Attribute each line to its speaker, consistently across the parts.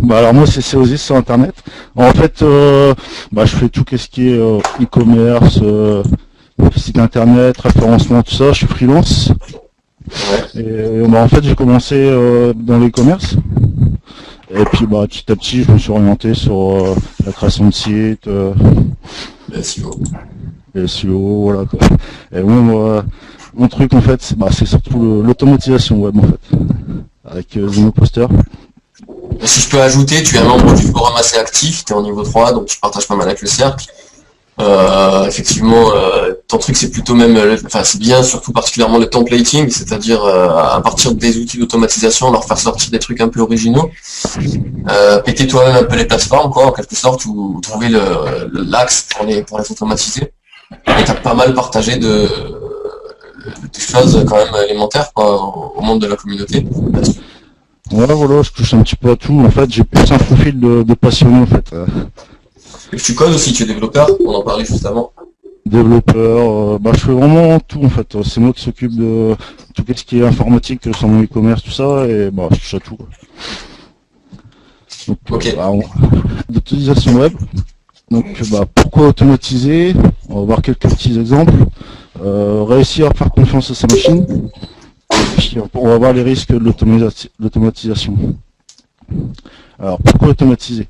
Speaker 1: Bah alors moi c'est Céosis sur internet. En fait, je fais tout ce qui est e-commerce, site internet, référencement, tout ça. Je suis freelance.
Speaker 2: Ouais.
Speaker 1: Et en fait j'ai commencé dans l'e-commerce. Et puis petit à petit je me suis orienté sur la création de sites,
Speaker 2: Le SEO.
Speaker 1: les SEO, voilà quoi. Et moi, mon truc en fait c'est surtout l'automatisation web en fait. Avec Zenoposter.
Speaker 2: Et si je peux ajouter, tu es un membre du forum assez actif, tu es en niveau 3, donc tu partages pas mal avec le cercle. Effectivement, ton truc c'est plutôt même, c'est bien surtout particulièrement le templating, c'est-à-dire à partir des outils d'automatisation, leur faire sortir des trucs un peu originaux, péter toi-même un peu les plateformes, quoi, en quelque sorte, ou trouver l'axe pour les automatiser. Et t'as pas mal partagé des choses quand même élémentaires quoi, au monde de la communauté.
Speaker 1: Ouais, voilà, je touche un petit peu à tout. En fait, j'ai plus un profil de passionné en fait.
Speaker 2: Et tu codes aussi, tu es développeur, on en parlait juste avant.
Speaker 1: Développeur, je fais vraiment tout en fait. C'est moi qui s'occupe de tout ce qui est informatique sur mon e-commerce, tout ça, et je touche à tout. Quoi. Donc,
Speaker 2: Ok.
Speaker 1: l'automatisation web. Donc, pourquoi automatiser? On va voir quelques petits exemples. Réussir à faire confiance à sa machine. Et puis, on va voir les risques de l'automatisation. Alors, pourquoi automatiser?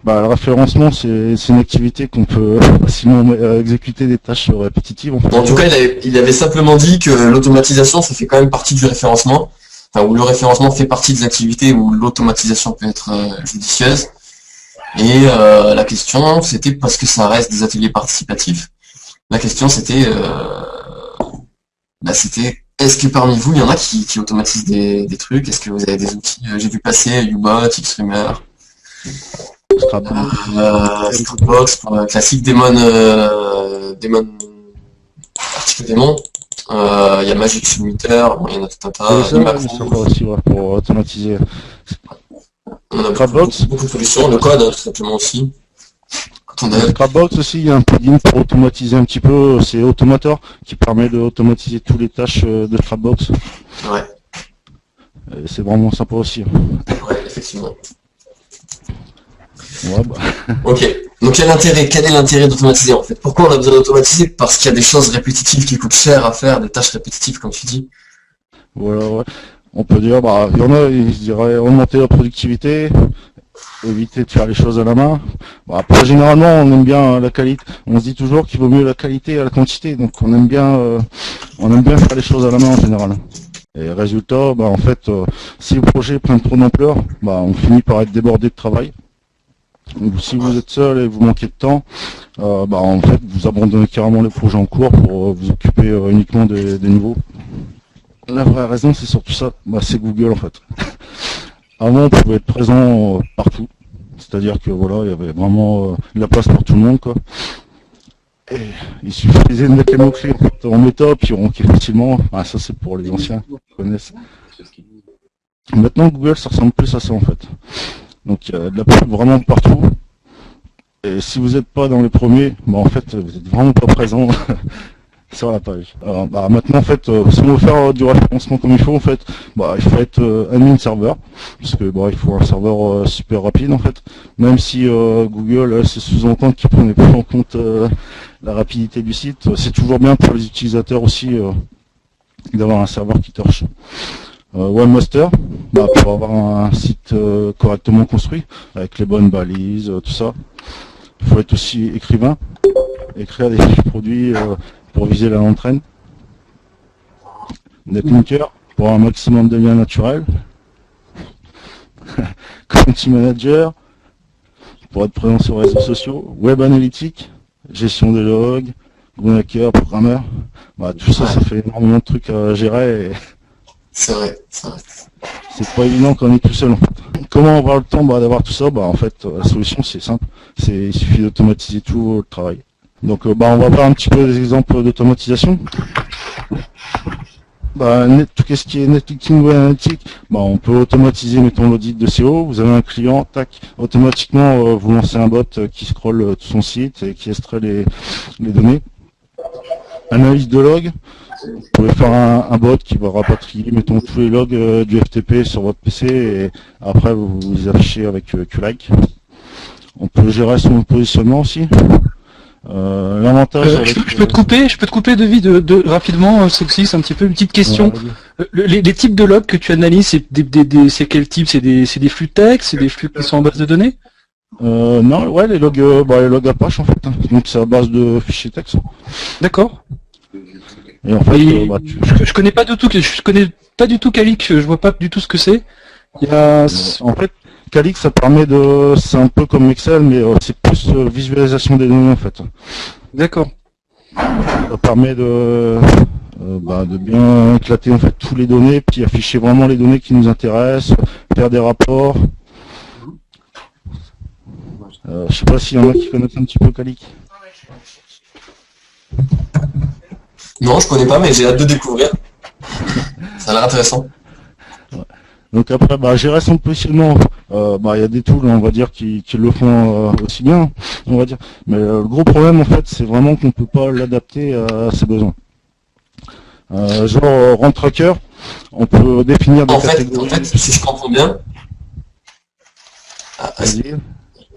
Speaker 1: Le référencement, c'est une activité qu'on peut facilement exécuter des tâches répétitives. En fait.
Speaker 2: En tout cas, il avait simplement dit que l'automatisation, ça fait quand même partie du référencement, où le référencement fait partie des activités où l'automatisation peut être judicieuse. Et la question, c'était parce que ça reste des ateliers participatifs. La question, c'était, est-ce que parmi vous, il y en a qui automatisent des trucs? Est-ce que vous avez des outils? J'ai vu passer Ubot, Xstreamer. Scrapbox, classique Daemon, article Daemon. Il y a Magic Submitter, il y en a tout un tas.
Speaker 1: Aussi, pour automatiser.
Speaker 2: On a beaucoup de solutions, le code tout simplement aussi.
Speaker 1: Scrapbox aussi, il y a un plugin pour automatiser un petit peu, c'est Automator qui permet d'automatiser toutes les tâches de Scrapbox.
Speaker 2: Ouais.
Speaker 1: C'est vraiment sympa aussi.
Speaker 2: Ouais, effectivement.
Speaker 1: Ouais,
Speaker 2: Ok, donc quel est l'intérêt d'automatiser en fait? Pourquoi on a besoin d'automatiser? Parce qu'il y a des choses répétitives qui coûtent cher à faire, des tâches répétitives comme tu dis.
Speaker 1: Voilà, ouais. On peut dire, il y en a, ils diraient augmenter la productivité, éviter de faire les choses à la main. Après, généralement, on aime bien la qualité. On se dit toujours qu'il vaut mieux la qualité à la quantité, donc on aime bien faire les choses à la main en général. Et résultat, en fait, si le projet prend trop d'ampleur, on finit par être débordé de travail. Ou si vous êtes seul et vous manquez de temps, en fait, vous abandonnez carrément les projets en cours pour vous occuper uniquement des nouveaux. La vraie raison, c'est surtout ça, c'est Google en fait. Avant, on pouvait être présent partout, c'est-à-dire que voilà, il y avait vraiment de la place pour tout le monde, quoi. Et il suffisait de mettre les mots-clés en méta, puis on ronquait facilement. Ça, c'est pour les anciens qui connaissent. Maintenant, Google, ça ressemble plus à ça en fait. Donc il y a de la pub vraiment partout. Et si vous n'êtes pas dans les premiers, en fait vous n'êtes vraiment pas présent sur la page. Alors, maintenant en fait, si on veut faire du référencement comme il faut, en fait, il faut être admin serveur, parce que il faut un serveur super rapide en fait. Même si Google c'est sous-entend qu'il prenait pas en compte la rapidité du site, c'est toujours bien pour les utilisateurs aussi d'avoir un serveur qui torche. Webmaster, pour avoir un site correctement construit, avec les bonnes balises, tout ça. Il faut être aussi écrivain, écrire des fiches produits pour viser la l'entraîne. Netlinker, pour un maximum de liens naturels. Community Manager, pour être présent sur les réseaux sociaux. Web Analytics, gestion des logs. Hacker, programmeur. Tout ça, ça fait énormément de trucs à gérer. Et...
Speaker 2: C'est vrai.
Speaker 1: C'est pas évident quand on est tout seul en fait. Comment avoir le temps d'avoir tout ça? En fait, la solution c'est simple. Il suffit d'automatiser tout le travail. Donc on va voir un petit peu des exemples d'automatisation. Tout ce qui est netlinking ou analytique, on peut automatiser, mettons l'audit de SEO. Vous avez un client, tac, automatiquement vous lancez un bot qui scrolle tout son site et qui extrait les données. Analyse de log, Vous pouvez faire un bot qui va rapatrier, mettons, tous les logs du FTP sur votre PC et après vous les affichez avec QLike. On peut gérer son positionnement aussi. L'avantage avec...
Speaker 3: Je peux te couper rapidement, Soxy, c'est un petit peu une petite question. Les types de logs que tu analyses, c'est quel type? C'est des flux texte, c'est des flux qui sont en base de données?
Speaker 1: Non, ouais, les logs Apache en fait. Hein. Donc c'est à base de fichiers texte.
Speaker 3: D'accord.
Speaker 1: Et en fait,
Speaker 3: je connais pas du tout Qalik, je vois pas du tout ce que c'est.
Speaker 1: En fait, Qalik, c'est un peu comme Excel, mais c'est plus visualisation des données en fait.
Speaker 3: D'accord.
Speaker 1: Ça permet de bien éclater en fait tous les données, puis afficher vraiment les données qui nous intéressent, faire des rapports. Je sais pas s'il y en a qui connaissent un petit peu Qalik.
Speaker 2: Non, je connais pas, mais j'ai hâte de découvrir. Ça a l'air intéressant.
Speaker 1: Donc après, gérer son positionnement, il y a des tools, on va dire, qui le font aussi bien, on va dire. Mais le gros problème, en fait, c'est vraiment qu'on peut pas l'adapter à ses besoins. Genre, Run Tracker, on peut définir des catégories.
Speaker 2: En fait, si je comprends bien,
Speaker 1: Vas-y.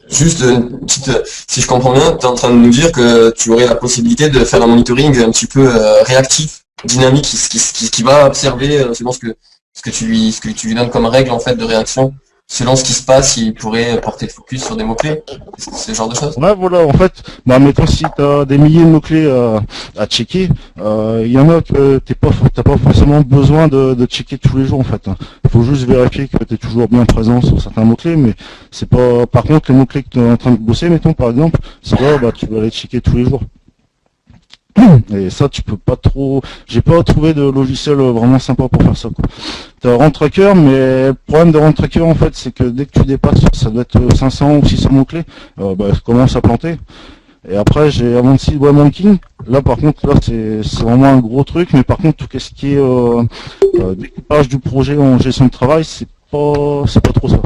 Speaker 2: juste une petite, si je comprends bien, tu es en train de nous dire que tu aurais la possibilité de faire un monitoring un petit peu réactif, dynamique, qui va observer selon ce que tu lui donnes comme règle en fait de réaction, selon ce qui se passe, il pourrait porter le focus sur des mots-clés, c'est ce genre de choses.
Speaker 1: Ouais, voilà, en fait, mettons si tu as des milliers de mots-clés à checker, il y en a que t'as pas forcément besoin de checker tous les jours en fait. Il faut juste vérifier que tu es toujours bien présent sur certains mots-clés, mais c'est pas. Par contre, les mots-clés que tu es en train de bosser, mettons par exemple, c'est là, tu vas les checker tous les jours. Et ça, tu peux pas trop. J'ai pas trouvé de logiciel vraiment sympa pour faire ça, quoi. T'as Run Tracker, mais le problème de Run Tracker, en fait, c'est que dès que tu dépasses, ça doit être 500 ou 600 mots-clés, ça commence à planter. Et après, j'ai Avanci WebRanking. Là, par contre, c'est vraiment un gros truc, mais par contre, tout ce qui est découpage du projet en gestion de travail, c'est pas trop ça.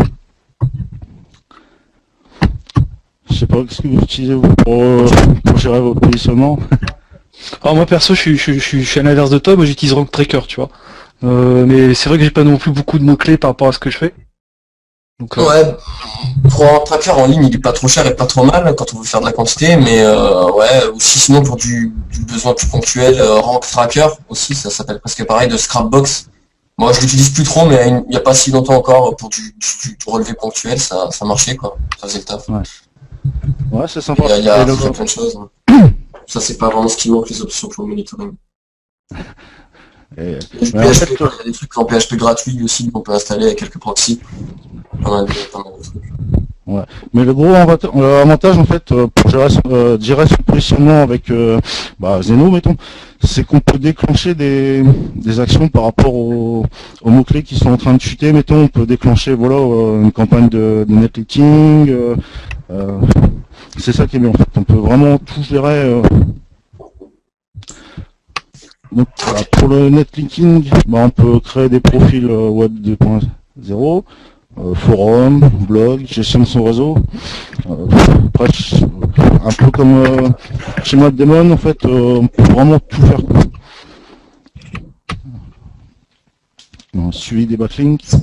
Speaker 1: Je sais pas, qu'est-ce que vous utilisez vous, pour gérer votre positionnement?
Speaker 3: Alors moi perso, je suis à l'inverse de toi, moi j'utilise Rank Tracker, tu vois. Mais c'est vrai que j'ai pas non plus beaucoup de mots-clés par rapport à ce que je fais. Donc,
Speaker 2: Ouais, pour un tracker en ligne, il est pas trop cher et pas trop mal quand on veut faire de la quantité, mais ouais, aussi sinon pour du besoin plus ponctuel, Rank Tracker aussi, ça s'appelle presque pareil, de Scrapbox. Moi je l'utilise plus trop, mais il n'y a pas si longtemps encore pour du relevé ponctuel, ça marchait quoi, ça faisait le taf.
Speaker 1: Ouais, c'est sympa.
Speaker 2: Il y a plein de choses. Ça c'est pas vraiment ce qui manque les options pour le monitoring.
Speaker 1: Et,
Speaker 2: Il y a des trucs en PHP gratuits aussi qu'on peut installer avec quelques proxys. Pas mal de trucs.
Speaker 1: Ouais. Mais le gros avantage en fait pour gérer son positionnement avec Zeno, mettons, c'est qu'on peut déclencher des actions par rapport aux mots-clés qui sont en train de chuter. Mettons, on peut déclencher une campagne de netlinking. C'est ça qui est bien en fait. On peut vraiment tout gérer. Donc pour le netlinking, on peut créer des profils web 2.0. Forum, blog, gestion de son réseau. Après, un peu comme chez MapDaemon, en fait, on peut vraiment tout faire. Suivi des backlinks.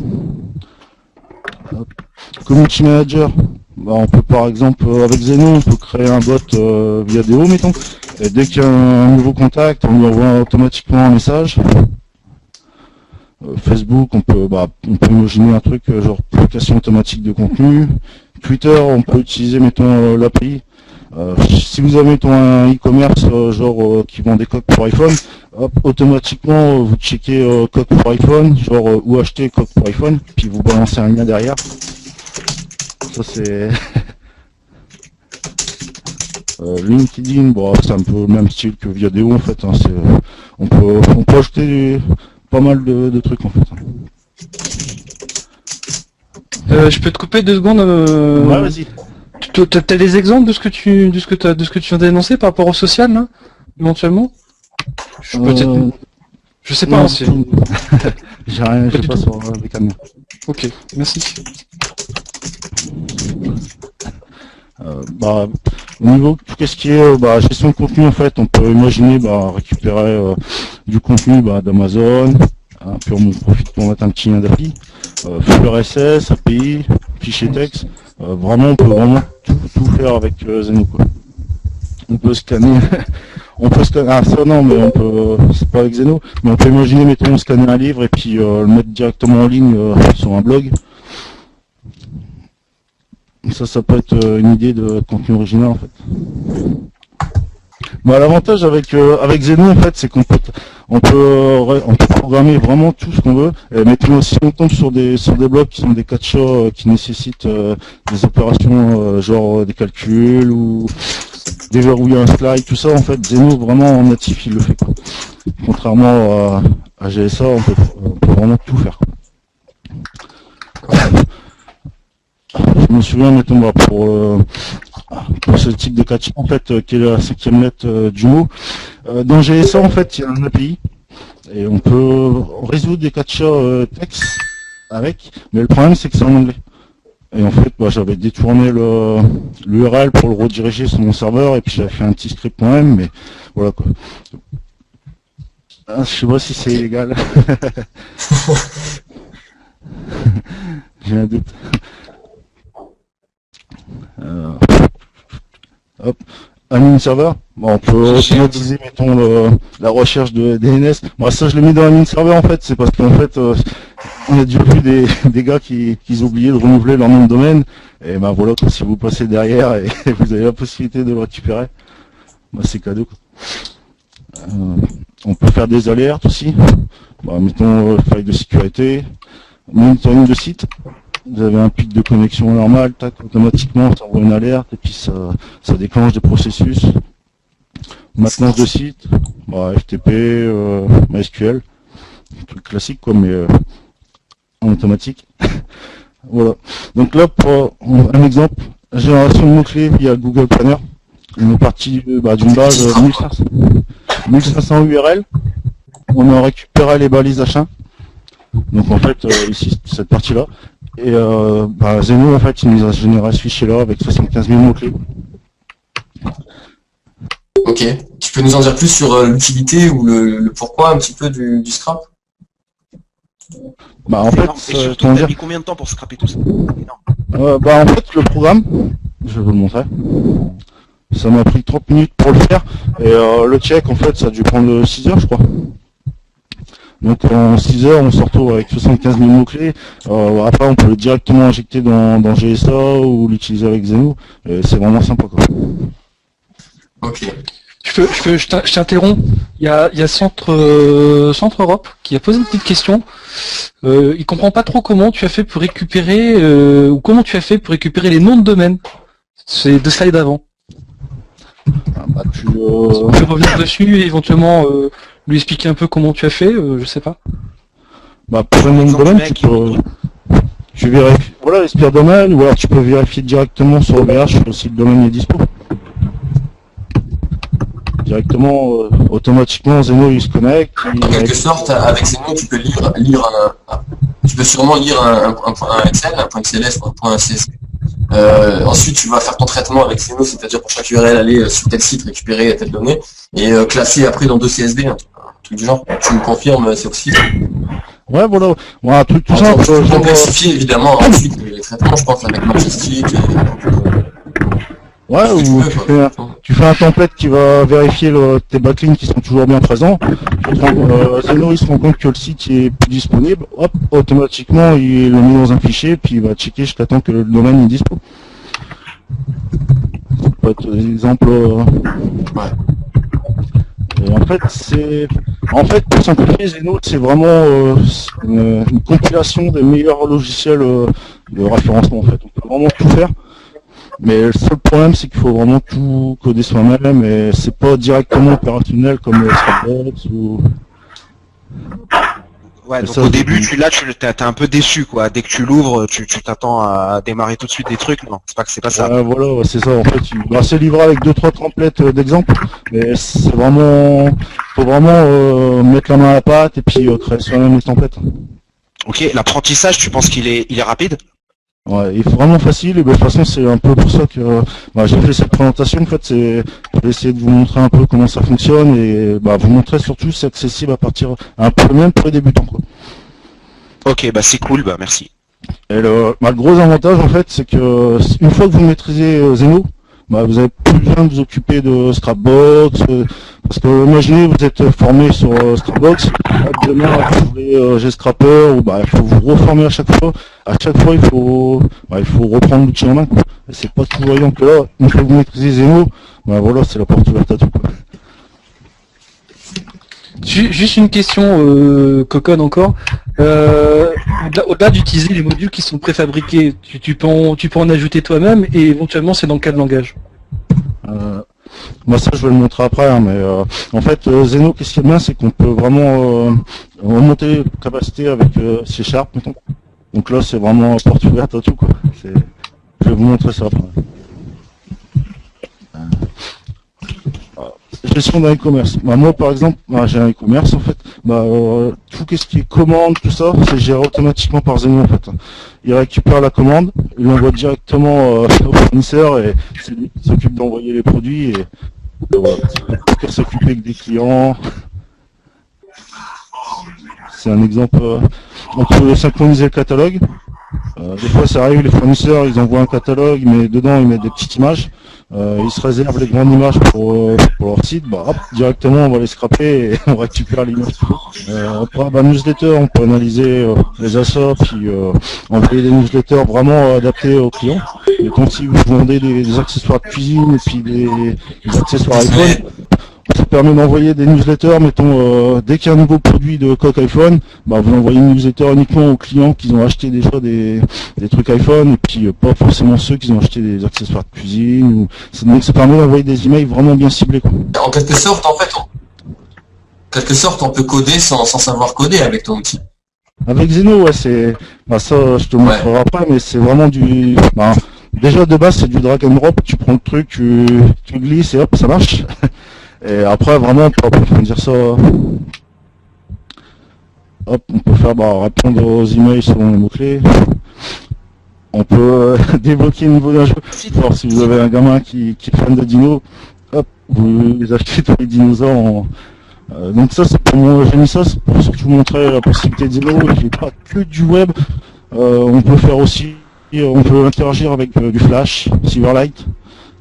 Speaker 1: Community Manager. On peut par exemple, avec Zeno, on peut créer un bot via DO, mettons. Et dès qu'il y a un nouveau contact, on lui envoie automatiquement un message. Facebook, on peut imaginer un truc genre publication automatique de contenu. Twitter, on peut utiliser mettons l'API. Si vous avez mettons un e-commerce qui vend des coques pour iPhone, hop, automatiquement vous checkez coque pour iPhone, où acheter coque pour iPhone, puis vous balancez un lien derrière. Ça c'est LinkedIn, c'est un peu le même style que Viadeo en fait. Hein, on peut ajouter pas mal de trucs en fait.
Speaker 3: je peux te couper 2 secondes.
Speaker 1: Ouais, vas-y.
Speaker 3: T'as des exemples de ce que tu viens d'énoncer par rapport au social là, éventuellement? Je sais pas.
Speaker 1: Non,
Speaker 3: Hein, c'est...
Speaker 1: j'ai rien, je sais pas sur les camions.
Speaker 3: Ok, merci.
Speaker 1: Bah, au niveau de tout ce qui est gestion de contenu, en fait, on peut imaginer récupérer du contenu d'Amazon, hein, puis on profite pour mettre un petit lien d'appli, flux RSS, API, fichier texte. Vraiment, on peut vraiment tout faire avec Zeno, quoi. On peut scanner, ça non, mais on peut, c'est pas avec Zeno, mais on peut imaginer, mettons, scanner un livre et puis le mettre directement en ligne sur un blog. Ça peut être une idée de contenu original, en fait. Bah, l'avantage avec Zeno, en fait, c'est on peut programmer vraiment tout ce qu'on veut. Et mettons, si on tombe sur des blocs qui sont des catchers qui nécessitent des opérations genre des calculs ou déverrouiller un slide, tout ça, en fait, Zeno vraiment en natif, il le fait, quoi. Contrairement à GSA, on peut vraiment tout faire, quoi. Je me souviens, mettons, pour ce type de catch, en fait, qui est la 5e lettre du mot. Dans GSA, en fait, il y a un API, et on peut résoudre des catchers texte avec, mais le problème, c'est que c'est en anglais. Et en fait, j'avais détourné l'URL pour le rediriger sur mon serveur, et puis j'avais fait un petit script.m, mais voilà, quoi. Je sais pas si c'est illégal. J'ai un doute. Hop, admin serveur. Bon, on peut automatiser, mettons, la recherche de DNS. Moi, ça, je l'ai mis dans admin serveur, en fait, c'est parce qu'en fait, on a déjà vu des gars qui oubliaient de renouveler leur nom de domaine. Et ben voilà, si vous passez derrière et vous avez la possibilité de le récupérer, c'est cadeau, quoi. On peut faire des alertes aussi. Mettons, faille de sécurité, monitoring de site. Vous avez un pic de connexion normal, tac, automatiquement ça envoie une alerte et puis ça déclenche des processus. Maintenance de site, FTP, MySQL, truc classique, quoi, mais en automatique. Voilà. Donc là, pour un exemple, génération de mots-clés via Google Planner. On est parti d'une base 1500 URL. On a récupéré les balises H1. Donc en fait, ici, cette partie-là. Et Zeno, en fait, il nous a généré ce fichier-là avec 75 000 mots-clés.
Speaker 2: Ok. Tu peux nous en dire plus sur l'utilité ou le pourquoi un petit peu du scrap?
Speaker 1: En fait,
Speaker 4: et surtout, t'as mis combien de temps pour scraper tout ça?
Speaker 1: En fait, le programme, je vais vous le montrer. Ça m'a pris 30 minutes pour le faire. Et le check, en fait, ça a dû prendre 6 heures, je crois. Donc en 6 heures, on se retrouve avec 75 000 mots-clés. Après, on peut le directement injecter dans GSA ou l'utiliser avec Zeno. Et c'est vraiment sympa, quoi.
Speaker 2: Ok.
Speaker 3: Je t'interromps. Il y a Centre Europe qui a posé une petite question. Il comprend pas trop comment tu as fait pour récupérer les noms de domaine. C'est 2 slides avant. Tu peux revenir dessus et éventuellement lui expliquer un peu comment tu as fait, je sais pas.
Speaker 1: Pour le nom de domaine, tu vérifies, voilà, Espire domaine, ou alors tu peux vérifier directement sur OVH si le domaine est dispo. Directement, automatiquement, Zeno il se connecte.
Speaker 2: En quelque sorte, avec Zeno, tu peux tu peux sûrement lire un Excel, un point .cls ou un point .csv. Ensuite, tu vas faire ton traitement avec Zeno, c'est-à-dire pour chaque URL aller sur tel site, récupérer telle donnée, et classer après dans 2 CSV, un truc du genre. Tu me confirmes, c'est aussi.
Speaker 1: Ouais, voilà. Un truc tout simple.
Speaker 2: Tu peux complexifier évidemment ensuite les traitements, je pense, avec Majestic.
Speaker 1: Ouais, ou tu fais un template qui va vérifier tes backlinks qui sont toujours bien présents. Zeno il se rend compte que le site est plus disponible, hop, automatiquement il le met dans un fichier, puis il va checker jusqu'à temps que le domaine est dispo. Ça peut être des exemples.
Speaker 2: Ouais.
Speaker 1: Et en fait, pour simplifier, Zeno, c'est vraiment une compilation des meilleurs logiciels de référencement. En fait, on peut vraiment tout faire. Mais le seul problème, c'est qu'il faut vraiment tout coder soi-même et c'est pas directement opérationnel comme Scrapbox ou.
Speaker 4: Ouais, donc au début, t'es un peu déçu, quoi. Dès que tu l'ouvres, tu t'attends à démarrer tout de suite des trucs. Non, c'est pas ça.
Speaker 1: Voilà, c'est ça. En fait, c'est livré avec 2-3 templates d'exemples, mais c'est vraiment, faut vraiment mettre la main à la pâte et puis créer soi-même les templates.
Speaker 4: Ok, l'apprentissage, tu penses qu'il est rapide?
Speaker 1: Ouais, il est vraiment facile, et ben, de toute façon c'est un peu pour ça que j'ai fait cette présentation. En fait, je vais essayer de vous montrer un peu comment ça fonctionne, et vous montrer surtout c'est accessible à partir un peu même pour les débutants, quoi.
Speaker 4: Ok, bah c'est cool, bah merci.
Speaker 1: Et le gros avantage en fait, c'est que une fois que vous maîtrisez Zeno, vous avez plus besoin de vous occuper de Scrapbox, parce que imaginez vous êtes formé sur Scrapbox, hop, demain vous voulez Gscrapper, ou il faut vous reformer à chaque fois. À chaque fois il faut reprendre l'outil en main, quoi. Et c'est pas toujours évident que là, une fois que vous maîtrisez Zeno, voilà, c'est la porte ouverte à tout, quoi.
Speaker 3: Juste une question, Coconne encore. Au-delà d'utiliser les modules qui sont préfabriqués, tu peux en ajouter toi-même et éventuellement c'est dans quel langage?
Speaker 1: Moi ça je vais le montrer après, hein, mais en fait Zeno, qu'est-ce qui est bien, c'est qu'on peut vraiment remonter les capacités avec C#, mettons. Donc là c'est vraiment porte ouverte à tout, quoi. Je vais vous montrer ça après. Gestion d'un e-commerce. Moi par exemple, j'ai un e-commerce en fait. Tout ce qui est commande, tout ça, c'est géré automatiquement par Zeno en fait. Il récupère la commande, il l'envoie directement au fournisseur, et c'est lui qui s'occupe d'envoyer les produits, et voilà. Il peut s'occuper que des clients. C'est un exemple. On peut synchroniser le catalogue. Des fois ça arrive, les fournisseurs ils envoient un catalogue, mais dedans ils mettent des petites images. Ils se réservent les grandes images pour leur site, hop, directement on va les scraper et on récupère l'image. Après, newsletter, on peut analyser les achats, puis envoyer des newsletters vraiment adaptés aux clients. Et quand si vous vendez des accessoires de cuisine et puis des accessoires iPhone, ça permet d'envoyer des newsletters, mettons, dès qu'il y a un nouveau produit de coque iPhone, vous envoyez une newsletter uniquement aux clients qui ont acheté déjà des trucs iPhone, et puis pas forcément ceux qui ont acheté des accessoires de cuisine. Donc ça permet d'envoyer des emails vraiment bien ciblés, quoi.
Speaker 2: En quelque sorte, on peut coder sans savoir coder avec ton outil.
Speaker 1: Avec Zeno, ouais, c'est... ça, je te montrerai après, mais c'est vraiment du... déjà, de base, c'est du drag and drop. Tu prends le truc, tu glisses, et hop, ça marche. Et après, vraiment, pour approfondir ça, hop, on peut faire répondre aux emails selon les mots-clés. On peut débloquer le niveau d'un jeu. Alors, si vous avez un gamin qui est fan de dino, hop, vous achetez tous les dinosaures. Donc ça, c'est pour moi, j'ai mis ça, c'est pour surtout montrer la possibilité de Zeno, qui n'est pas que du web. On peut faire aussi, on peut interagir avec du Flash, Silverlight.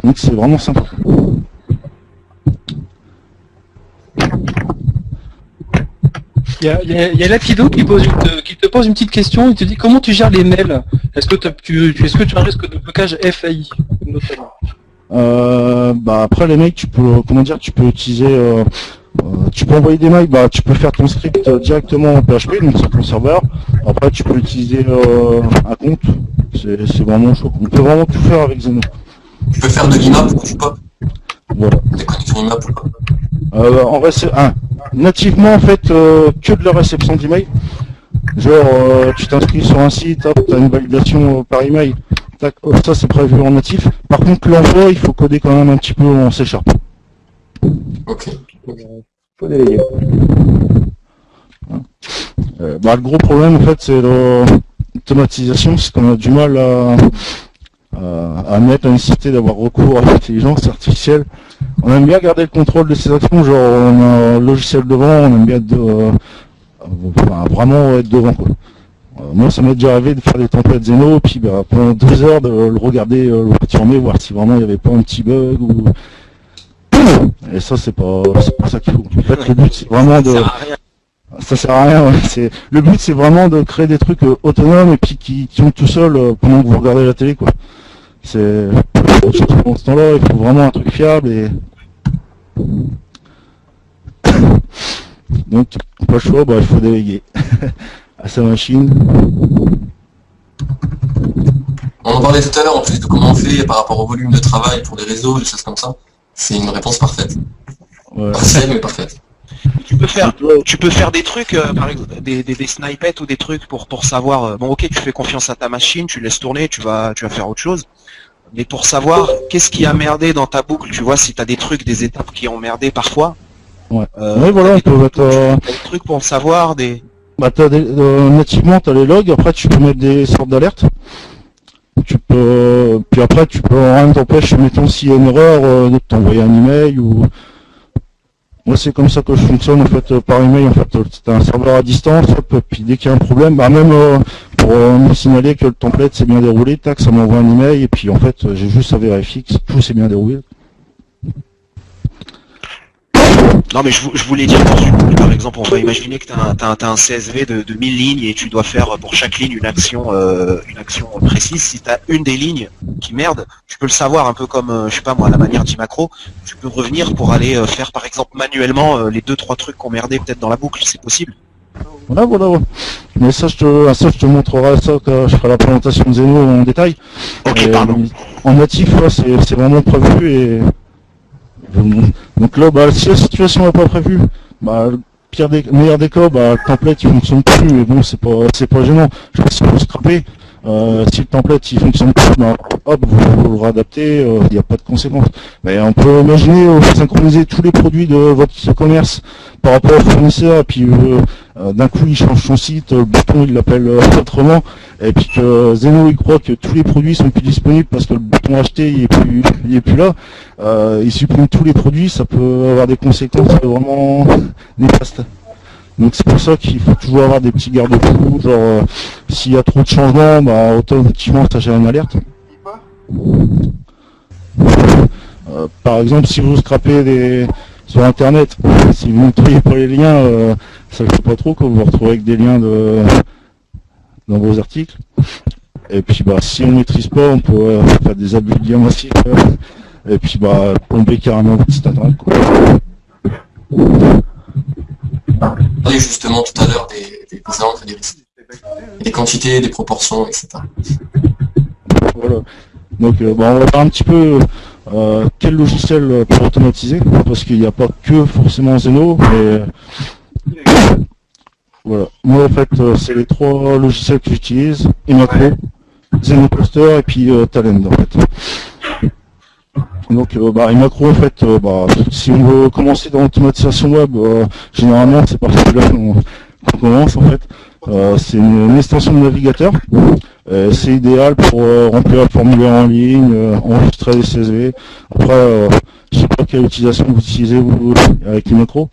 Speaker 1: Donc c'est vraiment sympa.
Speaker 3: Il y a Latido qui te pose une petite question. Il te dit comment tu gères les mails. Est-ce que tu as un risque de blocage FAI notamment?
Speaker 1: Après les mails, tu peux utiliser, tu peux envoyer des mails, tu peux faire ton script directement en PHP, donc sur ton serveur. Après, tu peux utiliser un compte. C'est vraiment chaud. On peut vraiment tout faire avec Zeno.
Speaker 2: Tu peux faire de l'IMAP ou du POP.
Speaker 1: Voilà.
Speaker 2: Des connexions IMAP ou pas.
Speaker 1: Nativement en fait que de la réception d'email. Genre tu t'inscris sur un site, tu as une validation par email, tac, ça c'est prévu en natif. Par contre l'envoi il faut coder quand même un petit peu en C#.
Speaker 2: Ok.
Speaker 1: Faut déléguer. Le gros problème en fait c'est l'automatisation, c'est qu'on a du mal à mettre la nécessité d'avoir recours à l'intelligence artificielle. On aime bien garder le contrôle de ses actions, genre on a un logiciel devant, on aime bien vraiment être devant, quoi. Moi ça m'est déjà arrivé de faire des templates Zeno, puis pendant 2 heures de le regarder, le confirmer, voir si vraiment il n'y avait pas un petit bug ou... Et ça c'est pas ça qu'il faut. En fait le but c'est vraiment de... Ça sert à rien, ouais. Le but c'est vraiment de créer des trucs autonomes et puis qui tournent tout seul pendant que vous regardez la télé, quoi. C'est dans ce temps-là, il faut vraiment un truc fiable et donc pas le choix, il faut déléguer à sa machine.
Speaker 2: On en parlait tout à l'heure en plus de comment on fait par rapport au volume de travail pour des réseaux, des choses comme ça. C'est une réponse parfaite.
Speaker 1: Ouais.
Speaker 2: Partielle mais parfaite.
Speaker 4: Tu peux faire des trucs, par exemple, des snippets ou des trucs pour savoir, bon ok, tu fais confiance à ta machine, tu laisses tourner, tu vas faire autre chose. Mais pour savoir qu'est-ce qui a merdé dans ta boucle, tu vois, si t'as des trucs, des étapes qui ont merdé parfois.
Speaker 1: Ouais. Voilà, on peut mettre...
Speaker 4: des trucs pour le savoir,
Speaker 1: nativement, t'as les logs, après tu peux mettre des sortes d'alertes. puis après, tu peux, rien ne t'empêche, mettons, s'il y a une erreur, de t'envoyer un email ou... Moi, c'est comme ça que je fonctionne, en fait, par email, en fait, c'est un serveur à distance, hop, puis dès qu'il y a un problème, bah, même pour me signaler que le template s'est bien déroulé, tac, ça m'envoie un email, et puis en fait, j'ai juste à vérifier que tout s'est bien déroulé.
Speaker 4: Non, mais je voulais dire, par exemple, on va imaginer que t'as un CSV de 1000 lignes et tu dois faire pour chaque ligne une action précise. Si t'as une des lignes qui merde, tu peux le savoir un peu comme, je sais pas moi, à la manière d'Imacro. Tu peux revenir pour aller faire, par exemple, manuellement les 2-3 trucs qu'on merdait peut-être dans la boucle. C'est possible.
Speaker 1: Voilà. Mais ça, je te montrerai ça quand je ferai la présentation de Zeno en détail.
Speaker 4: Ok, pardon.
Speaker 1: En natif, ouais, c'est vraiment prévu et... Donc là, bah, si la situation n'est pas prévue, bah, le meilleur des cas, bah, le template il fonctionne plus, mais bon, c'est pas gênant. Je pense qu'il faut scraper. Si le template il fonctionne plus, bah, hop, vous le réadaptez, il n'y a pas de conséquences. Mais on peut imaginer synchroniser tous les produits de votre commerce par rapport au fournisseur, et puis d'un coup il change son site, le bouton il l'appelle autrement, et puis que Zeno il croit que tous les produits sont plus disponibles parce que le bouton acheter il est plus là, il supprime tous les produits, ça peut avoir des conséquences vraiment néfastes. Donc c'est pour ça qu'il faut toujours avoir des petits garde-fous, genre s'il y a trop de changements, bah automatiquement ça gère une alerte. Par exemple, si vous scrapez sur internet, si vous ne trouvez pas les liens, ça ne fait pas trop, que vous vous retrouvez avec des liens dans vos articles. Et puis bah si on maîtrise pas, on peut faire des abus de liens aussi, et puis bah plomber carrément votre site internet, quoi.
Speaker 2: On parlait justement tout à l'heure des encres, des quantités, des proportions, etc.
Speaker 1: Voilà. Donc on va voir un petit peu quel logiciel pour automatiser, parce qu'il n'y a pas que forcément Zeno, mais voilà. Moi en fait c'est les trois logiciels que j'utilise, Imacro, Zeno Cluster et puis Talend en fait. Donc Imacro en fait, si on veut commencer dans l'automatisation web, généralement c'est par celui-là qu'on commence en fait. C'est une extension de navigateur. C'est idéal pour remplir le formulaire en ligne, enregistrer des CSV. Après, je sais pas quelle utilisation vous utilisez vous avec Imacro.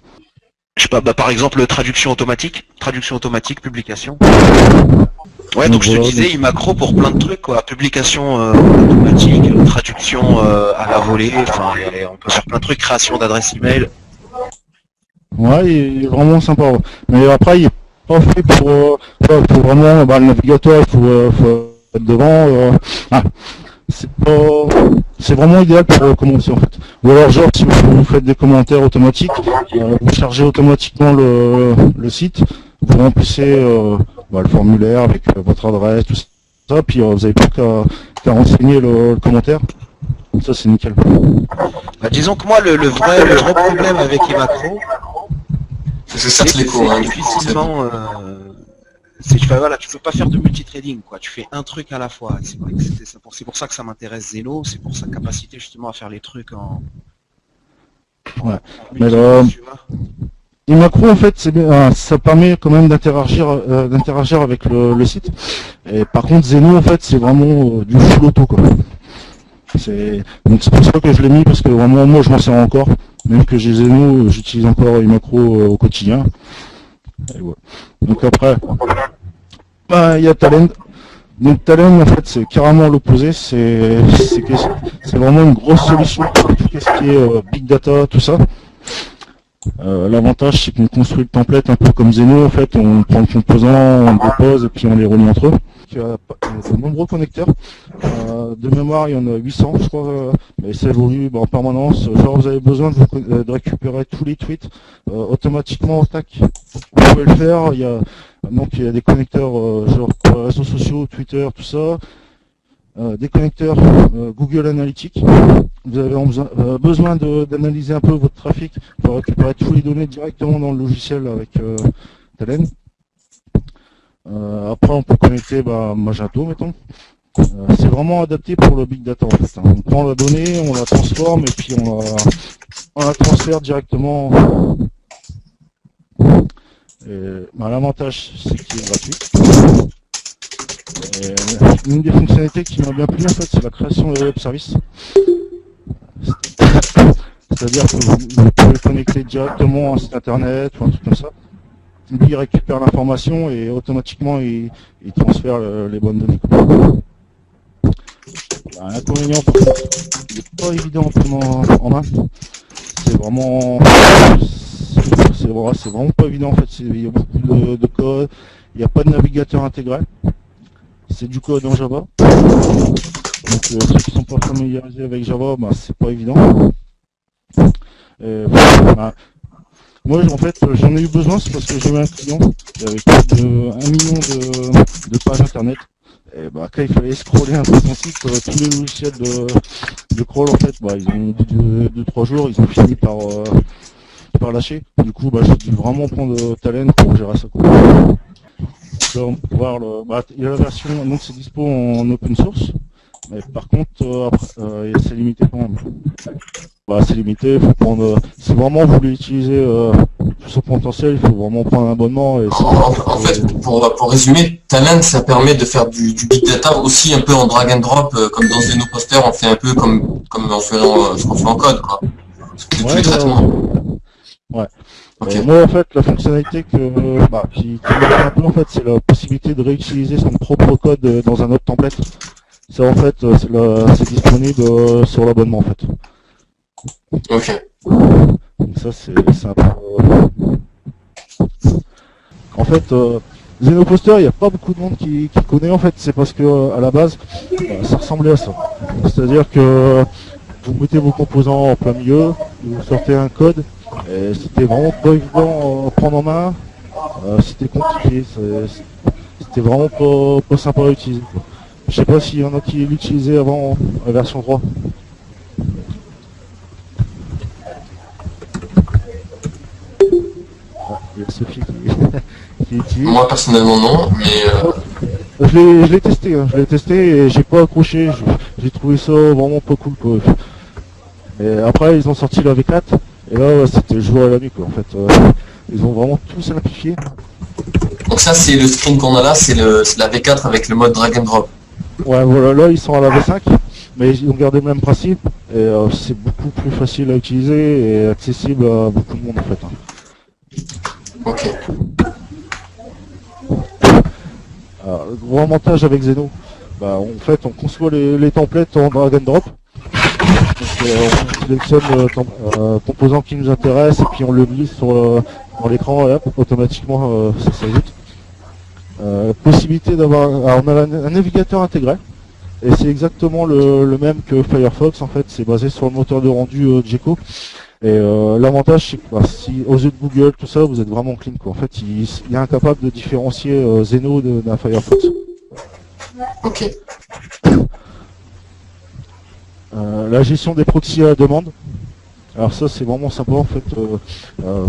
Speaker 4: Je sais pas, par exemple, traduction automatique, publication. Ouais, donc je te disais, Imacro pour plein de trucs, quoi. Publication automatique, traduction à la volée, enfin, on peut faire plein de trucs, création d'adresse email.
Speaker 1: Ouais, il est vraiment sympa. Mais après, il est pas fait pour vraiment, le navigateur, il faut être devant. C'est vraiment idéal pour commencer en fait. Ou alors genre si vous faites des commentaires automatiques, vous chargez automatiquement le site, vous remplissez le formulaire avec votre adresse, tout ça, puis vous n'avez plus qu'à renseigner le commentaire. Ça c'est nickel.
Speaker 4: Bah, disons que moi le vrai problème avec Imacro,
Speaker 2: c'est ça l'écho, hein,
Speaker 4: difficilement tu peux pas faire de multitrading, quoi. Tu fais un truc à la fois. C'est vrai que c'est pour ça que ça m'intéresse Zeno, c'est pour sa capacité justement à faire les trucs en.
Speaker 1: Ouais. Mais Imacro en fait c'est bien, ça permet quand même d'interagir avec le site. Et par contre Zeno en fait c'est vraiment du full auto quoi. Donc c'est pour ça que je l'ai mis, parce que vraiment moi je m'en sers encore, même que j'ai Zeno, j'utilise encore Imacro au quotidien. Et ouais. Donc après, il y a Talend. Donc Talend en fait c'est carrément l'opposé, c'est vraiment une grosse solution pour tout ce qui est big data, tout ça. L'avantage c'est qu'on construit le template un peu comme Zeno en fait, on prend le composant, on le dépose et puis on les relie entre eux. Il y a de nombreux connecteurs, de mémoire il y en a 800 je crois, mais ça évolue en permanence. Genre vous avez besoin de récupérer tous les tweets automatiquement, tac, vous pouvez le faire. Il y a des connecteurs genre réseaux sociaux, Twitter, tout ça. Des connecteurs Google Analytics. Vous avez besoin d'analyser un peu votre trafic pour récupérer toutes les données directement dans le logiciel avec Talend. Après on peut connecter Magento mettons. C'est vraiment adapté pour le big data en fait. On prend la donnée, on la transforme et puis on la transfère directement. L'avantage c'est qu'il est gratuit. une des fonctionnalités qui m'a bien plu en fait, c'est la création de web services. C'est-à-dire que vous pouvez connecter directement à un site internet ou un truc comme ça. Lui il récupère l'information et automatiquement il transfère les bonnes données. L'inconvénient, par contre, il n'est pas évident à prendre en main. C'est vraiment pas évident en fait. Il y a beaucoup de code, il n'y a pas de navigateur intégré. C'est du code en Java. Donc ceux qui sont pas familiarisés avec Java, bah, c'est pas évident. Bah, moi en fait j'en ai eu besoin, c'est parce que j'avais un client qui avait plus de 1 million de pages internet. Et bah quand il fallait scroller un peu son site, tous les logiciels de crawl en fait, bah ils ont au bout de 3 jours, ils ont fini par lâcher. Du coup bah j'ai dû vraiment prendre Talend pour gérer ça quoi. Là on peut voir il y a la version, donc c'est dispo en open source, mais par contre après c'est limité quand même. Bah, c'est limité, faut prendre. Si vraiment vous voulez utiliser tout son potentiel, il faut vraiment prendre un abonnement. Et
Speaker 2: En fait, pour résumer, Talend, ça permet de faire du big data aussi un peu en drag and drop, comme dans Zenoposter, on fait un peu comme on fait ce qu'on fait en code, quoi. Tous les traitements.
Speaker 1: Ouais.
Speaker 2: Okay.
Speaker 1: Moi, en fait, la fonctionnalité qui me plaît un peu, en fait, c'est la possibilité de réutiliser son propre code dans un autre template. Ça, en fait, c'est disponible sur l'abonnement, en fait.
Speaker 2: Ok.
Speaker 1: Donc ça c'est un peu... En fait, Zenoposter, il n'y a pas beaucoup de monde qui connaît en fait, c'est parce que à la base, ça ressemblait à ça. C'est-à-dire que vous mettez vos composants en plein milieu, vous sortez un code, et c'était vraiment pas évident à prendre en main, c'était compliqué, c'était vraiment pas sympa à utiliser. Je sais pas s'il y en a qui l'utilisaient avant la version 3. Il y a Sophie qui utilise.
Speaker 2: Moi personnellement non, mais
Speaker 1: je l'ai testé, hein. Je l'ai testé et j'ai pas accroché. J'ai trouvé ça vraiment pas cool quoi. Et après ils ont sorti la V4 et là c'était le jour et la nuit quoi. En fait, ils ont vraiment tout simplifié.
Speaker 2: donc ça c'est le screen qu'on a là, c'est la V4 avec le mode drag and drop.
Speaker 1: Ouais voilà, là ils sont à la V5, mais ils ont gardé le même principe et c'est beaucoup plus facile à utiliser et accessible à beaucoup de monde en fait. Hein.
Speaker 2: Ok.
Speaker 1: Alors, le gros avantage avec Zeno, en fait on conçoit les templates en drag and drop. Donc, on sélectionne le composant qui nous intéresse et puis on le glisse dans l'écran et hop, automatiquement ça s'ajoute. Possibilité d'avoir, on a un navigateur intégré et c'est exactement le même que Firefox en fait, c'est basé sur le moteur de rendu Gecko. Et l'avantage c'est que si aux yeux de Google tout ça vous êtes vraiment clean quoi. En fait il est incapable de différencier Zeno d'un Firefox.
Speaker 2: Ok.
Speaker 1: La gestion des proxys à la demande. Alors ça c'est vraiment sympa en fait.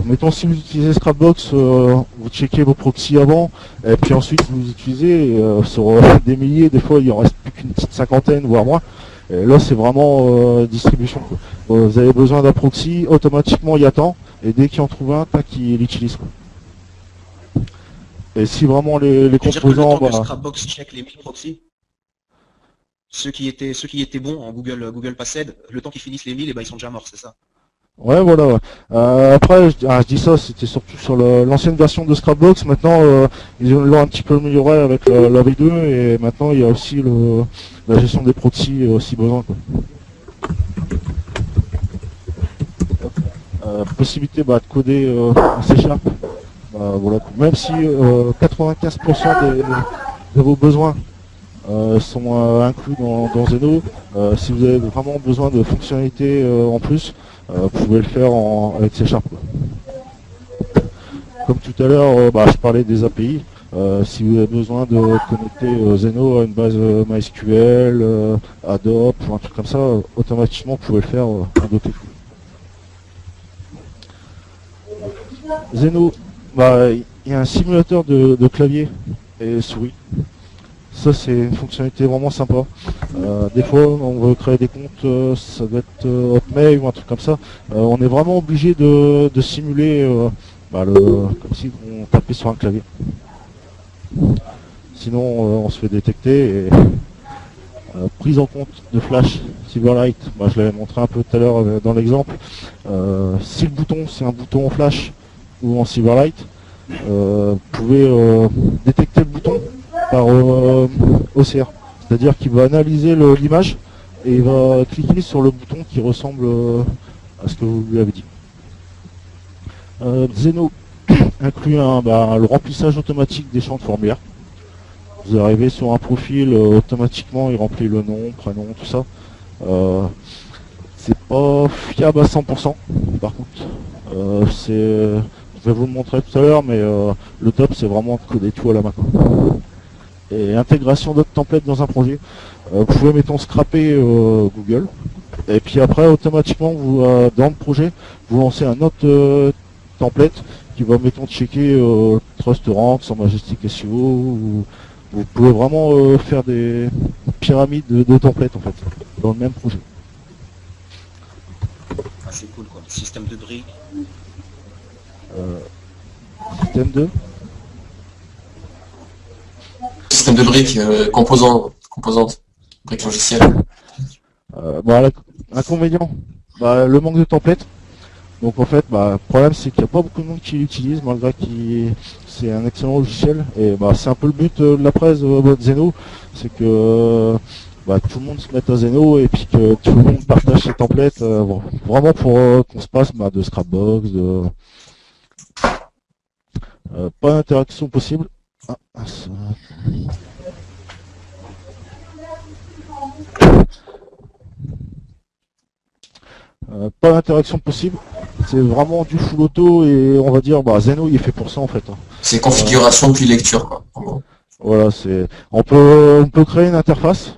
Speaker 1: Mettons si vous utilisez Scrapbox, vous checkez vos proxys avant, et puis ensuite vous utilisez sur des milliers, des fois il en reste plus qu'une petite cinquantaine voire moins. Et là c'est vraiment distribution quoi. Vous avez besoin d'un proxy, automatiquement il attend, et dès qu'il en trouve un, tac, il l'utilise quoi. Et si vraiment les composants...
Speaker 4: Que Scrapbox check les 1000 proxys, ceux qui étaient bons en Google Passed, le temps qu'ils finissent les 1000, ils sont déjà morts, c'est ça?
Speaker 1: Ouais voilà. Ouais. Après je dis ça, c'était surtout sur l'ancienne version de Scrapbox. Maintenant ils l'ont un petit peu amélioré avec la V2 et maintenant il y a aussi la gestion des proxys si besoin quoi. Possibilité de coder en C#. Voilà. Même si 95% de vos besoins sont inclus dans Zeno, si vous avez vraiment besoin de fonctionnalités en plus, vous pouvez le faire avec C#. Comme tout à l'heure, je parlais des API. Si vous avez besoin de connecter Zeno à une base MySQL, Adobe ou un truc comme ça, automatiquement vous pouvez le faire en Docker. Zeno, il y a un simulateur de clavier et souris. Ça c'est une fonctionnalité vraiment sympa. Des fois on veut créer des comptes, ça doit être Hotmail ou un truc comme ça. On est vraiment obligé de simuler comme si on tapait sur un clavier. Sinon on se fait détecter et Prise en compte de flash Silverlight, bah, je l'avais montré un peu tout à l'heure dans l'exemple. Si le bouton c'est un bouton en flash ou en Silverlight, vous pouvez détecter le bouton par OCR. C'est-à-dire qu'il va analyser l'image et il va cliquer sur le bouton qui ressemble à ce que vous lui avez dit. Xeno inclut le remplissage automatique des champs de formulaire. Vous arrivez sur un profil, automatiquement il remplit le nom, prénom, tout ça. C'est pas fiable à 100% par contre. Je vais vous le montrer tout à l'heure, mais le top c'est vraiment de coder tout à la main, quoi. Et intégration d'autres templates dans un projet. Vous pouvez mettons scraper Google. Et puis après automatiquement vous dans le projet vous lancez un autre template qui va mettons checker Trust Rank, sans Majestic SEO. Vous pouvez vraiment faire des pyramides de templates en fait dans le même projet.
Speaker 4: Ah, c'est cool quoi. Système de briques.
Speaker 1: Système 2.
Speaker 2: Système de briques, composantes, briques logicielles.
Speaker 1: L'inconvénient, le manque de templates. Donc en fait, le problème c'est qu'il n'y a pas beaucoup de monde qui l'utilise, malgré que c'est un excellent logiciel. Et c'est un peu le but de la presse de Xeno, c'est que tout le monde se mette à Xeno et puis que tout le monde partage ses templates, vraiment pour qu'on se passe de Scrapbox, pas d'interaction possible. Pas d'interaction possible, c'est vraiment du full auto et on va dire Xeno il est fait pour ça en fait.
Speaker 2: C'est configuration puis lecture quoi. En gros.
Speaker 1: Voilà, on peut créer une interface,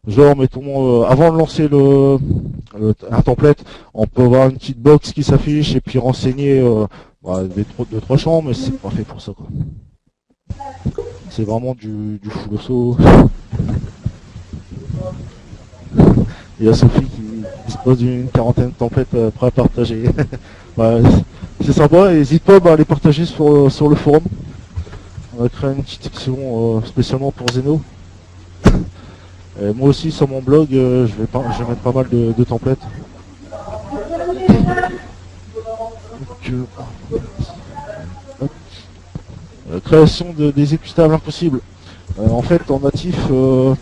Speaker 1: genre mettons avant de lancer un template, on peut avoir une petite box qui s'affiche et puis renseigner deux trois champs, mais c'est pas fait pour ça quoi. C'est vraiment du full auto. Il y a Sophie qui dispose d'une quarantaine de templates prêts à partager. C'est sympa, n'hésite pas à les partager sur le forum. On va créer une petite section spécialement pour Xeno. Et moi aussi sur mon blog, je vais mettre pas mal de templates. Création des exécutables impossibles. En fait, en natif, on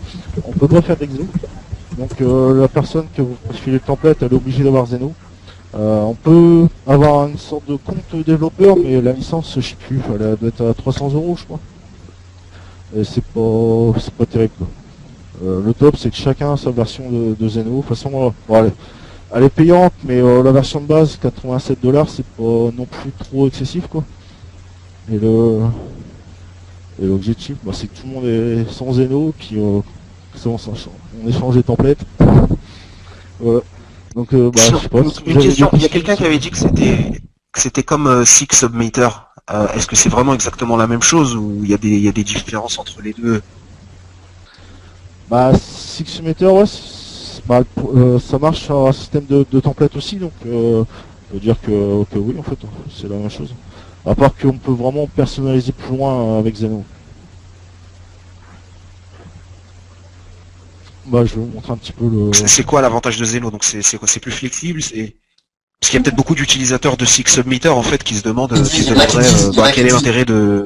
Speaker 1: peut pas faire d'exé. Donc la personne que vous filez le template, elle est obligée d'avoir Xeno. On peut avoir une sorte de compte développeur, mais la licence, je sais plus, elle doit être à 300 € je crois. Et c'est pas terrible quoi. Le top c'est que chacun a sa version de Xeno. De toute façon, elle est payante, mais la version de base, 87 $, c'est pas non plus trop excessif quoi. Et l'objectif, c'est que tout le monde est sans Xeno, puis on échange les templates. Voilà. Donc, je sais pas.
Speaker 4: Une question, il y a quelqu'un qui avait dit que c'était comme Six Submitter. Est-ce que c'est vraiment exactement la même chose ou il y a des différences entre les deux?
Speaker 1: Six Submitter, ouais, ça marche sur un système de template aussi, donc on peut dire que oui, en fait, c'est la même chose. À part qu'on peut vraiment personnaliser plus loin avec Xeno. Je vais vous montrer un petit peu le...
Speaker 4: C'est quoi l'avantage de Xeno? Donc c'est quoi? C'est plus flexible? Parce qu'il y a peut-être beaucoup d'utilisateurs de Six Submitter en fait qui se demandent quel est l'intérêt de...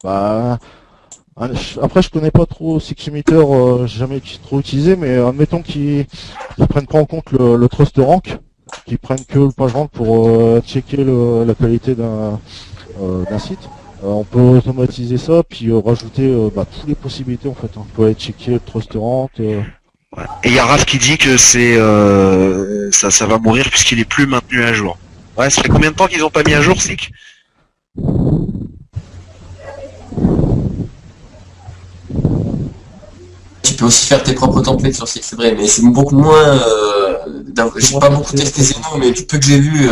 Speaker 1: Après je connais pas trop Six Submitter, j'ai jamais trop utilisé, mais admettons qu'ils prennent pas en compte le Trust Rank, qu'ils prennent que le PageRank pour checker la qualité d'un site. On peut automatiser ça, puis rajouter toutes les possibilités en fait. On peut aller checker le Trust Rank.
Speaker 4: Et il y a Raph qui dit que ça va mourir puisqu'il est plus maintenu à jour. Ouais, ça fait combien de temps qu'ils ont pas mis à jour, Sick?
Speaker 2: Tu peux aussi faire tes propres templates sur Six, c'est vrai, mais c'est beaucoup moins... j'ai pas beaucoup testé Xeno, mais du peu que j'ai vu,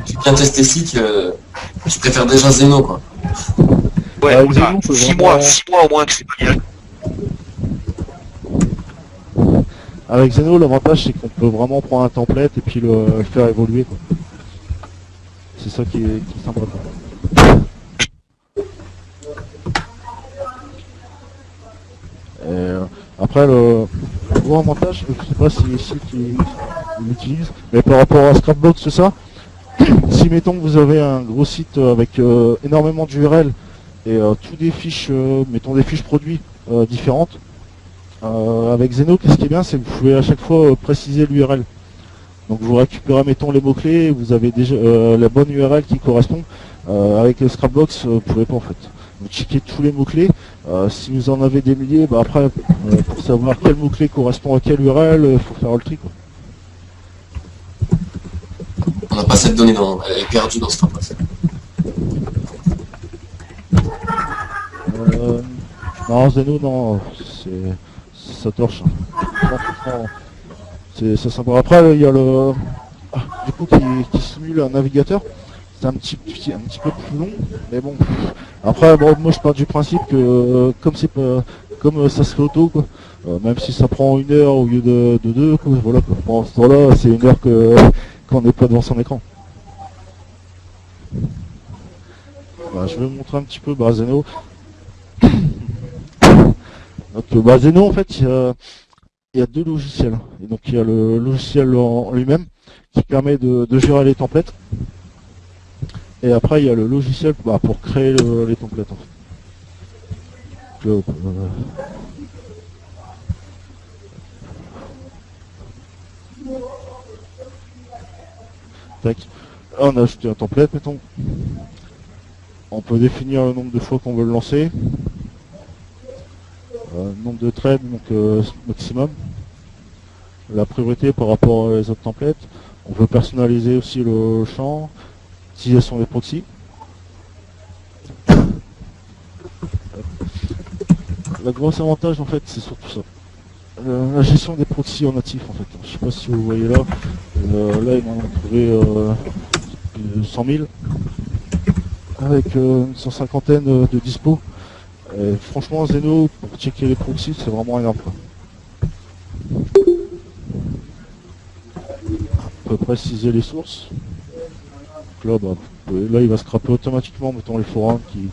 Speaker 2: j'ai bien testé Six, je préfère déjà Xeno, quoi.
Speaker 4: Ouais, 6 mois au moins que c'est pas bien.
Speaker 1: Avec Xeno, l'avantage c'est qu'on peut vraiment prendre un template et puis le faire évoluer, quoi. C'est ça qui est sympa, quoi. Après, le gros avantage, je sais pas si tu l'utilises, mais par rapport à Scrapbox, c'est ça. Si mettons que vous avez un gros site avec énormément d'URL et tous des fiches, mettons des fiches produits différentes, avec Zeno, qu'est-ce qui est bien, c'est que vous pouvez à chaque fois préciser l'URL. Donc vous récupérez, mettons, les mots-clés, vous avez déjà la bonne URL qui correspond. Avec le Scrapbox, vous pouvez pas en fait. Vous checkez tous les mots-clés. Si vous en avez des milliers, bah après, pour savoir quel mot-clé correspond à quelle URL, il faut faire le tri, quoi.
Speaker 2: On n'a pas cette donnée, elle est perdue dans Scrapbox.
Speaker 1: Non, Zeno, non, ça torche. Non, franchement, c'est sympa. Après, il y a le... du coup, qui simule un navigateur. C'est un petit peu plus long, mais bon. Après, bon, moi je pars du principe que comme c'est pas, comme ça se fait auto, quoi. Même si ça prend 1 heure au lieu de 2, quoi, voilà quoi. Bon, ce temps-là, c'est 1 heure qu'on n'est pas devant son écran. Bah, je vais vous montrer un petit peu Zeno. Donc Zeno, en fait, il y a 2 logiciels. Et donc il y a le logiciel en lui-même qui permet de gérer les templates. Et après, il y a le logiciel pour créer les templates. En fait. Donc, tac. Là, on a ajouté un template, mettons. On peut définir le nombre de fois qu'on veut le lancer. Nombre de threads, donc maximum. La priorité par rapport aux autres templates. On peut personnaliser aussi le champ. Utilisation des proxys. Le gros avantage en fait c'est surtout ça. La gestion des proxys en natif en fait. Je sais pas si vous voyez là. Là ils m'en ont trouvé 100 000 avec une 150aine de dispo. Et franchement Zeno pour checker les proxys c'est vraiment énorme quoi. On peut préciser les sources. Là, là, il va scraper automatiquement, mettons les forums qui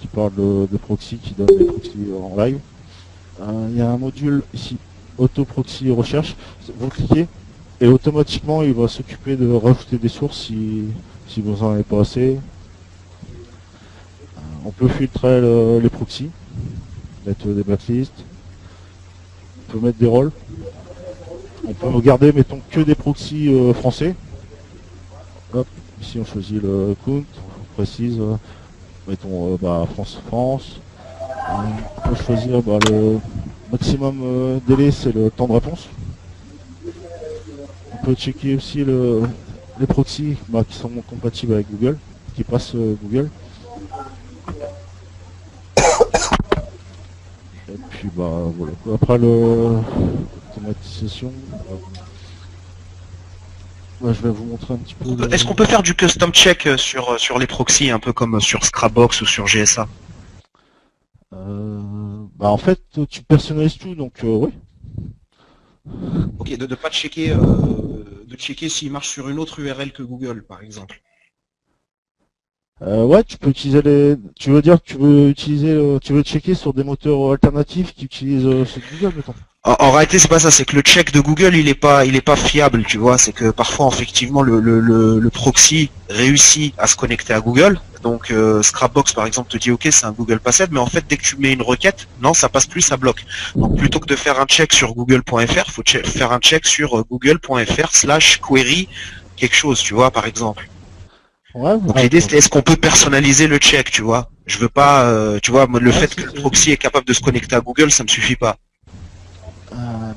Speaker 1: parlent de proxy, qui donnent les proxys en live. Il y a un module ici, auto-proxy recherche. Vous cliquez et automatiquement il va s'occuper de rajouter des sources si vous en avez pas assez. On peut filtrer les proxys, mettre des blacklists. On peut mettre des rôles. On peut garder, mettons, que des proxys français. Hop. Ici on choisit le count, on précise, mettons France. On peut choisir le maximum délai, c'est le temps de réponse. On peut checker aussi les proxys qui sont compatibles avec Google, qui passent Google. Et puis voilà. Après l'automatisation. Je vais vous montrer un petit peu.
Speaker 4: Est-ce qu'on peut faire du custom check sur les proxys, un peu comme sur Scrapbox ou sur GSA?
Speaker 1: En fait, tu personnalises tout, donc oui.
Speaker 4: Ok, de pas checker, de checker s'il marche sur une autre URL que Google, par exemple.
Speaker 1: Ouais, tu peux utiliser tu veux dire que tu veux checker sur des moteurs alternatifs qui utilisent ce Google, mettons.
Speaker 4: En réalité, c'est pas ça, c'est que le check de Google, il est pas fiable, tu vois. C'est que parfois, effectivement, le proxy réussit à se connecter à Google. Donc, Scrapbox, par exemple, te dit, ok, c'est un Google Passed, mais en fait, dès que tu mets une requête, non, ça passe plus, ça bloque. Donc, plutôt que de faire un check sur google.fr, faut faire un check sur google.fr/query quelque chose, tu vois, par exemple.
Speaker 1: Ouais,
Speaker 4: Donc l'idée c'est est-ce qu'on peut personnaliser le check, tu vois. Je veux pas, tu vois, le fait que le proxy est capable de se connecter à Google, ça me suffit pas.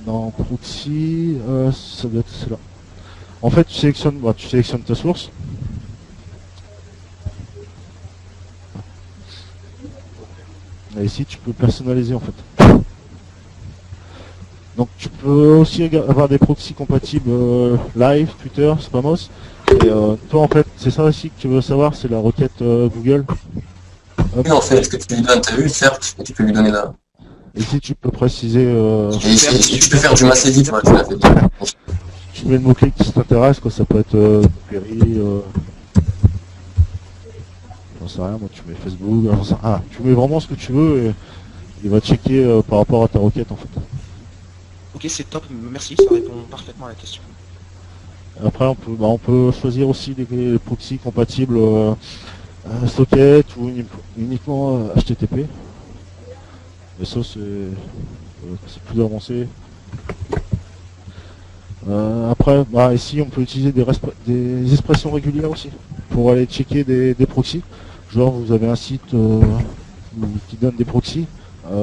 Speaker 1: Non, proxy, ça doit être cela. En fait, tu sélectionnes ta source. Et ici, tu peux personnaliser en fait. Donc, tu peux aussi avoir des proxys compatibles Live, Twitter, Spamos. Et toi, en fait, c'est ça aussi que tu veux savoir, c'est la requête Google.
Speaker 2: Hop. Oui, en fait, ce que tu lui donnes, t'as vu, certes, et tu peux lui donner là.
Speaker 1: Ici, tu peux préciser.
Speaker 2: Et ici, tu peux faire du mass edit, voilà, tu l'as fait.
Speaker 1: Tu mets le mot-clé qui t'intéresse, quoi. Ça peut être query. J'en sais rien, moi, tu mets Facebook. Tu mets vraiment ce que tu veux et il va checker par rapport à ta requête, en fait.
Speaker 4: Ok, c'est top, merci, ça répond parfaitement à la question.
Speaker 1: Après, on peut choisir aussi des proxys compatibles socket ou uniquement HTTP. Et ça, c'est plus avancé. Après, ici, on peut utiliser des expressions régulières aussi pour aller checker des proxys. Genre, vous avez un site qui donne des proxys.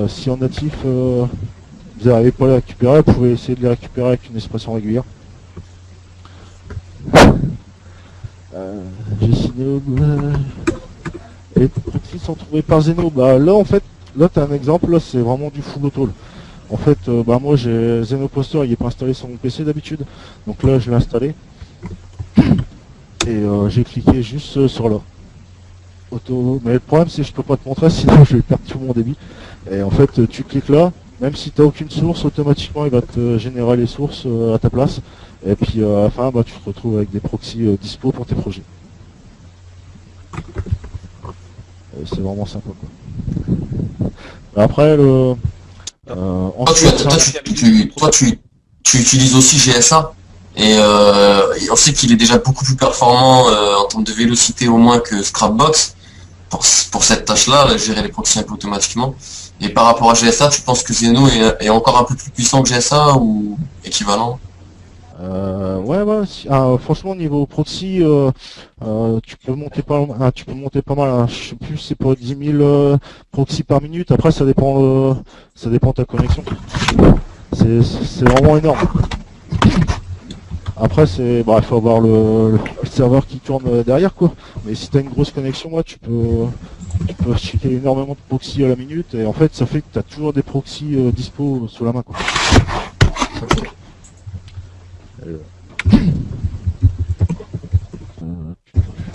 Speaker 1: Si en natif, vous n'arrivez pas à les récupérer, vous pouvez essayer de les récupérer avec une expression régulière. J'ai signé les proxys sont trouvés par Zeno. Là en fait, là tu as un exemple, là c'est vraiment du full auto. En fait, moi j'ai Zeno Poster, il est pas installé sur mon PC d'habitude. Donc là je l'ai installé. Et j'ai cliqué juste sur là. Auto. Mais le problème c'est que je peux pas te montrer, sinon je vais perdre tout mon débit. Et en fait tu cliques là, même si tu n'as aucune source, automatiquement il va te générer les sources à ta place. Et puis à la fin, tu te retrouves avec des proxys dispo pour tes projets. C'est vraiment sympa, quoi. Après,
Speaker 2: tu utilises aussi GSA et on sait qu'il est déjà beaucoup plus performant en termes de vélocité au moins que Scrapbox pour cette tâche-là, gérer les proxys un peu automatiquement. Et par rapport à GSA, tu penses que Zeno est encore un peu plus puissant que GSA ou équivalent?
Speaker 1: Franchement niveau proxy, tu peux monter pas mal, hein. Je sais plus, c'est pas 10 000 proxys par minute. Après ça dépend de ta connexion. C'est vraiment énorme. Après il faut avoir le serveur qui tourne derrière, quoi. Mais si tu as une grosse connexion, tu peux checker énormément de proxys à la minute, et en fait ça fait que tu as toujours des proxys dispo sous la main, quoi. De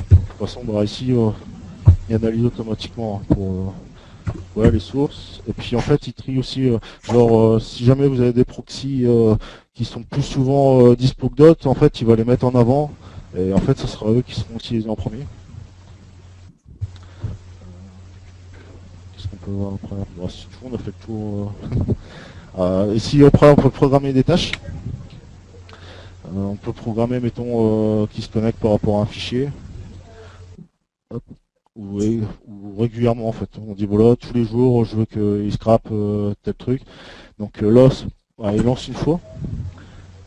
Speaker 1: toute façon, ici, il analyse automatiquement pour les sources. Et puis en fait, il trie aussi, si jamais vous avez des proxys qui sont plus souvent dispo que d'autres, en fait, il va les mettre en avant. Et en fait, ce sera eux qui seront utilisés en premier. Qu'est-ce qu'on peut voir après? C'est tout, on a fait le tour. Ici, après, on peut programmer des tâches. On peut programmer, mettons, qui se connecte par rapport à un fichier. Hop. Ou régulièrement, en fait. On dit voilà, tous les jours, je veux qu'il scrape tel truc. Donc là, il lance une fois.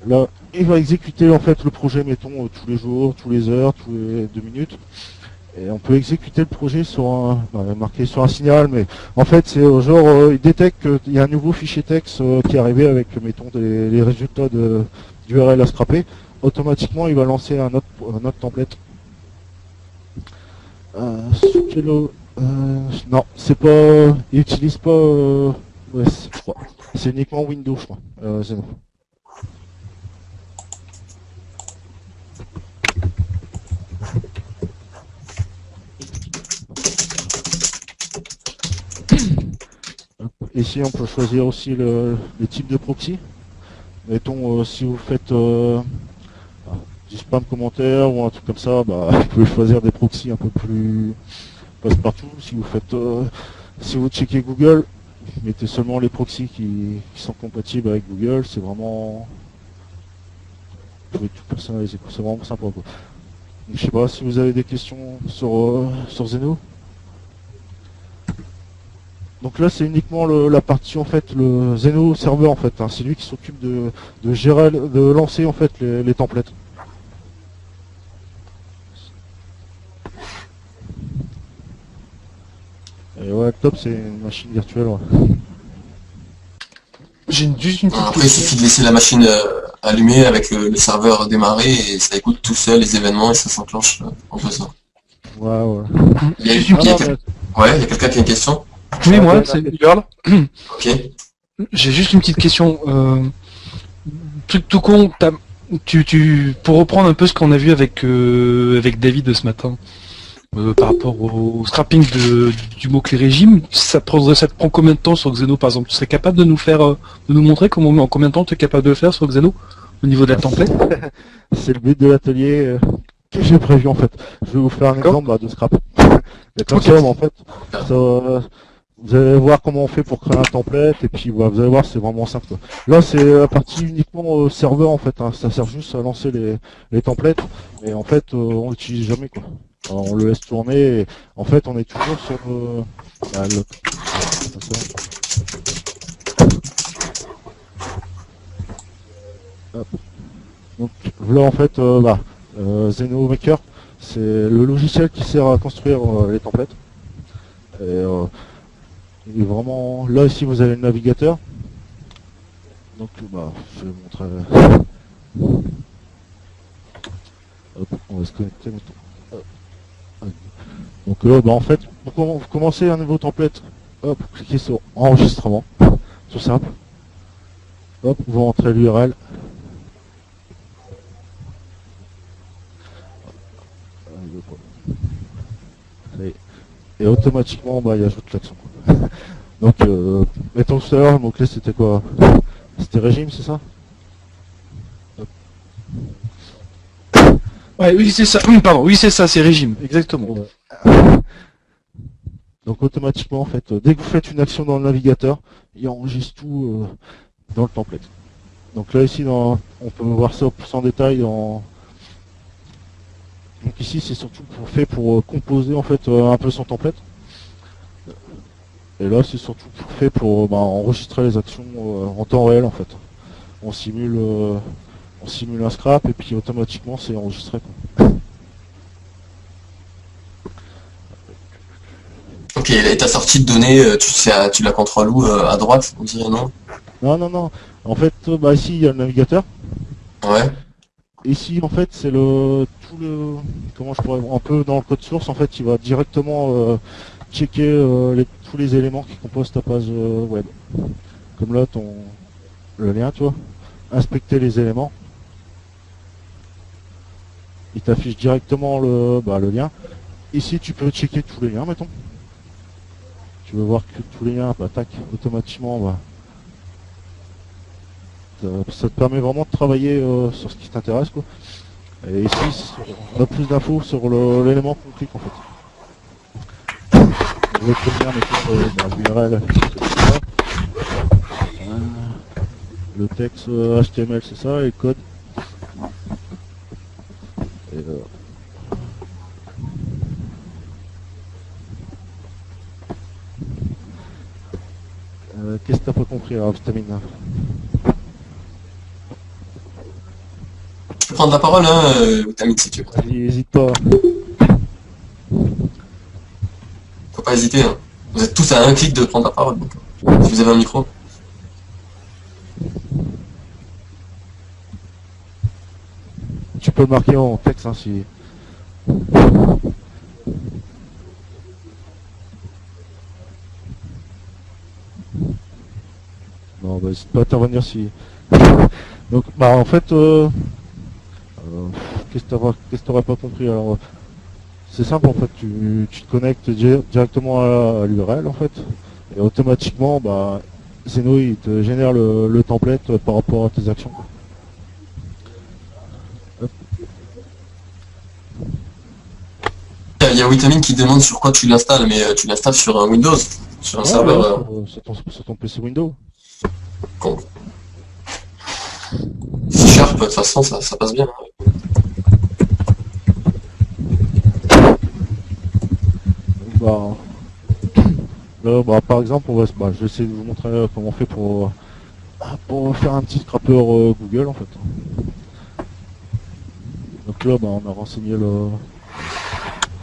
Speaker 1: Là, il va exécuter en fait le projet, mettons, tous les jours, tous les heures, tous les 2 minutes. Et on peut exécuter le projet sur marqué sur un signal, mais en fait c'est il détecte qu'il y a un nouveau fichier texte qui est arrivé avec, mettons, les résultats du URL à scraper. Automatiquement il va lancer un autre template. Non, c'est pas. Il utilise pas. Je crois. C'est uniquement Windows, je crois. Zeno. Ici, on peut choisir aussi les types de proxy. Mettons, si vous faites du spam commentaire ou un truc comme ça, vous pouvez choisir des proxys un peu plus passe-partout. Si vous checkez Google, mettez seulement les proxys qui sont compatibles avec Google. C'est vraiment... Vous pouvez tout personnaliser, c'est vraiment sympa, quoi. Donc, je sais pas si vous avez des questions sur Zeno. Donc là c'est uniquement la partie, en fait, le Zeno serveur, en fait, hein. C'est lui qui s'occupe de gérer, de lancer en fait les templates. Et ouais, top, c'est une machine virtuelle, ouais.
Speaker 3: J'ai juste une petite
Speaker 2: Après, il suffit de laisser la machine allumée avec le serveur démarrer et ça écoute tout seul les événements et ça s'enclenche en faisant.
Speaker 1: Ouais.
Speaker 2: Il y a quelqu'un qui a une question?
Speaker 3: Oui, moi, c'est Girl.
Speaker 2: Ok.
Speaker 3: J'ai juste une petite question. Truc tout con, pour reprendre un peu ce qu'on a vu avec David ce matin, par rapport au scrapping du mot-clé régime, ça te prend combien de temps sur Xeno, par exemple? Tu serais capable de nous montrer en combien de temps tu es capable de le faire sur Xeno, au niveau de la template?
Speaker 1: C'est le but de l'atelier que j'ai prévu, en fait. Je vais vous faire un exemple de scrap. Et comme ça, en fait, vous allez voir comment on fait pour créer un template, et puis vous allez voir, c'est vraiment simple, quoi. Là, c'est la partie uniquement serveur, en fait, hein. Ça sert juste à lancer les templates, mais en fait, on l'utilise jamais, quoi. Alors, on le laisse tourner, et en fait, on est toujours sur hop. Donc là, en fait, Zeno Maker, c'est le logiciel qui sert à construire les templates. Et vraiment, là ici vous avez le navigateur. Donc je vais vous montrer. Hop, on va se connecter maintenant. Hop. Donc là, en fait, pour vous commencez un nouveau template, hop, vous cliquez sur enregistrement, tout simple. Hop, vous rentrez l'URL. Et automatiquement, il ajoute l'accent. Donc, mettons tout à l'heure, le mot-clé c'était quoi? C'était régime, c'est ça?
Speaker 3: Ouais, oui, c'est ça. Pardon, oui, c'est ça, c'est régime, exactement.
Speaker 1: Donc automatiquement, en fait, dès que vous faites une action dans le navigateur, il enregistre tout dans le template. Donc là, ici, on peut voir ça plus en détail. Donc ici, c'est surtout fait pour composer en fait un peu son template. Et là, c'est surtout fait pour enregistrer les actions en temps réel, en fait. On simule un scrap et puis automatiquement, c'est enregistré, quoi.
Speaker 2: Ok, et ta sortie de données, tu la contrôles où? À droite, on dirait, non?
Speaker 1: Non. En fait, ici, il y a le navigateur.
Speaker 2: Ouais.
Speaker 1: Ici, en fait, c'est comment je pourrais, un peu dans le code source, en fait, il va directement checker tous les éléments qui composent ta page web. Comme là, le lien, tu vois, inspecter les éléments. Il t'affiche directement le lien. Ici, tu peux checker tous les liens, mettons. Tu veux voir que tous les liens, tac, automatiquement, ça te permet vraiment de travailler sur ce qui t'intéresse, quoi. Et ici, on a plus d'infos sur l'élément qu'on clique, en fait. On veut bien mettre l'URL, le texte HTML, c'est ça, et le code. Et, qu'est-ce que t'as pas compris, alors, Vitamine?
Speaker 2: Tu peux prendre la parole, hein, Tamit, si tu veux.
Speaker 1: Vas-y, hésite pas.
Speaker 2: Faut pas hésiter, hein. Vous êtes tous à un clic de prendre la parole, donc, si vous avez un micro.
Speaker 1: Tu peux le marquer en texte, hein, si... Non, n'hésite pas à intervenir si... Donc, en fait, qu'est-ce que t'aurais pas compris? Alors, c'est simple, en fait, tu te connectes directement à l'URL, en fait, et automatiquement, Zeno, il te génère le template par rapport à tes actions, quoi. Hop.
Speaker 2: Il y a Witamine qui demande sur quoi tu l'installes, mais tu l'installes sur un Windows, sur un serveur.
Speaker 1: Sur ton PC Windows.
Speaker 2: Con. C# de toute façon, ça passe bien.
Speaker 1: Donc, là, par exemple, je vais essayer de vous montrer comment on fait pour faire un petit scrapper Google, en fait. Donc là, on a renseigné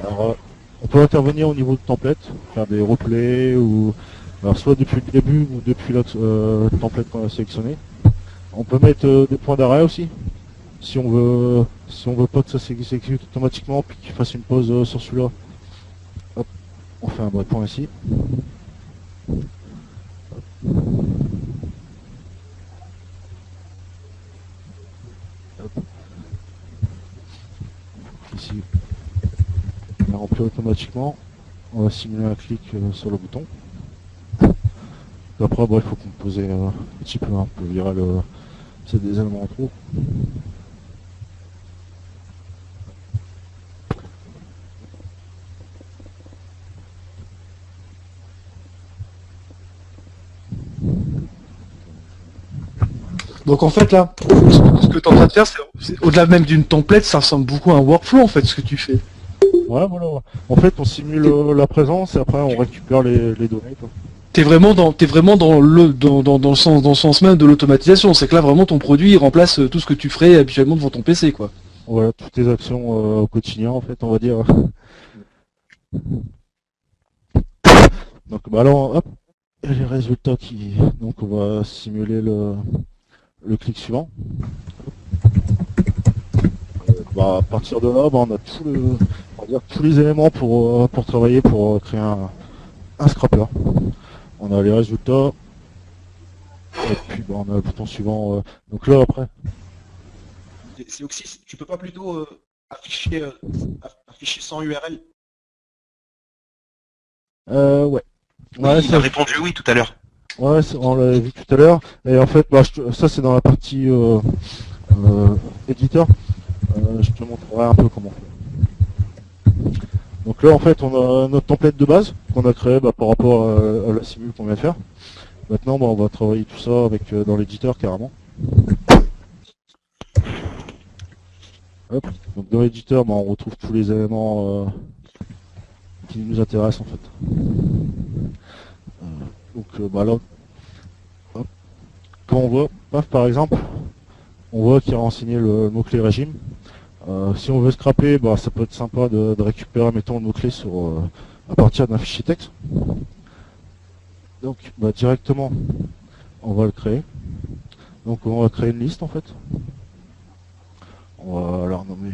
Speaker 1: Alors, on peut intervenir au niveau de template, faire des replays, ou alors soit depuis le début ou depuis le template qu'on a sélectionné. On peut mettre des points d'arrêt aussi, si on veut pas que ça s'exécute automatiquement puis qu'il fasse une pause sur celui-là. Hop, on fait un breakpoint ici. Hop. Ici, on a rempli automatiquement. On va simuler un clic sur le bouton. Après, il faut composer un petit peu, on peut virer c'est des éléments en trop.
Speaker 3: Donc en fait là, ce que tu es en train de faire, au-delà même d'une template, ça ressemble beaucoup à un workflow en fait, ce que tu fais.
Speaker 1: Ouais, voilà. En fait, on simule la présence et après on récupère les données, quoi.
Speaker 3: T'es vraiment dans le sens même de l'automatisation. C'est que là vraiment ton produit il remplace tout ce que tu ferais habituellement devant ton PC quoi.
Speaker 1: Voilà, toutes les actions au quotidien, en fait, on va dire. Donc, bah alors, hop, et les résultats qui... Donc, on va simuler le clic suivant. Bah, à partir de là, bah, on a on va dire, tous les éléments pour travailler, pour créer un scrapper. On a les résultats, et puis bah, on a le bouton suivant. Donc là, après,
Speaker 4: C'est aussi, tu peux pas plutôt afficher sans URL.
Speaker 1: ouais.
Speaker 4: Oui,
Speaker 1: Ouais,
Speaker 4: il a répondu oui tout à l'heure.
Speaker 1: ouais, on l'avait vu tout à l'heure. Et en fait, bah, ça c'est dans la partie éditeur. Je te montrerai un peu comment faire. Donc là, en fait, on a notre template de base qu'on a créé par rapport à la simule qu'on vient de faire. Maintenant, bah, on va travailler tout ça avec dans l'éditeur carrément. Hop. Donc dans l'éditeur, bah, on retrouve tous les éléments qui nous intéressent en fait. Bah, là, hop. Quand on voit, paf, par exemple, on voit qu'il a renseigné le mot-clé régime. Si on veut scraper, bah, ça peut être sympa de récupérer, mettons, le mot-clé à partir d'un fichier texte. Donc, bah, directement, on va le créer. Donc, on va créer une liste, en fait. On va la renommer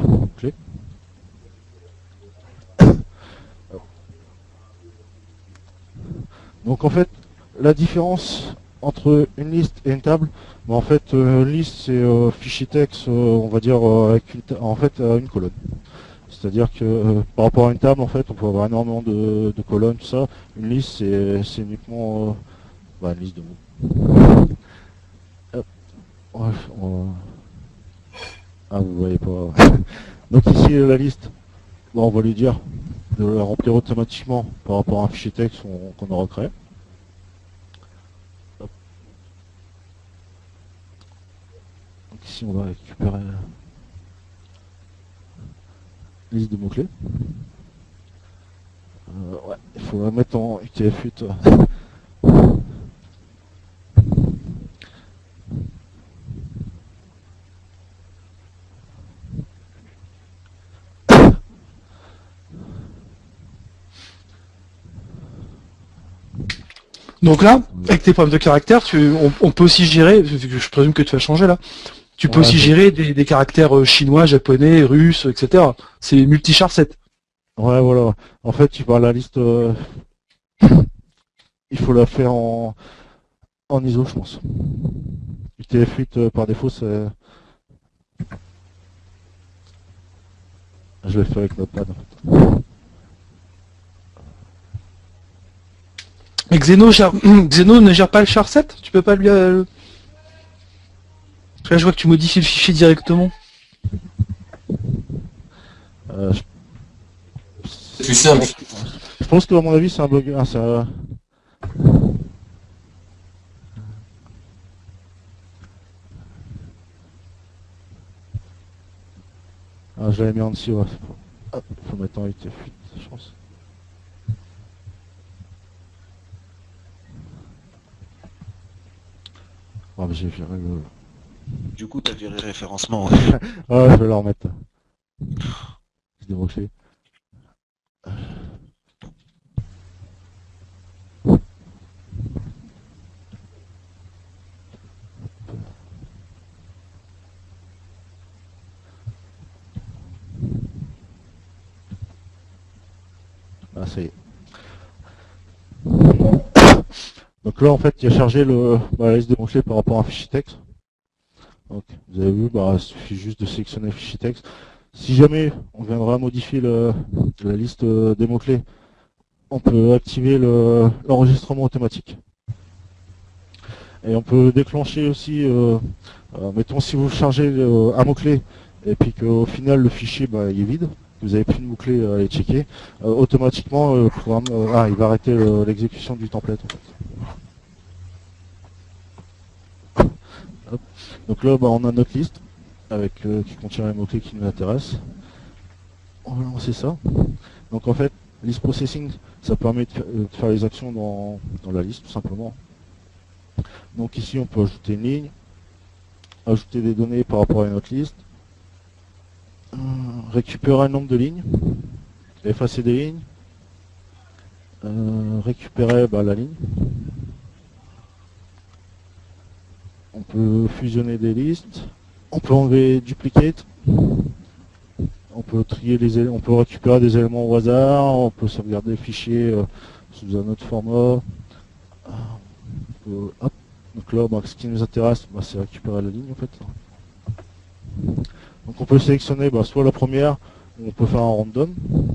Speaker 1: mot-clé. Donc, en fait, la différence entre une liste et une table, bah, en fait, une liste, c'est fichier texte, on va dire, avec une colonne. C'est-à-dire que par rapport à une table, en fait, on peut avoir énormément de colonnes, tout ça. Une liste, c'est uniquement une liste de mots. Hop. Ouais, ah, vous voyez pas. Donc ici, la liste, bon, on va lui dire de la remplir automatiquement par rapport à un fichier texte qu'on aura créé. Hop. Donc ici, on va récupérer la liste de mots-clés. Ouais, il faut la mettre en UTF-8.
Speaker 3: Donc là, avec tes problèmes de caractère, on peut aussi gérer, vu que je présume que tu vas changer là, tu peux aussi gérer des caractères chinois, japonais, russes, etc. C'est multi-char 7.
Speaker 1: Ouais, voilà. En fait, tu vois la liste, il faut la faire en ISO, je pense. UTF-8 par défaut, c'est... Je vais le faire avec Notepad.
Speaker 3: Mais Xeno ne gère pas le char 7. Tu peux pas lui... Là, je vois que tu modifies le fichier directement.
Speaker 2: C'est plus simple.
Speaker 1: Je pense que, à mon avis, c'est un bug. Ah, je l'avais mis en dessous, ouais. Hop, faut mettre en UTF-8, je pense. Ah, mais j'ai viré le...
Speaker 4: Du coup, t'as viré référencement.
Speaker 1: Ah, je vais la remettre. C'est débranché. Ah, ça y est. Donc là, en fait, il a chargé la liste de mots-clés par rapport à un fichier texte. Donc, vous avez vu, il suffit juste de sélectionner le fichier texte. Si jamais on viendra modifier la liste des mots-clés, on peut activer l'enregistrement automatique. Et on peut déclencher aussi, mettons si vous chargez un mot-clé et puis qu'au final le fichier il est vide, que vous n'avez plus de mots-clés à aller checker, automatiquement le programme il va arrêter l'exécution du template en fait. Hop. Donc là, bah, on a notre liste avec qui contient les mots-clés qui nous intéressent. On va lancer ça. Donc en fait, list processing, ça permet de faire les actions dans la liste tout simplement. Donc ici, on peut ajouter une ligne, ajouter des données par rapport à notre liste, récupérer un nombre de lignes, effacer des lignes, récupérer la ligne. On peut fusionner des listes, on peut enlever duplicate, on peut trier les éléments, on peut récupérer des éléments au hasard, on peut sauvegarder les fichiers sous un autre format. Hop. Donc là, ce qui nous intéresse, c'est récupérer la ligne en fait. Donc on peut sélectionner soit la première, ou on peut faire un random. Donc,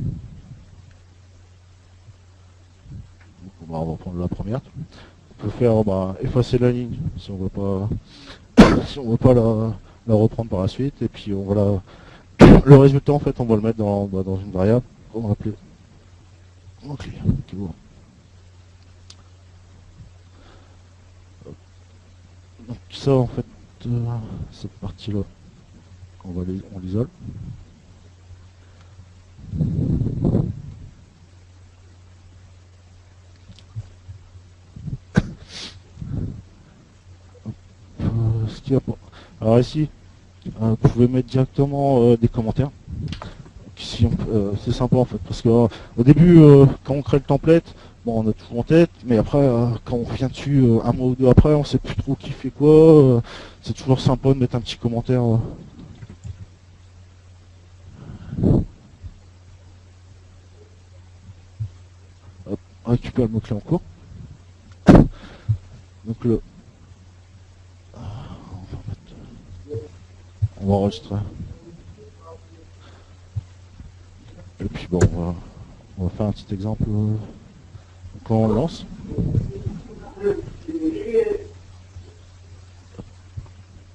Speaker 1: on va prendre la première. On peut faire effacer la ligne si on veut pas si on veut pas la reprendre par la suite, et puis on va le résultat en fait on va le mettre dans une variable qu'on va appeler mot-clé. Donc ça en fait cette partie là on l'isole. Alors ici, vous pouvez mettre directement des commentaires. Ici, c'est sympa en fait, parce que au début, quand on crée le template, on a tout en tête, mais après, quand on revient dessus un mois ou deux après, on sait plus trop qui fait quoi. C'est toujours sympa de mettre un petit commentaire. Hop, on récupère le mot-clé en cours. Donc là, on va enregistrer. Et puis on va faire un petit exemple quand on le lance.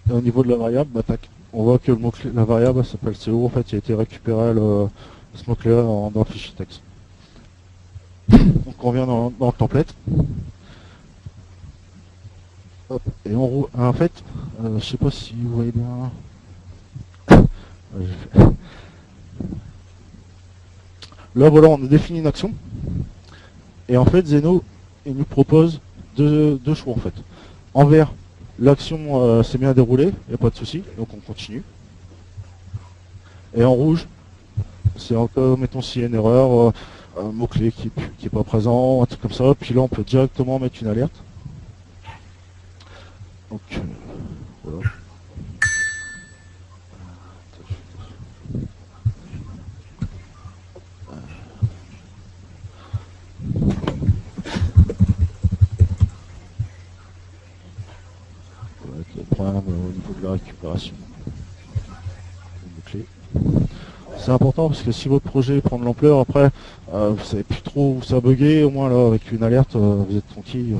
Speaker 1: Et au niveau de la variable, on voit que le mot-clé, la variable s'appelle CO, en fait il a été récupéré ce mot-clé là dans le fichier texte. Donc on revient dans le template. Hop, et en fait, je sais pas si vous voyez bien. Là voilà, on a défini une action. Et en fait, Zeno, il nous propose deux choix en fait. En vert, l'action s'est bien déroulée, il n'y a pas de souci, donc on continue. Et en rouge, c'est encore, mettons s'il y a une erreur, un mot-clé qui est pas présent, un truc comme ça, puis là on peut directement mettre une alerte. Donc voilà. Le problème au niveau de la récupération des mots-clés. C'est important parce que si votre projet prend de l'ampleur, après vous savez plus trop où ça a bugué, au moins là avec une alerte vous êtes tranquille.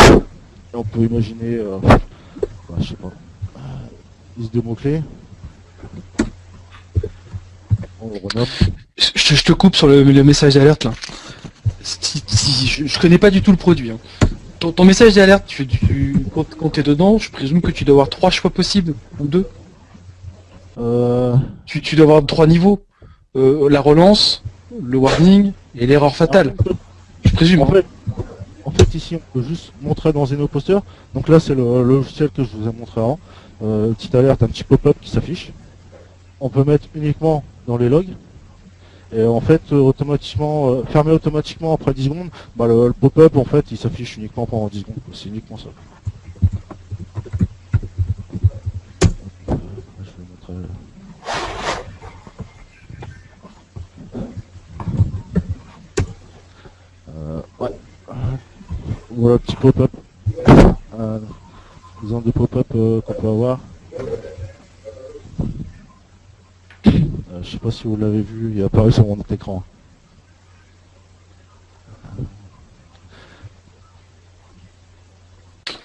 Speaker 1: Et on peut imaginer, je sais pas, liste de mots-clés. On le renomme.
Speaker 3: Je te coupe sur le message d'alerte là. Je connais pas du tout le produit. Hein. Ton message d'alerte, quand tu es dedans, je présume que tu dois avoir 3 choix possibles, ou 2. Tu dois avoir 3 niveaux. La relance, le warning et l'erreur fatale. Je présume.
Speaker 1: En fait, ici, on peut juste montrer dans Zeno Poster. Donc là, c'est le logiciel que je vous ai montré avant. Petite alerte, un petit pop-up qui s'affiche. On peut mettre uniquement dans les logs. Et en fait, automatiquement, fermer automatiquement après 10 secondes, le pop-up, en fait, il s'affiche uniquement pendant 10 secondes. C'est uniquement ça. Je vais montrer. Ouais. Voilà, petit pop-up. Exemple de pop-up qu'on peut avoir. Je sais pas si vous l'avez vu, il est apparu sur mon écran.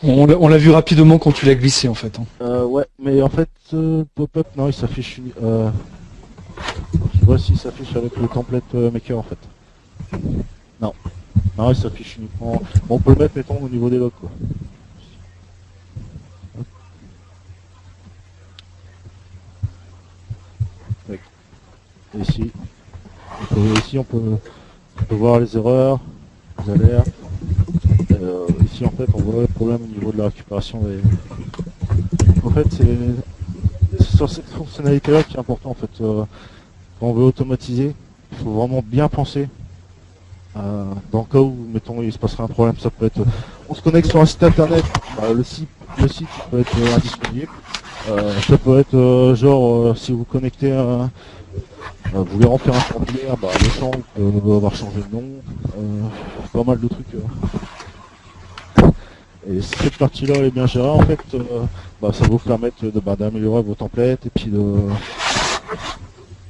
Speaker 3: On l'a vu rapidement quand tu l'as glissé en fait. Hein.
Speaker 1: Ouais, mais en fait, pop-up, non, il s'affiche. Je vois s'il s'affiche avec le template maker en fait. Non, il s'affiche uniquement. Bon, on peut le mettre, mettons, au niveau des logs quoi. Et ici, on peut voir les erreurs, les alertes. Ici, en fait, on voit le problème au niveau de la récupération des... En fait, c'est sur cette fonctionnalité-là qui est important, en fait. Quand on veut automatiser, il faut vraiment bien penser. Dans le cas où, mettons, il se passerait un problème, ça peut être... On se connecte sur un site internet, bah, le site peut être indisponible. Ça peut être si vous connectez vous voulez remplir un formulaire, bah, le champ peut avoir changé de nom, pas mal de trucs. Et si cette partie-là est bien gérée, en fait, bah, ça va vous permettre d'améliorer vos templates et puis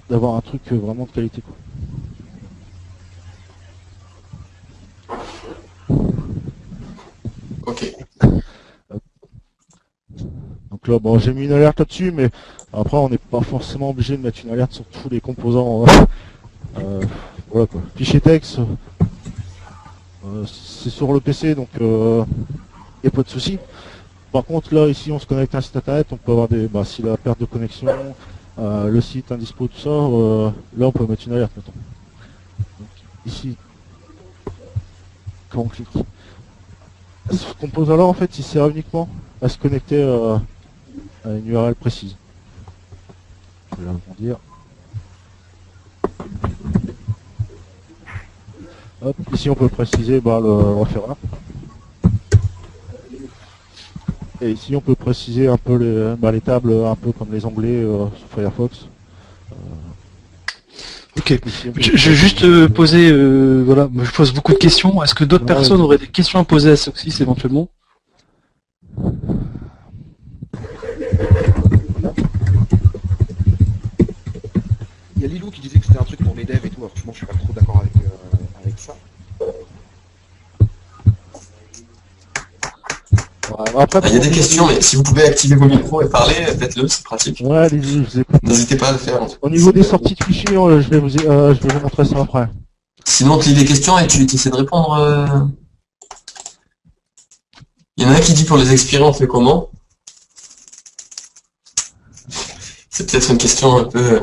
Speaker 1: d'avoir un truc vraiment de qualité, quoi.
Speaker 2: Ok.
Speaker 1: Donc là, bon, j'ai mis une alerte là-dessus, mais après, on n'est pas forcément obligé de mettre une alerte sur tous les composants. Voilà quoi. Fichier texte, c'est sur le PC, donc il n'y a pas de souci. Par contre, là, ici, on se connecte à un site internet, on peut avoir si la perte de connexion, le site indispo, tout ça, là, on peut mettre une alerte maintenant. Donc, ici, quand on clique, ce composant-là, en fait, il sert uniquement à se connecter à une URL précise. Je vais agrandir. Hop, ici, on peut préciser le référent. Et ici, on peut préciser un peu les tables, un peu comme les onglets sur Firefox.
Speaker 3: Ok.
Speaker 1: Ici,
Speaker 3: Je vais juste poser, voilà, moi, je pose beaucoup de questions. Est-ce que d'autres personnes auraient des questions à poser à Soxys éventuellement?
Speaker 4: Il y a Lilou qui disait que c'était un truc pour les devs et tout. Alors, franchement, je suis pas trop d'accord avec ça.
Speaker 1: Après,
Speaker 2: Il y a des questions, mais si vous pouvez activer vos micros et parler, faites-le, c'est pratique.
Speaker 1: Ouais, allez-y, je vous écoute.
Speaker 2: N'hésitez pas à le faire.
Speaker 1: Au niveau des sorties de fichiers, je vais vous montrer ça après.
Speaker 2: Sinon, tu lis des questions et tu essaies de répondre. Il y en a un qui dit pour les expirés, on fait comment? C'est peut-être une question un peu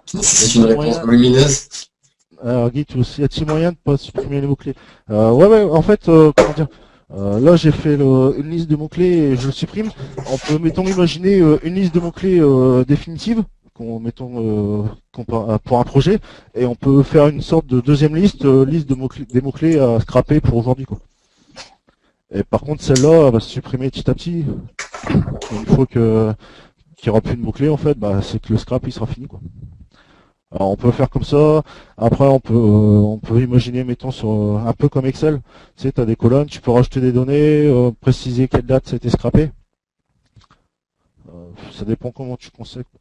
Speaker 2: qui nécessite une réponse lumineuse.
Speaker 1: Alors, Guy, y a-t-il moyen de pas supprimer les mots-clés? Ouais, en fait, comment dire, là, j'ai fait une liste de mots-clés et je le supprime. On peut, mettons, imaginer une liste de mots-clés définitive, pour un projet, et on peut faire une sorte de deuxième liste, liste de des mots-clés à scraper pour aujourd'hui, quoi. Et par contre, celle-là, elle va se supprimer petit à petit. Une fois qu'il n'y aura plus de mots-clés, en fait, c'est que le scrap, il sera fini, quoi. Alors on peut faire comme ça. Après on peut imaginer, mettons un peu comme Excel. Tu sais, t'as des colonnes, tu peux rajouter des données, préciser quelle date ça a été scrappé. Ça dépend comment tu conceptes.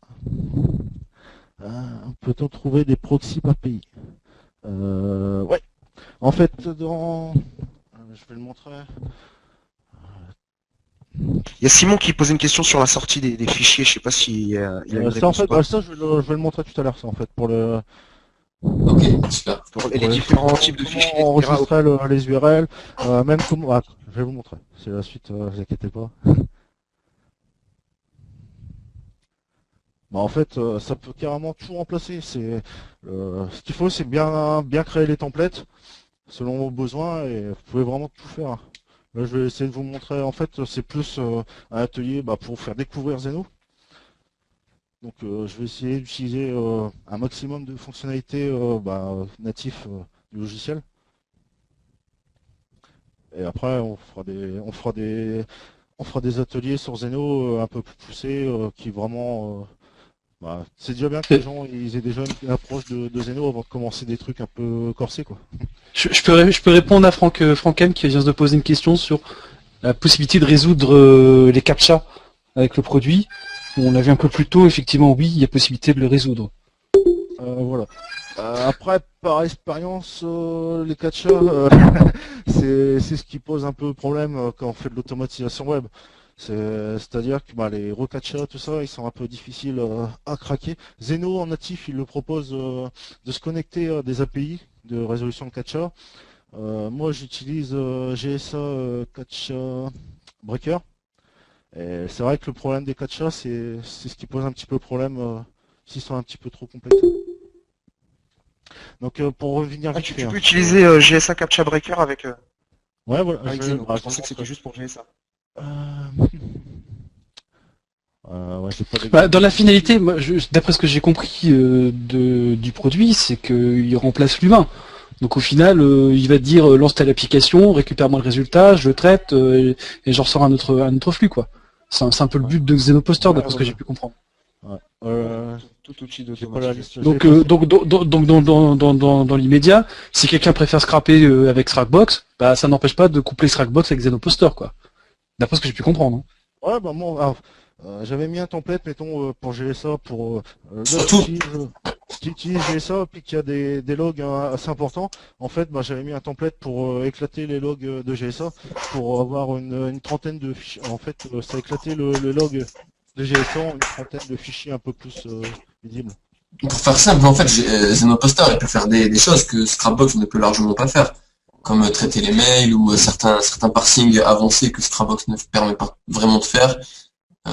Speaker 1: Peut-on trouver des proxys par pays? Ouais. En fait, je vais le montrer.
Speaker 4: Il y a Simon qui posait une question sur la sortie des fichiers. Je sais pas si il a une
Speaker 1: Ça, en
Speaker 4: réponse
Speaker 1: fait,
Speaker 4: ou pas.
Speaker 1: ça, je vais le montrer tout à l'heure, ça, en fait, pour
Speaker 2: Ok, super.
Speaker 4: Pour les différents types de fichiers,
Speaker 1: comment
Speaker 4: etc.
Speaker 1: enregistrer les URL, même comment... je vais vous montrer. C'est la suite, ne vous inquiétez pas. En fait, ça peut carrément tout remplacer. Ce qu'il faut, c'est bien créer les templates selon vos besoins et vous pouvez vraiment tout faire. Là, je vais essayer de vous montrer. En fait, c'est plus un atelier pour faire découvrir Zeno. Donc, je vais essayer d'utiliser un maximum de fonctionnalités natifs du logiciel. Et après, on fera des ateliers sur Zeno un peu plus poussés qui vraiment... c'est déjà bien que les gens ils aient déjà une approche de Zeno avant de commencer des trucs un peu corsés, quoi.
Speaker 3: Je peux répondre à Franck M qui vient de poser une question sur la possibilité de résoudre les captcha avec le produit. On l'a vu un peu plus tôt, effectivement, oui, il y a possibilité de le résoudre.
Speaker 1: Voilà. Après, par expérience, les captcha, c'est ce qui pose un peu problème quand on fait de l'automatisation web. C'est-à-dire que les recaptcha, tout ça, ils sont un peu difficiles à craquer. Zeno en natif, il le propose de se connecter à des API de résolution de captcha. Moi, j'utilise GSA Captcha Breaker. Et c'est vrai que le problème des captcha, c'est ce qui pose un petit peu problème s'ils sont un petit peu trop complexes. Donc pour revenir vite
Speaker 4: Tu
Speaker 1: fait,
Speaker 4: peux
Speaker 1: hein.
Speaker 4: utiliser GSA Captcha Breaker avec,
Speaker 1: Ouais, voilà.
Speaker 4: avec
Speaker 1: Je,
Speaker 4: Zeno.
Speaker 1: bah,
Speaker 4: Je pensais que c'était juste pour GSA.
Speaker 1: euh, ouais, j'ai pas
Speaker 3: Bah, dans
Speaker 1: d'exemple.
Speaker 3: la finalité, moi, d'après ce que j'ai compris du produit, c'est qu'il remplace l'humain. Donc au final, il va te dire lance telle application, récupère-moi le résultat, je le traite et j'en ressors un autre flux quoi. C'est un peu le
Speaker 1: Ouais.
Speaker 3: but de Xenoposter
Speaker 1: Ouais,
Speaker 3: d'après ce que j'ai pu comprendre.
Speaker 1: ouais.
Speaker 4: Ouais, tout outil
Speaker 1: J'ai pas la
Speaker 4: d'automatisation.
Speaker 1: liste. J'ai
Speaker 3: Donc
Speaker 1: pas.
Speaker 3: dans l'immédiat, si quelqu'un préfère scraper avec Scrapbox, bah ça n'empêche pas de coupler Scrapbox avec Xenoposter quoi. D'après ce que j'ai pu comprendre. Hein.
Speaker 1: Ouais, bah moi, j'avais mis un template, mettons, pour GSA, pour là,
Speaker 2: Surtout,
Speaker 1: si tu utilises GSA, puis qu'il y a des logs assez importants, en fait, bah, j'avais mis un template pour éclater les logs de GSA, pour avoir une trentaine de fichiers. En fait, ça éclatait le log de GSA en une trentaine de fichiers un peu plus visibles.
Speaker 2: pour faire simple, en fait, Zenoposter, il peut faire des choses que Scrapbox ne peut largement pas faire, comme traiter les mails ou certains parsings avancés que Scrapbox ne permet pas vraiment de faire,
Speaker 4: Il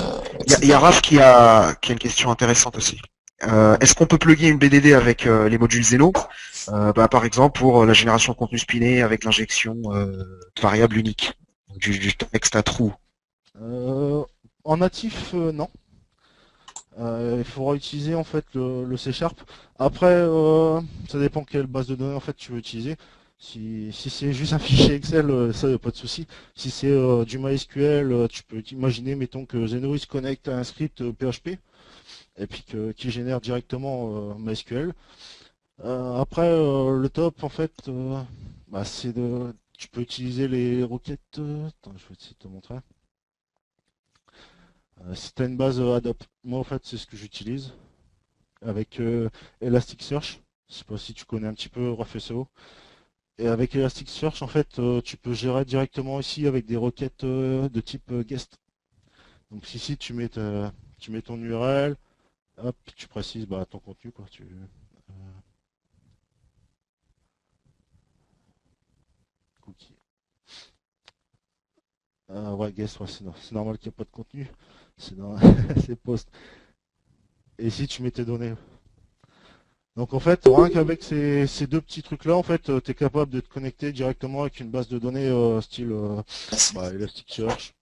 Speaker 4: y a
Speaker 2: etc.
Speaker 4: Raph qui a une question intéressante aussi. Est-ce qu'on peut plugger une BDD avec les modules Zeno, par exemple pour la génération de contenu spiné avec l'injection de variables uniques, du texte à trous.
Speaker 1: Euh, En natif, non. Il faudra utiliser en fait le C Sharp. Après, ça dépend quelle base de données en fait tu veux utiliser. Si c'est juste un fichier Excel, ça y a pas de souci. Si c'est du MySQL, tu peux imaginer, mettons que Zeno il se connecte à un script PHP et puis qui génère directement MySQL. Après, le top en fait, bah, tu peux utiliser les requêtes. Attends, je vais essayer de te montrer. Si tu as une base Adobe, moi en fait c'est ce que j'utilise avec Elasticsearch. Je sais pas si tu connais un petit peu RefSEO. Et avec Elasticsearch, en fait, tu peux gérer directement ici avec des requêtes de type guest. Donc ici, tu mets ton URL, hop, tu précises bah, ton contenu, quoi. Cookie. Ouais, guest, ouais, c'est normal qu'il n'y ait pas de contenu. C'est dans c'est post. Et ici, tu mets tes données. Donc en fait, rien qu'avec ces deux petits trucs-là, en fait, tu es capable de te connecter directement avec une base de données style bah, Elasticsearch.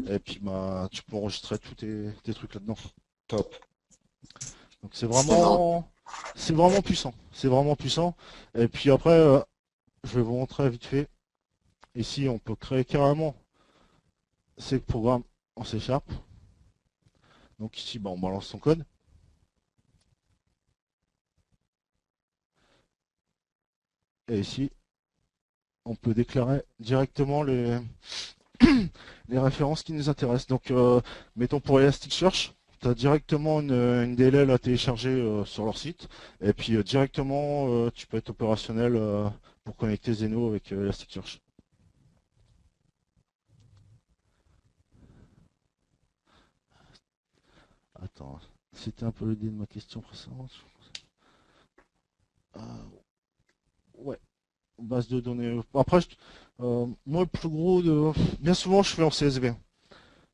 Speaker 1: Et puis bah, tu peux enregistrer tous tes trucs là-dedans.
Speaker 4: Top.
Speaker 1: Donc
Speaker 2: C'est vraiment
Speaker 1: c'est vraiment puissant. C'est vraiment puissant. Et puis après, je vais vous montrer vite fait. Ici, on peut créer carrément ces programmes en C Sharp. Donc ici, bah, on balance son code. Et ici, on peut déclarer directement les références qui nous intéressent. Donc, mettons pour Elasticsearch, tu as directement une DLL à télécharger sur leur site. Et puis, directement, tu peux être opérationnel pour connecter Zeno avec Elasticsearch. Attends, c'était un peu l'idée de ma question précédente. Euh, ouais, base de données. Après, moi, le plus gros bien souvent, je fais en CSV.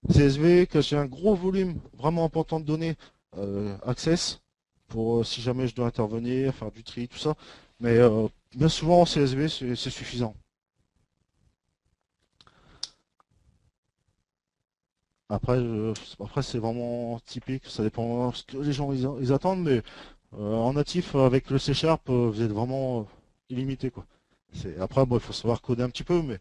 Speaker 1: CSV, quand j'ai un gros volume vraiment important de données, Access, pour si jamais je dois intervenir, faire du tri, tout ça. Mais bien souvent en CSV, c'est suffisant. Après, après c'est vraiment typique, ça dépend de ce que les gens ils attendent, mais en natif, avec le C Sharp, vous êtes vraiment illimité, quoi. Après, bon, il faut savoir coder un petit peu, mais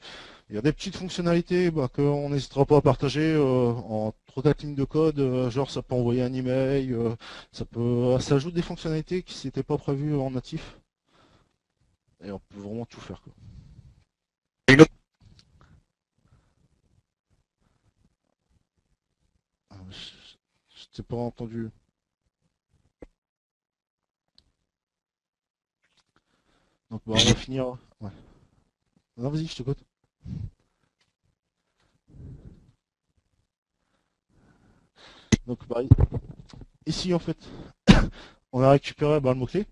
Speaker 1: il y a des petites fonctionnalités bah, qu'on n'hésitera pas à partager en 3-4 lignes de code. Genre, ça peut envoyer un email, ça ajoute des fonctionnalités qui n'étaient pas prévues en natif. Et on peut vraiment tout faire, quoi.
Speaker 4: Une autre-
Speaker 1: Je t'ai pas entendu. Donc, bah, on va finir. Ouais. Non, vas-y, je te code. Donc, bah, ici, en fait, on a récupéré bah, le mot-clé.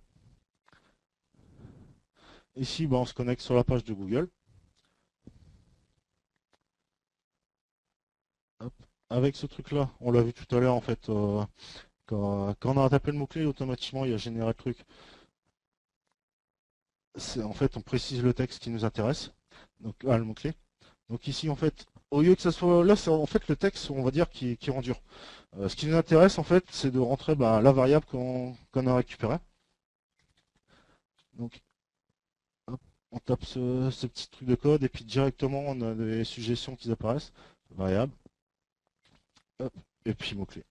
Speaker 1: Ici, bah, on se connecte sur la page de Google. Hop. Avec ce truc-là, on l'a vu tout à l'heure, en fait, quand on a tapé le mot-clé, automatiquement, il a généré le truc. en fait, on précise le texte qui nous intéresse, donc le mot-clé. Donc ici, en fait, au lieu que ça soit là, c'est en fait le texte, on va dire, qui rend dur. Ce qui nous intéresse, en fait, c'est de rentrer la variable qu'on a récupérée. Donc, hop, on tape ce petit truc de code et puis directement, on a des suggestions qui apparaissent. Variable, hop, et puis mot-clé.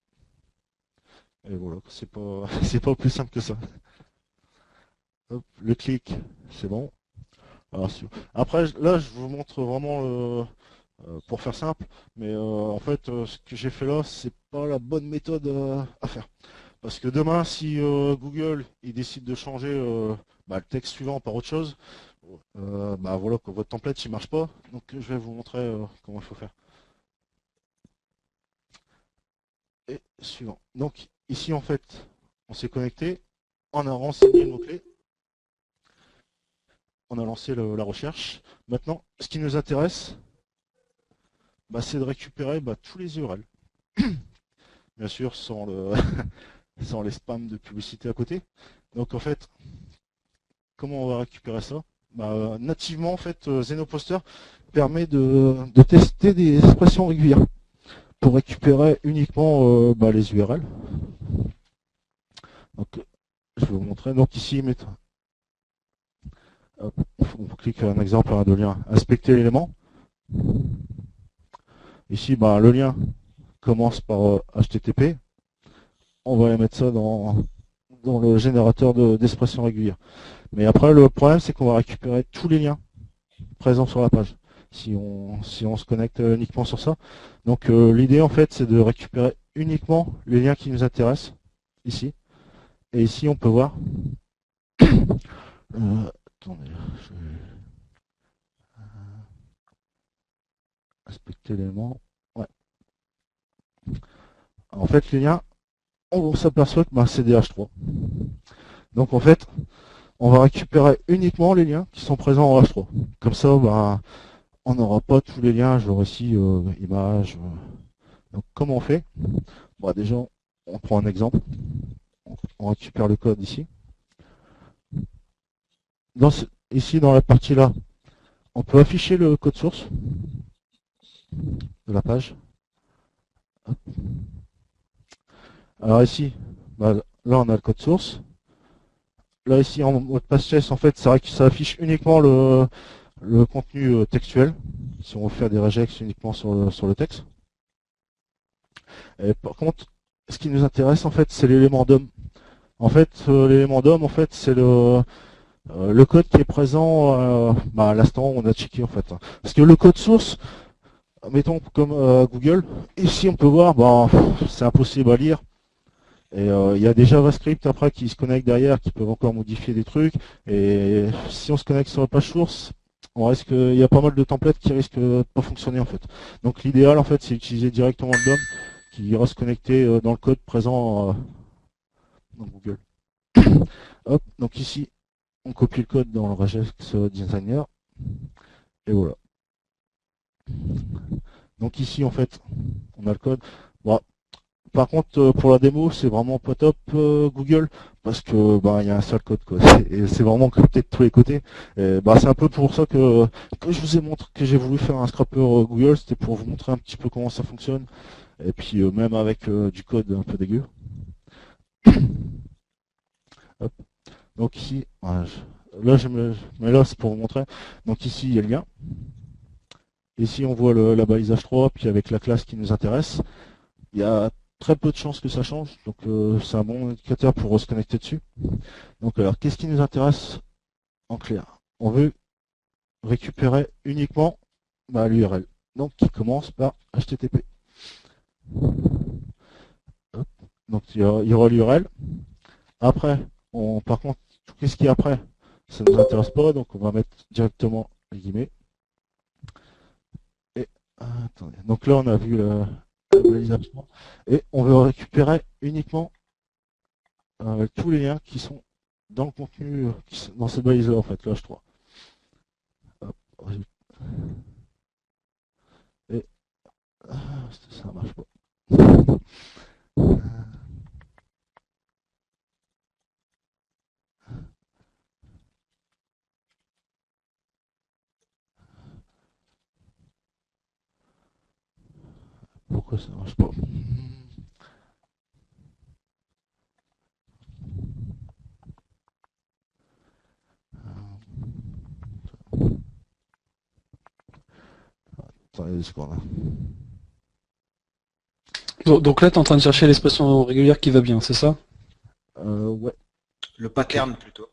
Speaker 1: Et voilà, c'est pas, c'est pas plus simple que ça. Hop, le clic, c'est bon. Alors, après, là, je vous montre vraiment pour faire simple, mais en fait, ce que j'ai fait là, c'est pas la bonne méthode à faire. Parce que demain, si Google il décide de changer le texte suivant par autre chose, voilà, que votre template il marche pas. Donc, je vais vous montrer comment il faut faire. Et suivant. Donc, ici, en fait, on s'est connecté, on a renseigné le mot-clé. On a lancé la recherche. Maintenant, ce qui nous intéresse, c'est de récupérer tous les URL. Bien sûr, sans, sans les spams de publicité à côté. Donc en fait, comment on va récupérer ça? Nativement, en fait, Zenoposter permet de tester des expressions régulières pour récupérer uniquement les URL. Donc, je vais vous montrer. Donc ici, on clique un exemple de lien. Inspecter l'élément. Ici, le lien commence par HTTP. On va mettre ça dans le générateur d'expressions régulières. Mais après, le problème, c'est qu'on va récupérer tous les liens présents sur la page, si on se connecte uniquement sur ça. Donc l'idée, en fait, c'est de récupérer uniquement les liens qui nous intéressent, ici. Et ici, on peut voir... attendez, je vais... inspecter l'élément. Ouais. En fait, les liens, on s'aperçoit que c'est des H3. Donc en fait, on va récupérer uniquement les liens qui sont présents en H3. Comme ça, on n'aura pas tous les liens, genre ici, images. Donc comment on fait? Déjà, on prend un exemple. On récupère le code ici. Ici, dans la partie là, on peut afficher le code source de la page. Hop. Alors ici, là on a le code source. Là ici en mode passe en fait, ça affiche uniquement le contenu textuel. Si on veut faire des regex uniquement sur le texte. Et par contre, ce qui nous intéresse en fait, c'est l'élément DOM. En fait, l'élément DOM, en fait, c'est le code qui est présent à l'instant où on a checké en fait. Parce que le code source, mettons comme Google, ici on peut voir, c'est impossible à lire. Et il y a des JavaScript après qui se connectent derrière, qui peuvent encore modifier des trucs. Et si on se connecte sur la page source, il y a pas mal de templates qui risquent de pas fonctionner en fait. Donc l'idéal en fait, c'est d'utiliser directement le DOM qui ira se connecter dans le code présent dans Google. Hop, donc ici, on copie le code dans le regex designer. Et voilà. Donc ici en fait, on a le code. Par contre, pour la démo, c'est vraiment pas top Google parce que il y a un seul code quoi. Et c'est vraiment crypté de tous les côtés. C'est un peu pour ça que je vous ai montré que j'ai voulu faire un scrapper Google, c'était pour vous montrer un petit peu comment ça fonctionne. Et puis même avec du code un peu dégueu. Hop. Donc ici, là c'est pour vous montrer. Donc ici il y a le lien. Ici on voit la balise H3, puis avec la classe qui nous intéresse. Il y a très peu de chances que ça change, donc c'est un bon indicateur pour se connecter dessus. Donc alors, qu'est-ce qui nous intéresse en clair? On veut récupérer uniquement l'URL, donc qui commence par HTTP. Hop. Donc il y aura l'URL. Après, par contre, qu'est-ce qui est après? Ça ne nous intéresse pas, donc on va mettre directement les guillemets. Et attendez. Donc là, on a vu et on veut récupérer uniquement tous les liens qui sont dans le contenu, dans cette balise là en fait, le H3. Hop, et ça marche pas. pourquoi ça marche pas. Attendez 2 secondes.
Speaker 3: Donc là, t'es en train de chercher l'expression régulière qui va bien, c'est ça?
Speaker 1: Ouais.
Speaker 4: Le pattern plutôt.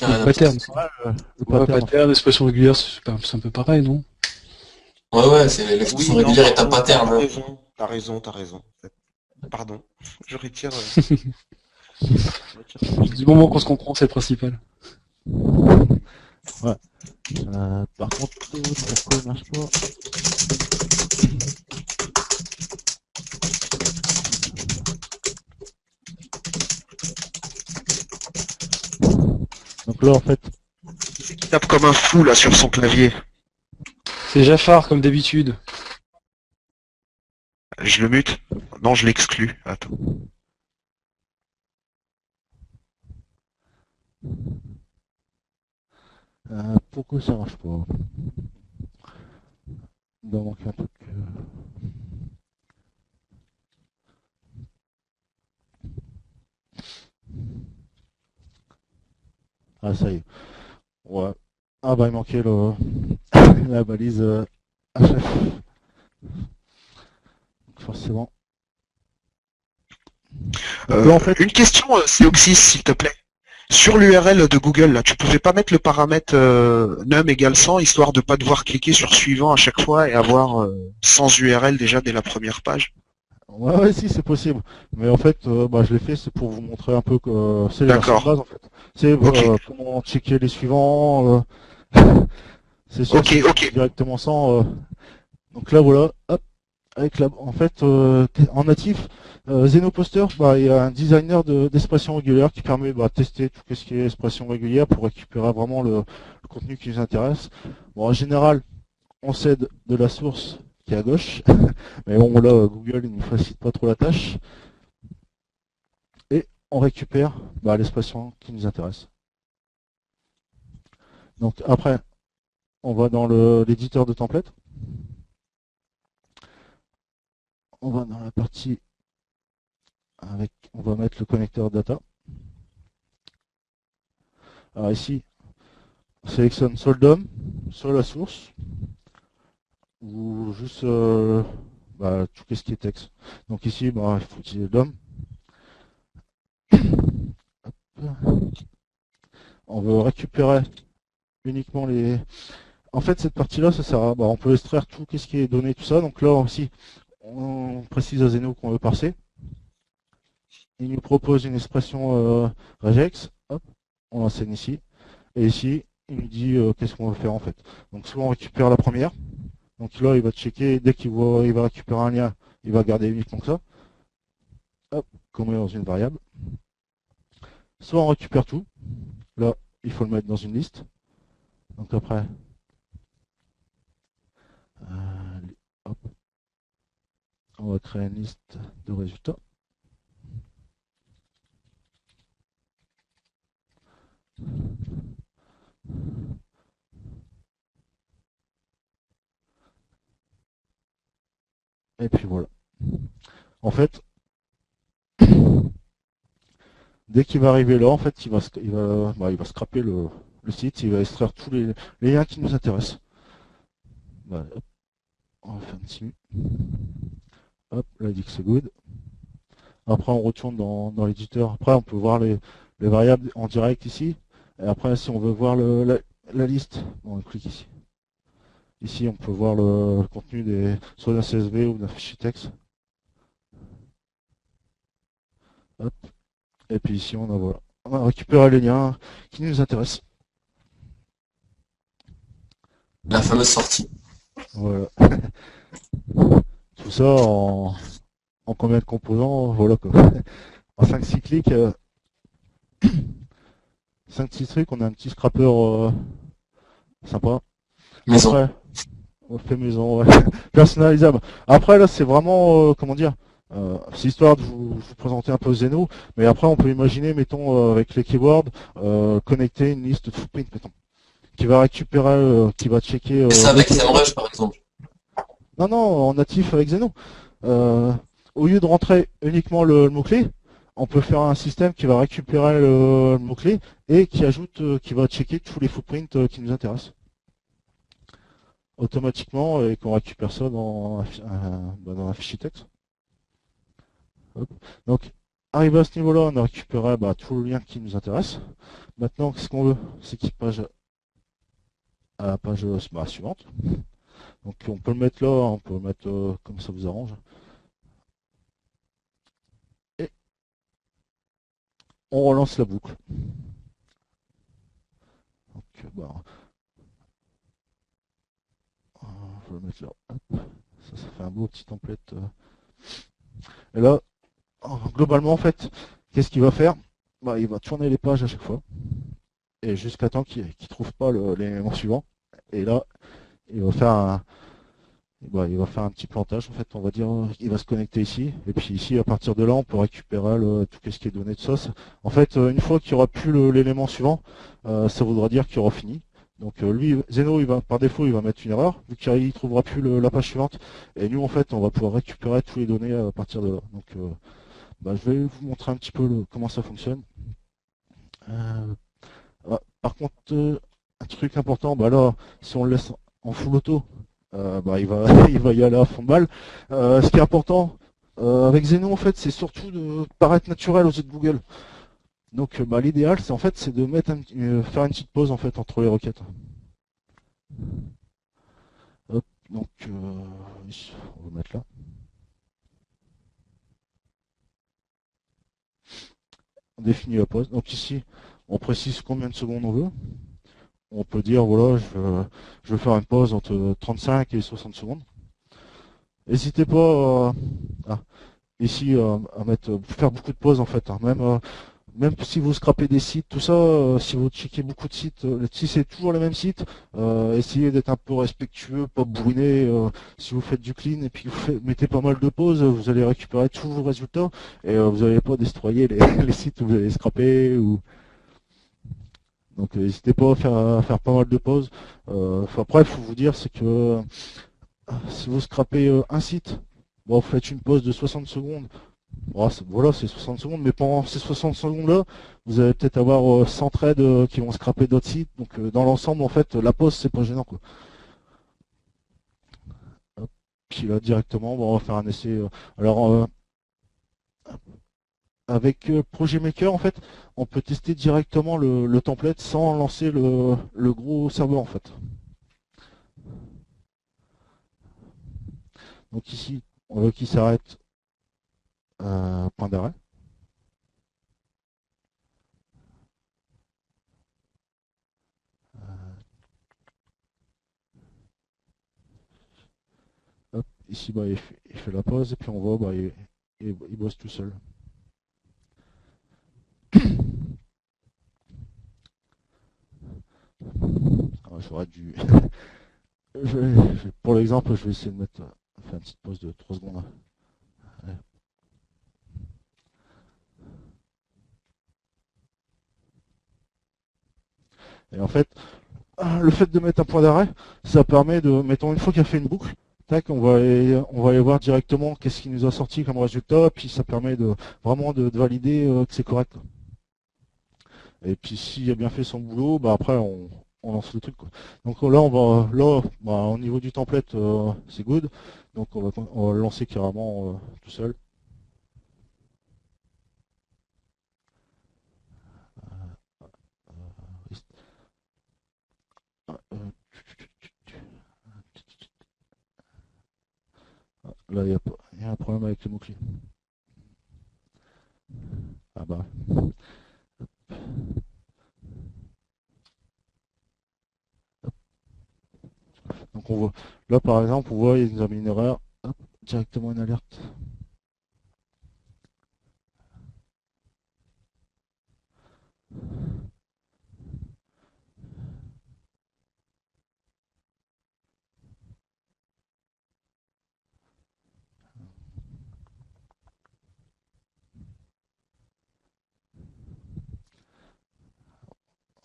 Speaker 3: Le pattern.
Speaker 1: Le
Speaker 3: Ouais,
Speaker 1: pattern,
Speaker 3: pattern, expression régulière, c'est un peu pareil, non?
Speaker 2: Ouais, c'est l'expression régulière est un pattern. Hein.
Speaker 4: T'as raison. Pardon, je retire.
Speaker 3: Du moment qu'on se comprend, c'est le principal.
Speaker 1: par contre, pourquoi il marche pas? Donc là, en fait,
Speaker 4: Il tape comme un fou là sur son clavier.
Speaker 3: C'est Jafar, comme d'habitude.
Speaker 4: Je le mute? Non, je l'exclus. Attends.
Speaker 1: pourquoi ça marche pas? Il doit manquer un truc. Ah, ça y est. Ouais. Ah bah il manquait le la balise HF. Donc forcément. Donc là, en fait,
Speaker 4: Une question, Seoxys, s'il te plaît. Sur l'URL de Google, là, tu pouvais pas mettre le paramètre num égale 100, histoire de pas devoir cliquer sur suivant à chaque fois et avoir 100 URL déjà dès la première page.
Speaker 1: ouais, si c'est possible. Mais en fait, bah, je l'ai fait, c'est pour vous montrer un peu que c'est les versions de
Speaker 4: D'accord.
Speaker 1: base en fait. C'est
Speaker 4: Ok.
Speaker 1: comment checker les suivants. C'est sûr,
Speaker 4: Ok,
Speaker 1: si
Speaker 4: ok.
Speaker 1: directement sans. Donc là voilà, hop, avec la, en fait, en natif, Zenoposter, bah, il y a un designer d'expression régulière qui permet de tester tout ce qui est expression régulière pour récupérer vraiment le contenu qui nous intéresse. Bon, en général, on s'aide de la source qui est à gauche, mais bon là, Google il nous facilite pas trop la tâche et on récupère l'expression qui nous intéresse. Donc après, on va dans l'éditeur de template. On va dans la partie avec, on va mettre le connecteur data. Alors ici, on sélectionne soit le DOM, soit la source, ou juste tout ce qui est texte. Donc ici, il faut utiliser le DOM. On veut récupérer uniquement les. En fait, cette partie-là, ça sert à. On peut extraire tout ce qui est donné, tout ça. Donc là aussi, on précise à Zeno qu'on veut parser. Il nous propose une expression regex. Hop, on l'enseigne ici. Et ici, il nous dit qu'est-ce qu'on veut faire en fait. Donc soit on récupère la première. Donc là, il va checker, dès qu'il va récupérer un lien, il va garder uniquement que ça. Hop, comme dans une variable. Soit on récupère tout. Là, il faut le mettre dans une liste. Donc après, hop, on va créer une liste de résultats. Et puis voilà. En fait, dès qu'il va arriver là, en fait, il va scraper le site, il va extraire tous les liens qui nous intéressent. Hop, on va faire un petit. Hop, là il dit que c'est good. Après on retourne dans l'éditeur. Après on peut voir les variables en direct ici. Et après si on veut voir la liste, on clique ici. Ici on peut voir le contenu soit d'un CSV ou d'un fichier texte. Hop. Et puis ici on a récupéré les liens qui nous intéressent.
Speaker 2: La fameuse sortie.
Speaker 1: Voilà. Tout ça en combien de composants? Voilà quoi. En 5-6 clics, 5-6 trucs, on a un petit scrapper sympa.
Speaker 2: Maison.
Speaker 1: Après, on fait maison, ouais. Personnalisable. Après là c'est vraiment, comment dire, c'est histoire de vous présenter un peu Zeno, mais après on peut imaginer, mettons, avec les keywords, connecter une liste de footprint, mettons, qui va récupérer, qui va checker.
Speaker 2: Et ça avec SEMrush par exemple.
Speaker 1: Non, en natif avec Zeno. au lieu de rentrer uniquement le mot-clé, on peut faire un système qui va récupérer le mot-clé et qui ajoute, qui va checker tous les footprints qui nous intéressent automatiquement et qu'on récupère ça dans un fichier texte. Hop. Donc, arrivé à ce niveau-là, on a récupéré tout le lien qui nous intéresse. Maintenant, ce qu'on veut, c'est qu'il passe à la page suivante. Donc, on peut le mettre là, on peut le mettre comme ça vous arrange. Et on relance la boucle. Donc, je vais le mettre là. Hop. Ça fait un beau petit template. Et là, globalement, en fait, qu'est-ce qu'il va faire? Il va tourner les pages à chaque fois. Et jusqu'à temps qu'il ne trouve pas l'élément suivant. Et là, il va faire un petit plantage, en fait, on va dire, il va se connecter ici, et puis ici, à partir de là, on peut récupérer tout ce qui est donné de sauce. En fait, une fois qu'il n'y aura plus l'élément suivant, ça voudra dire qu'il aura fini. Donc lui, Zeno, par défaut, il va mettre une erreur, vu qu'il ne trouvera plus la page suivante, et nous, en fait, on va pouvoir récupérer tous les données à partir de là. Donc, je vais vous montrer un petit peu comment ça fonctionne. Par contre, un truc important, là, si on le laisse en full auto, il va, il va y aller à fond de balle. Ce qui est important avec Zeno, en fait, c'est surtout de paraître naturel aux yeux de Google. Donc, l'idéal, c'est de mettre faire une petite pause en fait entre les requêtes. Hop, donc, on va mettre là. On définit la pause. Donc ici, on précise combien de secondes on veut. On peut dire, voilà, je veux faire une pause entre 35 et 60 secondes. N'hésitez pas ici à faire beaucoup de pauses en fait. Même si vous scrapez des sites, tout ça, si vous checkez beaucoup de sites, si c'est toujours les mêmes sites, essayez d'être un peu respectueux, pas bourriner. Si vous faites du clean et puis vous mettez pas mal de pauses, vous allez récupérer tous vos résultats et vous n'allez pas destroyer les sites où vous allez scraper. Donc n'hésitez pas à faire pas mal de pauses. Après, il faut vous dire, c'est que si vous scrapez un site, vous faites une pause de 60 secondes. Voilà, c'est 60 secondes, mais pendant ces 60 secondes-là, vous allez peut-être avoir 100 trades qui vont scraper d'autres sites. Donc dans l'ensemble, en fait, la pause, c'est pas gênant, quoi. Hop. Puis là, directement, on va faire un essai. Alors, avec Project Maker, en fait, on peut tester directement le template sans lancer le gros serveur, en fait. Donc ici, on veut qu'il s'arrête point d'arrêt. Hop, ici, il fait la pause et puis on voit, il bosse tout seul. J'aurais dû. Pour l'exemple, je vais essayer de faire une petite pause de 3 secondes. Ouais. Et en fait, le fait de mettre un point d'arrêt, ça permet de, mettons, une fois qu'il a fait une boucle, tac, on va aller voir directement qu'est-ce qui nous a sorti comme résultat, puis ça permet vraiment de valider que c'est correct. Et puis s'il a bien fait son boulot, après on lance le truc, quoi. Donc là au niveau du template, c'est good. Donc on va le lancer carrément tout seul. Là, il y a un problème avec le mot-clé. Ah bah. Hop. Hop. Donc on voit. Là par exemple, on voit il nous a mis une erreur. Hop, directement une alerte.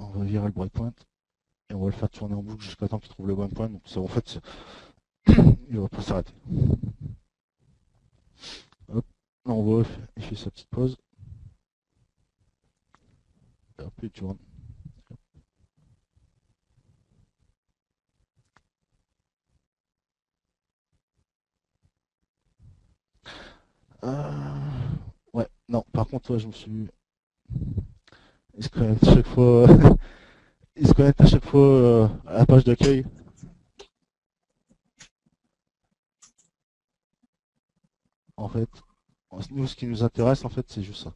Speaker 1: On va virer le breakpoint et on va le faire tourner en boucle jusqu'à temps qu'il trouve le breakpoint. Donc ça, en fait, il va pas s'arrêter. Hop, là, on voit, il fait sa petite pause. Et hop, il tourne. Ouais, non, par contre, ouais, je me suis... Il se connecte à chaque fois, il se connecte à chaque fois à la page d'accueil. En fait, nous, ce qui nous intéresse, en fait, c'est juste ça.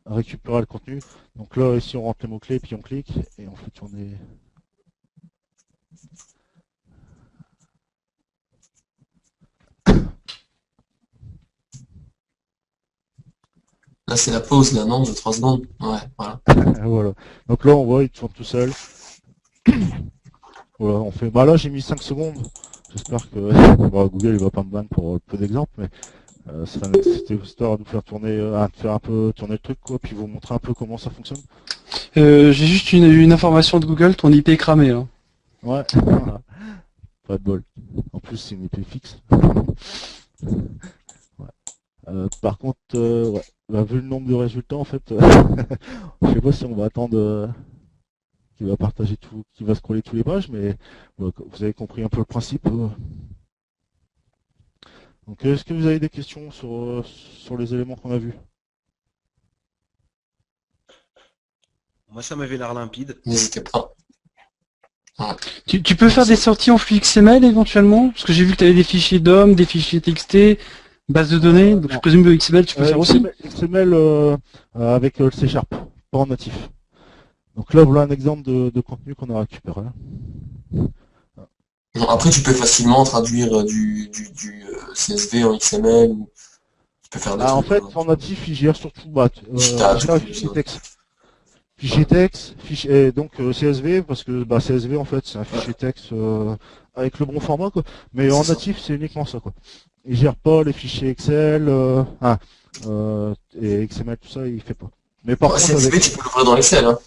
Speaker 1: Récupérer le contenu. Donc là, ici, on rentre les mots-clés, puis on clique, et on fait tourner.
Speaker 2: Là, c'est la pause, là, non, de 3 secondes. Ouais, voilà.
Speaker 1: Voilà. Donc là, on voit, il tourne tout seul. Voilà, on fait. Bah là, j'ai mis 5 secondes. J'espère que bon, Google, il va pas me ban pour peu d'exemples, mais c'était histoire de vous faire tourner, de faire un peu tourner le truc, quoi, puis vous montrer un peu comment ça fonctionne.
Speaker 3: J'ai juste une information de Google, ton IP est cramé. Hein.
Speaker 1: Ouais, voilà. Pas de bol. En plus, c'est une IP fixe. Ouais. Par contre, ouais. Bah, vu le nombre de résultats, en fait, je sais pas si on va attendre qu'il va partager tout, qu'il va scroller tous les pages, mais ouais, vous avez compris un peu le principe. Donc, est-ce que vous avez des questions sur les éléments qu'on a vus?
Speaker 4: Moi, ça m'avait l'air limpide.
Speaker 2: N'hésitez pas. Ouais.
Speaker 3: Tu peux faire des sorties en flux XML éventuellement? Parce que j'ai vu que tu avais des fichiers DOM, des fichiers TXT, base de données, donc
Speaker 1: Non.
Speaker 3: je présume que XML tu peux faire aussi.
Speaker 1: XML avec le C Sharp, pas en natif. Donc là, voilà un exemple de contenu qu'on a récupéré.
Speaker 2: Bon, après, tu peux facilement traduire du CSV en XML, ou tu peux faire des
Speaker 1: Ah, en
Speaker 2: trucs.
Speaker 1: fait, en natif, il gère surtout il
Speaker 2: Digital,
Speaker 1: gère les fichiers texte. Fichier texte, et donc CSV, parce que bah, CSV, en fait, c'est un fichier texte avec le bon format, quoi. Mais en
Speaker 2: c'est ça.
Speaker 1: natif, c'est uniquement ça, quoi. Il gère pas les fichiers Excel, et XML, tout ça, il fait pas. Mais par
Speaker 2: Ouais,
Speaker 1: contre,
Speaker 2: CSV,
Speaker 1: avec...
Speaker 2: tu peux l'ouvrir dans Excel, hein.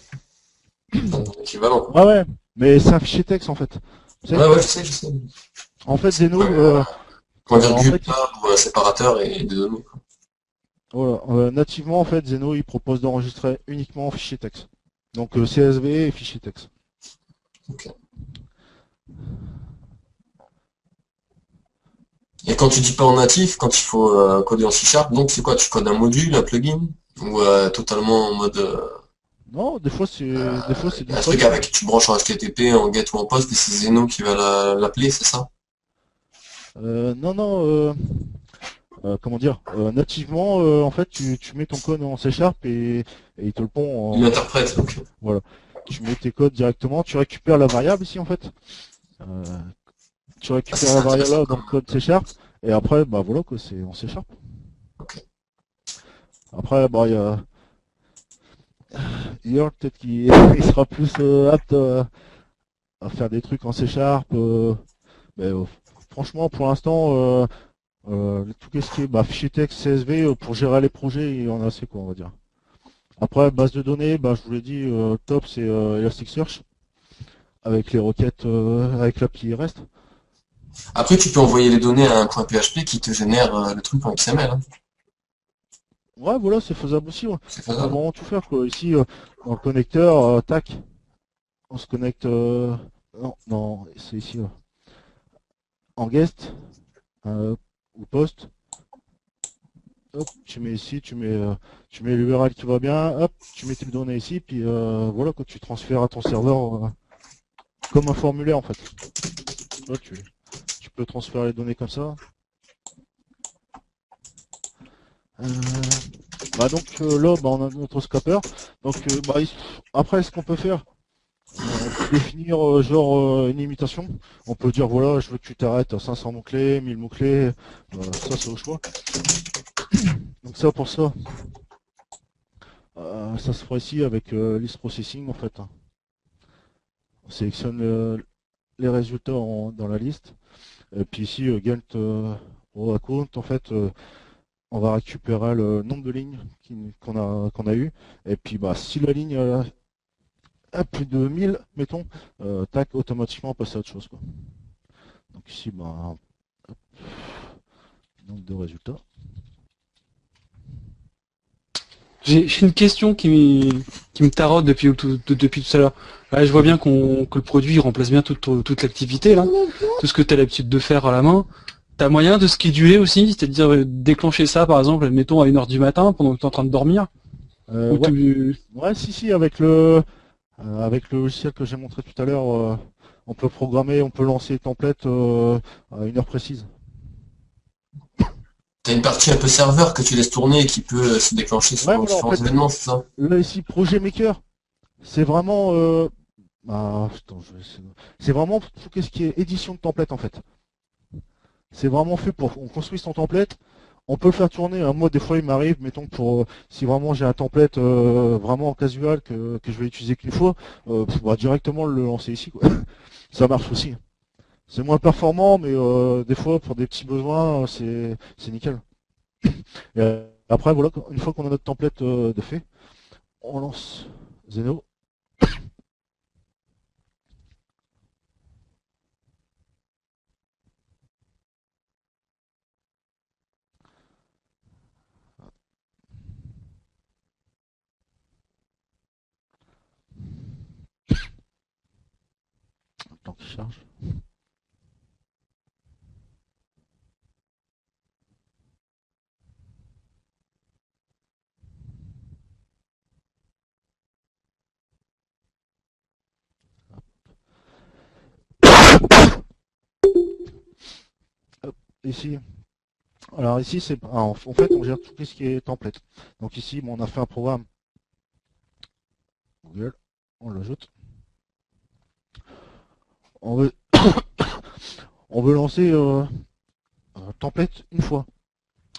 Speaker 2: Dans ton équivalent, quoi.
Speaker 1: Ouais, ouais, mais c'est un fichier texte, en fait. Tu sais,
Speaker 2: Ouais, ouais, je sais.
Speaker 1: en fait, Zeno,
Speaker 2: Ouais, point
Speaker 1: en
Speaker 2: virgule,
Speaker 1: fait,
Speaker 2: tab, ou un séparateur et de données.
Speaker 1: voilà, nativement, en fait, Zeno, il propose d'enregistrer uniquement en fichier texte. Donc CSV et fichier texte.
Speaker 2: Ok. Et quand tu dis pas en natif, quand il faut coder en C Sharp, donc c'est quoi? Tu codes un module, un plugin? Ou totalement en mode
Speaker 1: Non, des fois c'est du
Speaker 2: un truc
Speaker 1: code.
Speaker 2: avec tu branches en HTTP, en GET ou en POST et c'est Zeno qui va l'appeler, c'est ça?
Speaker 1: Non, non, comment dire, nativement, en fait, tu mets ton code en C Sharp et il te le
Speaker 2: Il
Speaker 1: pond en...
Speaker 2: l'interprète, donc.
Speaker 1: Voilà. Tu mets tes codes directement, tu récupères la variable ici, en fait. Euh, tu
Speaker 2: Ah, ça
Speaker 1: récupères
Speaker 2: c'est
Speaker 1: la variable
Speaker 2: intéressant
Speaker 1: là dans
Speaker 2: comme.
Speaker 1: le code C Sharp, et après, bah voilà, quoi, c'est en C Sharp.
Speaker 2: Ok.
Speaker 1: Après, bah, il y a... Hier, peut-être qu'il il sera plus apte à faire des trucs en C Sharp. Mais, franchement, pour l'instant, tout ce qui est bah, fichier texte, CSV, pour gérer les projets, il y en a assez, quoi, on va dire. Après, base de données, bah, je vous l'ai dit, top, c'est Elasticsearch, avec les requêtes, avec l'appli REST.
Speaker 2: Après, tu peux envoyer les données à un point PHP qui te génère le truc en XML, hein.
Speaker 1: Ouais, voilà, c'est faisable aussi. Ouais.
Speaker 2: C'est
Speaker 1: On peut
Speaker 2: faisable.
Speaker 1: vraiment tout faire, quoi. Ici, dans le connecteur, tac, on se connecte... non, non, c'est ici, en guest, ou post. Hop, tu mets ici, tu mets l'URL qui va bien, hop, tu mets tes données ici, puis voilà, quoi, tu transfères à ton serveur comme un formulaire, en fait. Là, tu peux transférer les données comme ça. Euh, Bah donc là, bah, on a notre scraper. Donc bah, après, ce qu'on peut faire, on peut définir une imitation. On peut dire voilà, je veux que tu t'arrêtes à 500 mots-clés, 1000 mots-clés. Ça, c'est au choix. Donc ça, pour ça, ça se fera ici avec list processing en fait, hein. On sélectionne les résultats dans la liste. Et puis ici, get raw account, en fait, on va récupérer le nombre de lignes qu'on a eu. Et puis bah si la ligne a plus de 1000, mettons, tac, automatiquement on passe à autre chose, quoi. Donc ici, bah, Donc de résultats.
Speaker 3: J'ai une question qui me taraude depuis tout à l'heure. Là, je vois bien que le produit il remplace bien toute l'activité, là. Tout ce que tu as l'habitude de faire à la main. T'as moyen de scheduler aussi, c'est-à-dire déclencher ça, par exemple, admettons, à 1 heure du matin, pendant que tu es en train de dormir. Ou
Speaker 1: Ouais.
Speaker 3: tu-
Speaker 1: Ouais, si, avec le logiciel que j'ai montré tout à l'heure, on peut programmer, on peut lancer les templates à une heure précise.
Speaker 2: T'as une partie un peu serveur que tu laisses tourner et qui peut se déclencher
Speaker 1: Ouais,
Speaker 2: selon
Speaker 1: voilà, en
Speaker 2: différents
Speaker 1: fait,
Speaker 2: événements, c'est ça?
Speaker 1: là ici, Projet Maker, c'est vraiment, attends, c'est vraiment tout ce qui est édition de template en fait. C'est vraiment fait pour, on construit son template, on peut le faire tourner. Hein. Moi, des fois, il m'arrive, mettons, si vraiment j'ai un template vraiment casual que je vais utiliser qu'une fois, directement le lancer ici, quoi. Ça marche aussi. C'est moins performant, mais des fois, pour des petits besoins, c'est nickel. Et, après, voilà, une fois qu'on a notre template de fait, on lance Zeno. Le temps qu'il charge. Hop, ici. Alors ici, en fait, on gère tout ce qui est template. Donc ici, bon, on a fait un programme Google, on l'ajoute. On veut, on veut lancer un template une fois.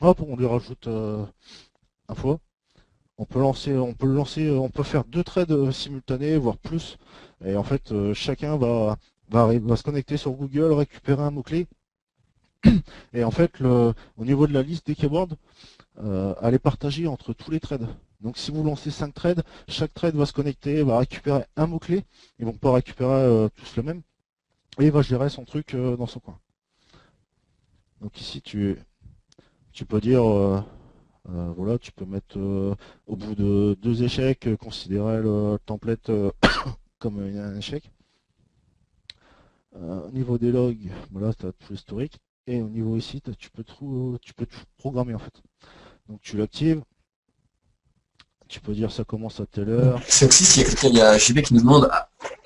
Speaker 1: Hop, on lui rajoute un fois. On peut faire 2 trades simultanés, voire plus. Et en fait, chacun va se connecter sur Google, récupérer un mot-clé. Et en fait, au niveau de la liste des keywords, elle est partagée entre tous les trades. Donc si vous lancez 5 trades, chaque trade va se connecter, va récupérer un mot-clé. Ils vont pas récupérer tous le même. Et il va gérer son truc dans son coin. Donc ici, tu peux dire, voilà, tu peux mettre au bout de 2 échecs, considérer le template comme un échec. Au niveau des logs, voilà, tu as tout l'historique. Et au niveau ici, tu peux tout programmer en fait. Donc tu l'actives, tu peux dire ça commence à telle heure.
Speaker 2: C'est aussi s'il y a quelqu'un, il y a JB qui nous demande,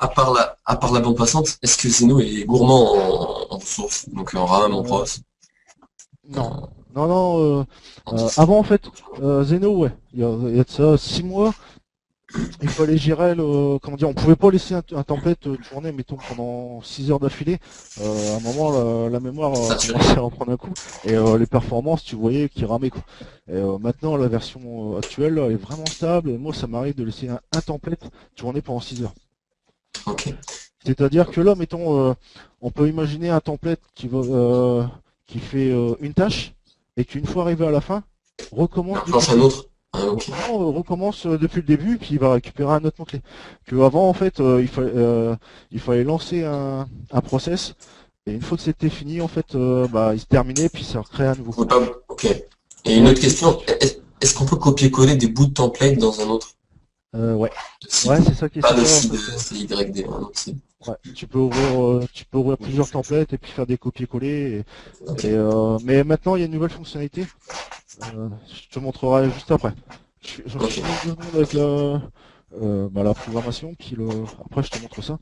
Speaker 2: à part la bande passante, est-ce que Zeno est gourmand en ressources, donc en RAM, en pros,
Speaker 1: Non,
Speaker 2: en,
Speaker 1: non,
Speaker 2: en disque.
Speaker 1: avant en fait, Zeno, ouais, il y a de ça 6 mois, il fallait gérer comment dire, on pouvait pas laisser un template tourner, mettons, pendant 6 heures d'affilée. À un moment, la mémoire
Speaker 2: Saturé.
Speaker 1: commençait à en prendre un coup, et les performances, tu voyais qu'ils ramaient, quoi. Et maintenant, la version actuelle, elle est vraiment stable, et moi, ça m'arrive de laisser un template tourner pendant 6 heures.
Speaker 2: Ok.
Speaker 1: C'est-à-dire que là, mettons, on peut imaginer un template qui fait une tâche, et qu'une fois arrivé à la fin, recommence
Speaker 2: Alors, je
Speaker 1: depuis
Speaker 2: lance
Speaker 1: le
Speaker 2: un
Speaker 1: début.
Speaker 2: autre. Ah, ok.
Speaker 1: Non, recommence depuis le début, puis il va récupérer un autre mot-clé. Que avant, en fait, il fallait lancer un process, et une fois que c'était fini, en fait, il se terminait, puis ça recrée à nouveau.
Speaker 2: Faut pas, ok. Et une
Speaker 1: Ouais,
Speaker 2: autre question, est-ce qu'on peut copier-coller des bouts de template dans un autre
Speaker 1: ouais.
Speaker 2: site?
Speaker 1: Ouais, c'est ça qui est
Speaker 2: Pas de
Speaker 1: sympa, en
Speaker 2: site,
Speaker 1: fait.
Speaker 2: c'est YD, un autre site.
Speaker 1: Ouais, tu peux ouvrir plusieurs templates et puis faire des copier-coller.
Speaker 2: Ok.
Speaker 1: Mais maintenant, il y a une nouvelle fonctionnalité. Je te montrerai juste après. Je
Speaker 2: Ok.
Speaker 1: finis 2 secondes avec la programmation, puis après je te montre ça.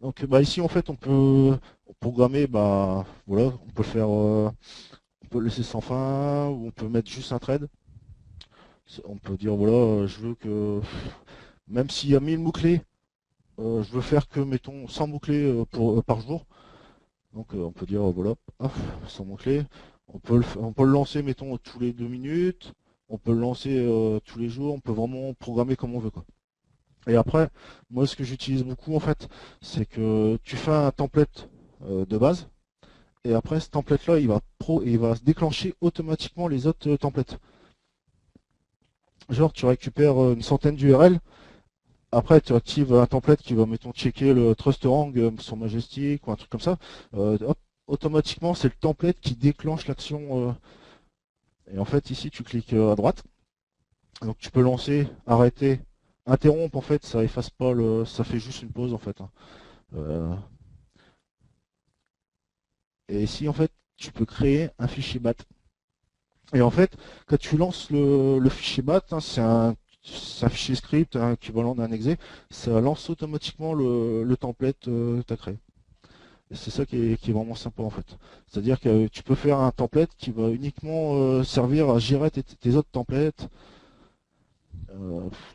Speaker 1: Donc ici en fait on peut programmer, voilà, on peut faire, on peut le laisser sans fin, ou on peut mettre juste un thread. On peut dire voilà, je veux que même s'il y a 1000 mots-clés, je veux faire que mettons 100 mots-clés par jour. Donc on peut dire voilà, hop, 100 mots-clés. On peut le lancer mettons tous les 2 minutes. On peut le lancer tous les jours. On peut vraiment programmer comme on veut, quoi. Et après, moi ce que j'utilise beaucoup en fait, c'est que tu fais un template de base. Et après ce template là, il va se déclencher automatiquement les autres templates. Genre tu récupères une centaine d'URL. Après, tu actives un template qui va, mettons, checker le trust rank sur Majestic ou un truc comme ça. Hop, automatiquement, c'est le template qui déclenche l'action. Et en fait, ici, tu cliques à droite. Donc tu peux lancer, arrêter, interrompre. En fait, ça efface pas ça fait juste une pause en fait, hein. Euh, et ici, en fait, tu peux créer un fichier BAT. Et en fait, quand tu lances le fichier BAT, hein, c'est un fichier script, un équivalent d'un exe, ça lance automatiquement le template que tu as créé. Et c'est ça qui est vraiment sympa en fait. C'est-à-dire que tu peux faire un template qui va uniquement servir à gérer tes autres templates.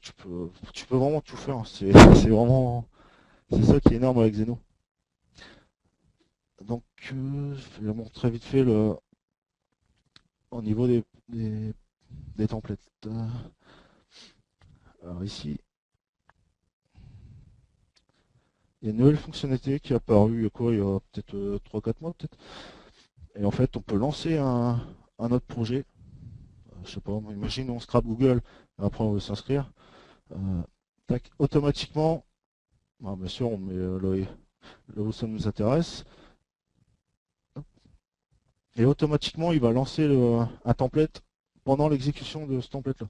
Speaker 1: Tu peux vraiment tout faire, hein. C'est ça qui est énorme avec Zeno. Donc, je vais montrer vite fait au niveau des templates. Alors ici, il y a une nouvelle fonctionnalité qui est apparue il y a quoi, il y a peut-être 3-4 mois peut-être. Et en fait, on peut lancer un autre projet. Je sais pas, imagine on scrape Google, après on veut s'inscrire. Tac, automatiquement, bien sûr on met là où ça nous intéresse. Et automatiquement il va lancer un template pendant l'exécution de ce template là.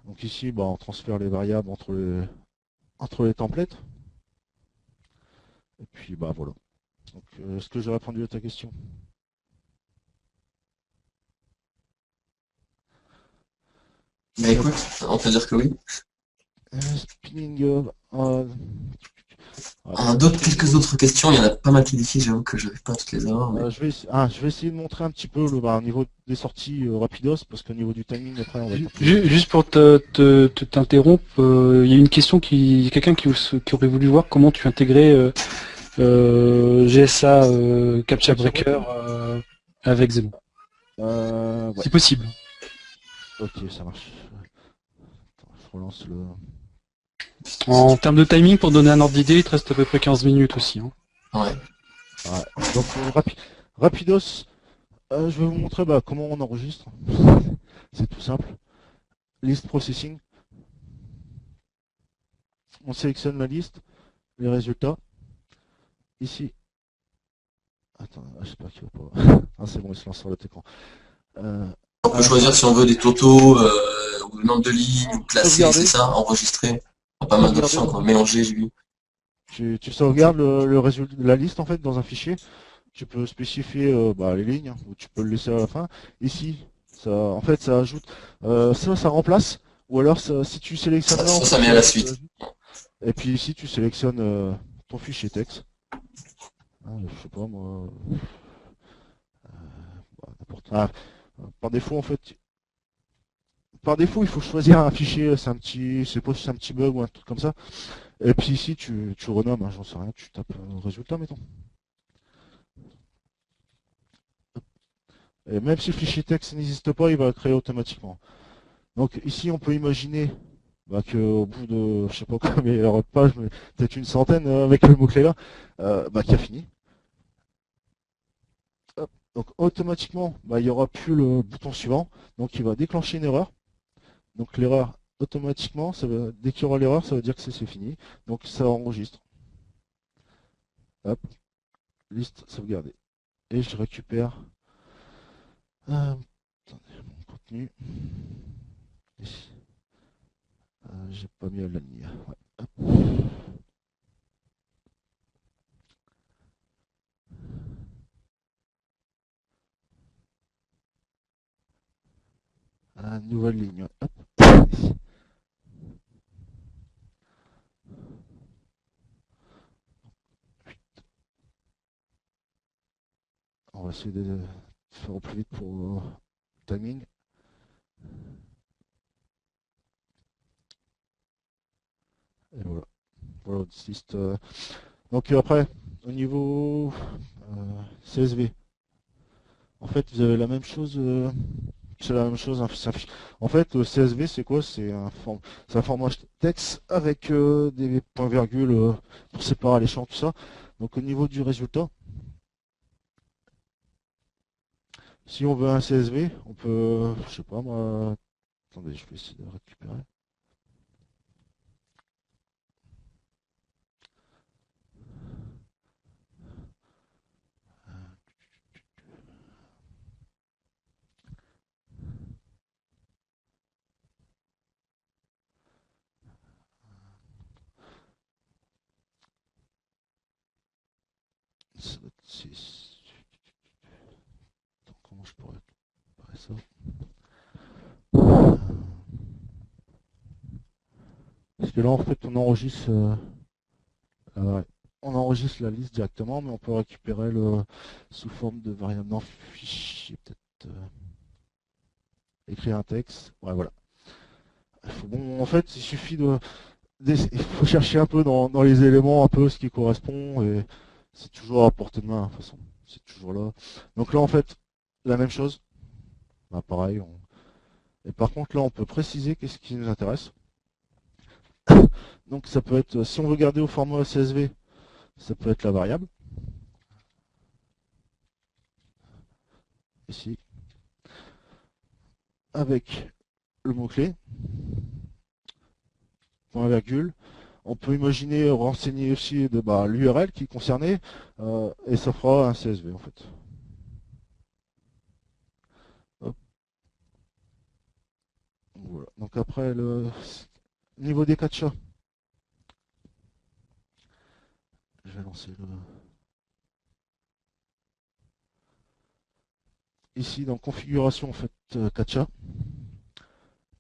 Speaker 1: Donc ici on transfère les variables entre les templates. Et puis voilà. Donc est-ce que j'ai répondu à ta question?
Speaker 2: Bah écoute, on peut dire que oui.
Speaker 1: Spinning
Speaker 2: Quelques autres questions, il y en a pas mal qui défilent, j'avoue que je n'arrive pas à toutes les avoir. Mais...
Speaker 1: je vais essayer de montrer un petit peu au niveau des sorties rapidos, parce qu'au niveau du timing, après, on va être...
Speaker 3: Juste pour t'interrompre, il y a une question quelqu'un qui aurait voulu voir comment tu intégrais GSA Captcha Breaker avec Zeno.
Speaker 1: Ouais.
Speaker 3: C'est possible.
Speaker 1: Ok, ça marche. Attends, je relance le...
Speaker 3: En termes de timing, pour donner un ordre d'idée, il te reste à peu près 15 minutes aussi. Hein.
Speaker 2: Ouais.
Speaker 1: Donc, rapidos, je vais vous montrer comment on enregistre. C'est tout simple. List processing. On sélectionne la liste, les résultats. Ici. Attends, j'espère qu'il va pas... Ah, c'est bon, il se lance sur le écran.
Speaker 2: On peut choisir si on veut des totaux, ou le nombre de lignes, ou classer, c'est ça, enregistrer. Pas mal d'options, quoi. Mélanger, j'ai vu.
Speaker 1: Tu sauvegardes le résultat de la liste en fait dans un fichier. Tu peux spécifier les lignes, ou tu peux le laisser à la fin. Ici, en fait, ça ajoute, ça remplace, ou alors si tu sélectionnes là,
Speaker 2: Ça met à la suite.
Speaker 1: Et puis ici, tu sélectionnes ton fichier texte. Je sais pas moi, n'importe. Par défaut, en fait, il faut choisir un fichier. C'est pas si c'est un petit bug ou un truc comme ça. Et puis ici, tu renommes, hein, j'en sais rien, tu tapes résultat, mettons. Et même si le fichier texte n'existe pas, il va le créer automatiquement. Donc ici, on peut imaginer qu'au bout de, je sais pas combien il y aura de pages, mais peut-être une centaine avec le mot-clé là, qu'il a fini. Hop. Donc automatiquement, il n'y aura plus le bouton suivant, donc il va déclencher une erreur. Donc l'erreur, automatiquement, dès qu'il y aura l'erreur, ça veut dire que c'est fini. Donc ça enregistre. Hop, liste sauvegardée. Et je récupère attendez, mon contenu. Ici. J'ai pas mis à la ligne. Ouais. Hop. Nouvelle ligne. Hop. On va essayer de faire au plus vite pour le timing. Et voilà. Voilà, liste. Donc après, au niveau CSV, en fait, vous avez la même chose. C'est la même chose. Hein, en fait, le CSV, c'est quoi? C'est un format texte avec des points-virgules pour séparer les champs, tout ça. Donc au niveau du résultat, si on veut un CSV, on peut, je sais pas moi. Attendez, je vais essayer de récupérer. Ça doit être 6. Attends, comment je pourrais préparer ça? Parce que là, en fait, ouais, on enregistre la liste directement, mais on peut récupérer le sous forme de variable dans fichier, peut-être écrire un texte. Ouais, voilà. Bon, en fait, il suffit il faut chercher un peu dans les éléments, un peu ce qui correspond, et c'est toujours à portée de main, de toute façon. C'est toujours là. Donc là, en fait, la même chose. Bah, pareil. Et par contre, là, on peut préciser qu'est-ce qui nous intéresse. Donc ça peut être, si on veut garder au format CSV, ça peut être la variable. Ici. Avec le mot-clé. Point virgule. On peut imaginer renseigner aussi l'URL qui est concernée, et ça fera un CSV en fait. Hop. Voilà. Donc après, le niveau des captcha, je vais lancer le... Ici, dans configuration, en fait, captcha.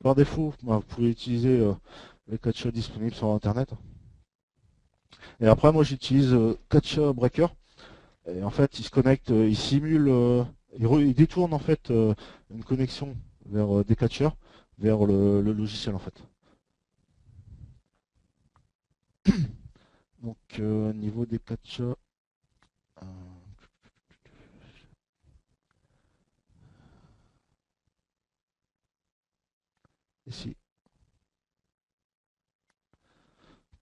Speaker 1: Par défaut, vous pouvez utiliser les captcha disponibles sur Internet. Et après, moi, j'utilise captcha breaker. Et en fait, il se connecte, il simule, il détourne en fait une connexion vers des catchers, vers le logiciel en fait. Donc, niveau des catchers, ici,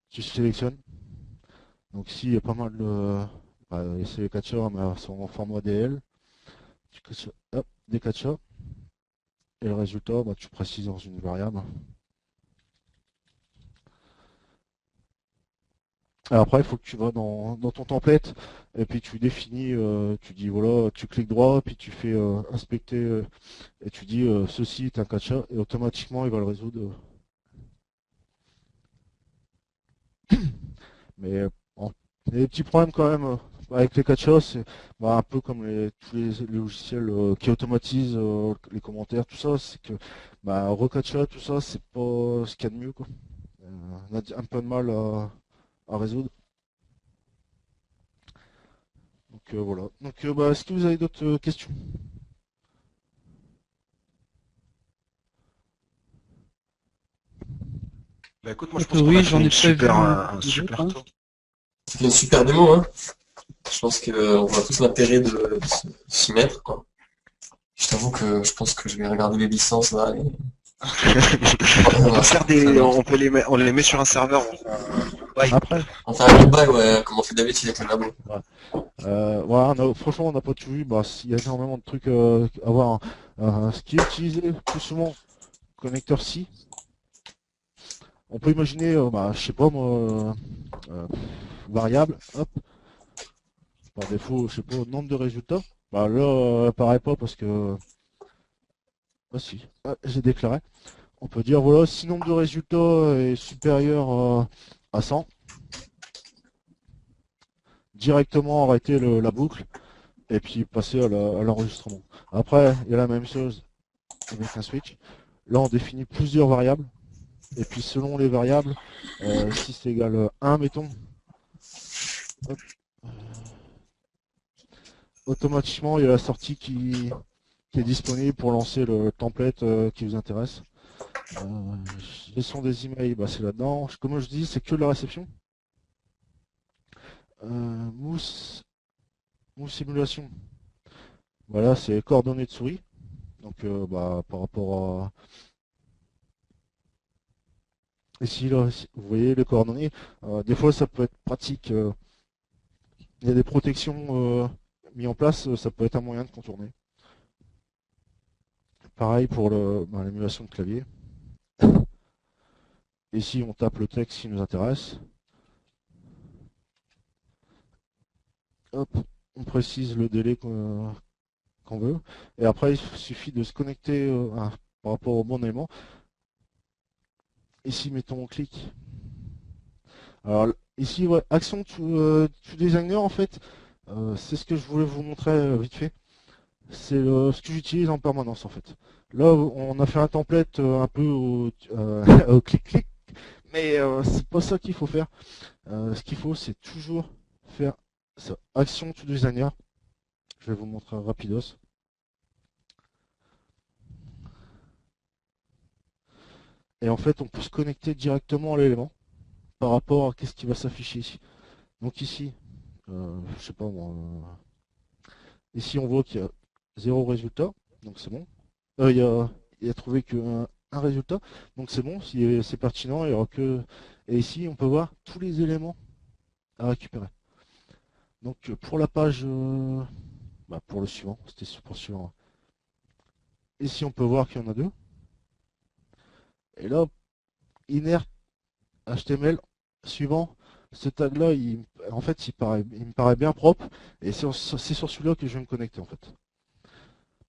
Speaker 1: tu sélectionnes. Donc ici, il y a pas mal de... c'est les catchers, mais sont en format DL. Tu hop, des catchers. Et le résultat, tu précises dans une variable. Et après, il faut que tu vas dans ton template et puis tu définis, tu dis voilà, tu cliques droit, puis tu fais inspecter et tu dis ceci est un catcha et automatiquement il va le résoudre. Mais bon, il y a des petits problèmes quand même avec les catchas, c'est un peu comme tous les logiciels qui automatisent les commentaires, tout ça, c'est que recatcha, tout ça, c'est pas ce qu'il y a de mieux quoi. On a un peu de mal à résoudre. Donc voilà. Donc est-ce que vous avez d'autres questions?
Speaker 4: Bah écoute, moi je pense qu'on
Speaker 3: Oui,
Speaker 4: a
Speaker 3: j'en
Speaker 4: fait
Speaker 3: ai
Speaker 4: une
Speaker 3: pas
Speaker 4: super,
Speaker 3: vu
Speaker 4: un
Speaker 3: les autres,
Speaker 4: super
Speaker 3: hein.
Speaker 4: tour.
Speaker 2: C'était une super démo, hein. Je pense qu'on voit tous l'intérêt de s'y mettre, quoi. Je t'avoue que je pense que je vais regarder les licences là.
Speaker 4: On peut faire on les met sur un serveur. Ouais.
Speaker 1: Après,
Speaker 2: On fait un goodbye, ouais, comme on fait d'habitude avec le labo.
Speaker 1: voilà, franchement, on n'a pas tout vu. Il y a énormément de trucs à voir. Ce qui est utilisé plus souvent, connecteur C. On peut imaginer, je sais pas moi, variable, hop, par défaut, je sais pas, nombre de résultats. Là, apparaît pas parce que, si, j'ai déclaré. On peut dire, voilà, si nombre de résultats est supérieur à 100, directement arrêter la boucle et puis passer à l'enregistrement. Après, il y a la même chose avec un switch. Là, on définit plusieurs variables. Et puis, selon les variables, si c'est égal à 1, mettons, hop, automatiquement, il y a la sortie qui est disponible pour lancer le template qui vous intéresse. Gestion des emails, c'est là-dedans. Comme je dis, c'est que la réception. Mousse simulation. Voilà, c'est coordonnées de souris. Donc, par rapport à... Ici, là, vous voyez les coordonnées. Des fois, ça peut être pratique. Il y a des protections mises en place, ça peut être un moyen de contourner. Pareil pour l'émulation de clavier. Ici, on tape le texte qui nous intéresse. Hop, on précise le délai qu'on veut. Et après, il suffit de se connecter par rapport au bon élément. Ici, mettons, on clique. Alors, ici, ouais, action to designer, en fait, C'est ce que je voulais vous montrer vite fait. C'est ce que j'utilise en permanence en fait. Là, on a fait un template un peu au, au clic-clic, mais c'est pas ça qu'il faut faire. Ce qu'il faut, c'est toujours faire ça. Action to designer. Je vais vous montrer rapidos. Et en fait, on peut se connecter directement à l'élément par rapport à qu'est-ce qui va s'afficher ici. Donc ici, je sais pas moi, ici on voit qu'il y a 0 résultat, donc c'est bon. Il a trouvé un résultat, donc c'est bon, si c'est pertinent, il y aura que. Et ici, on peut voir tous les éléments à récupérer. Donc pour la page, pour le suivant, c'était pour le suivant. Ici, on peut voir qu'il y en a deux. Et là, inert HTML suivant, ce tag là, en fait, il me paraît bien propre, et c'est sur celui-là que je vais me connecter en fait.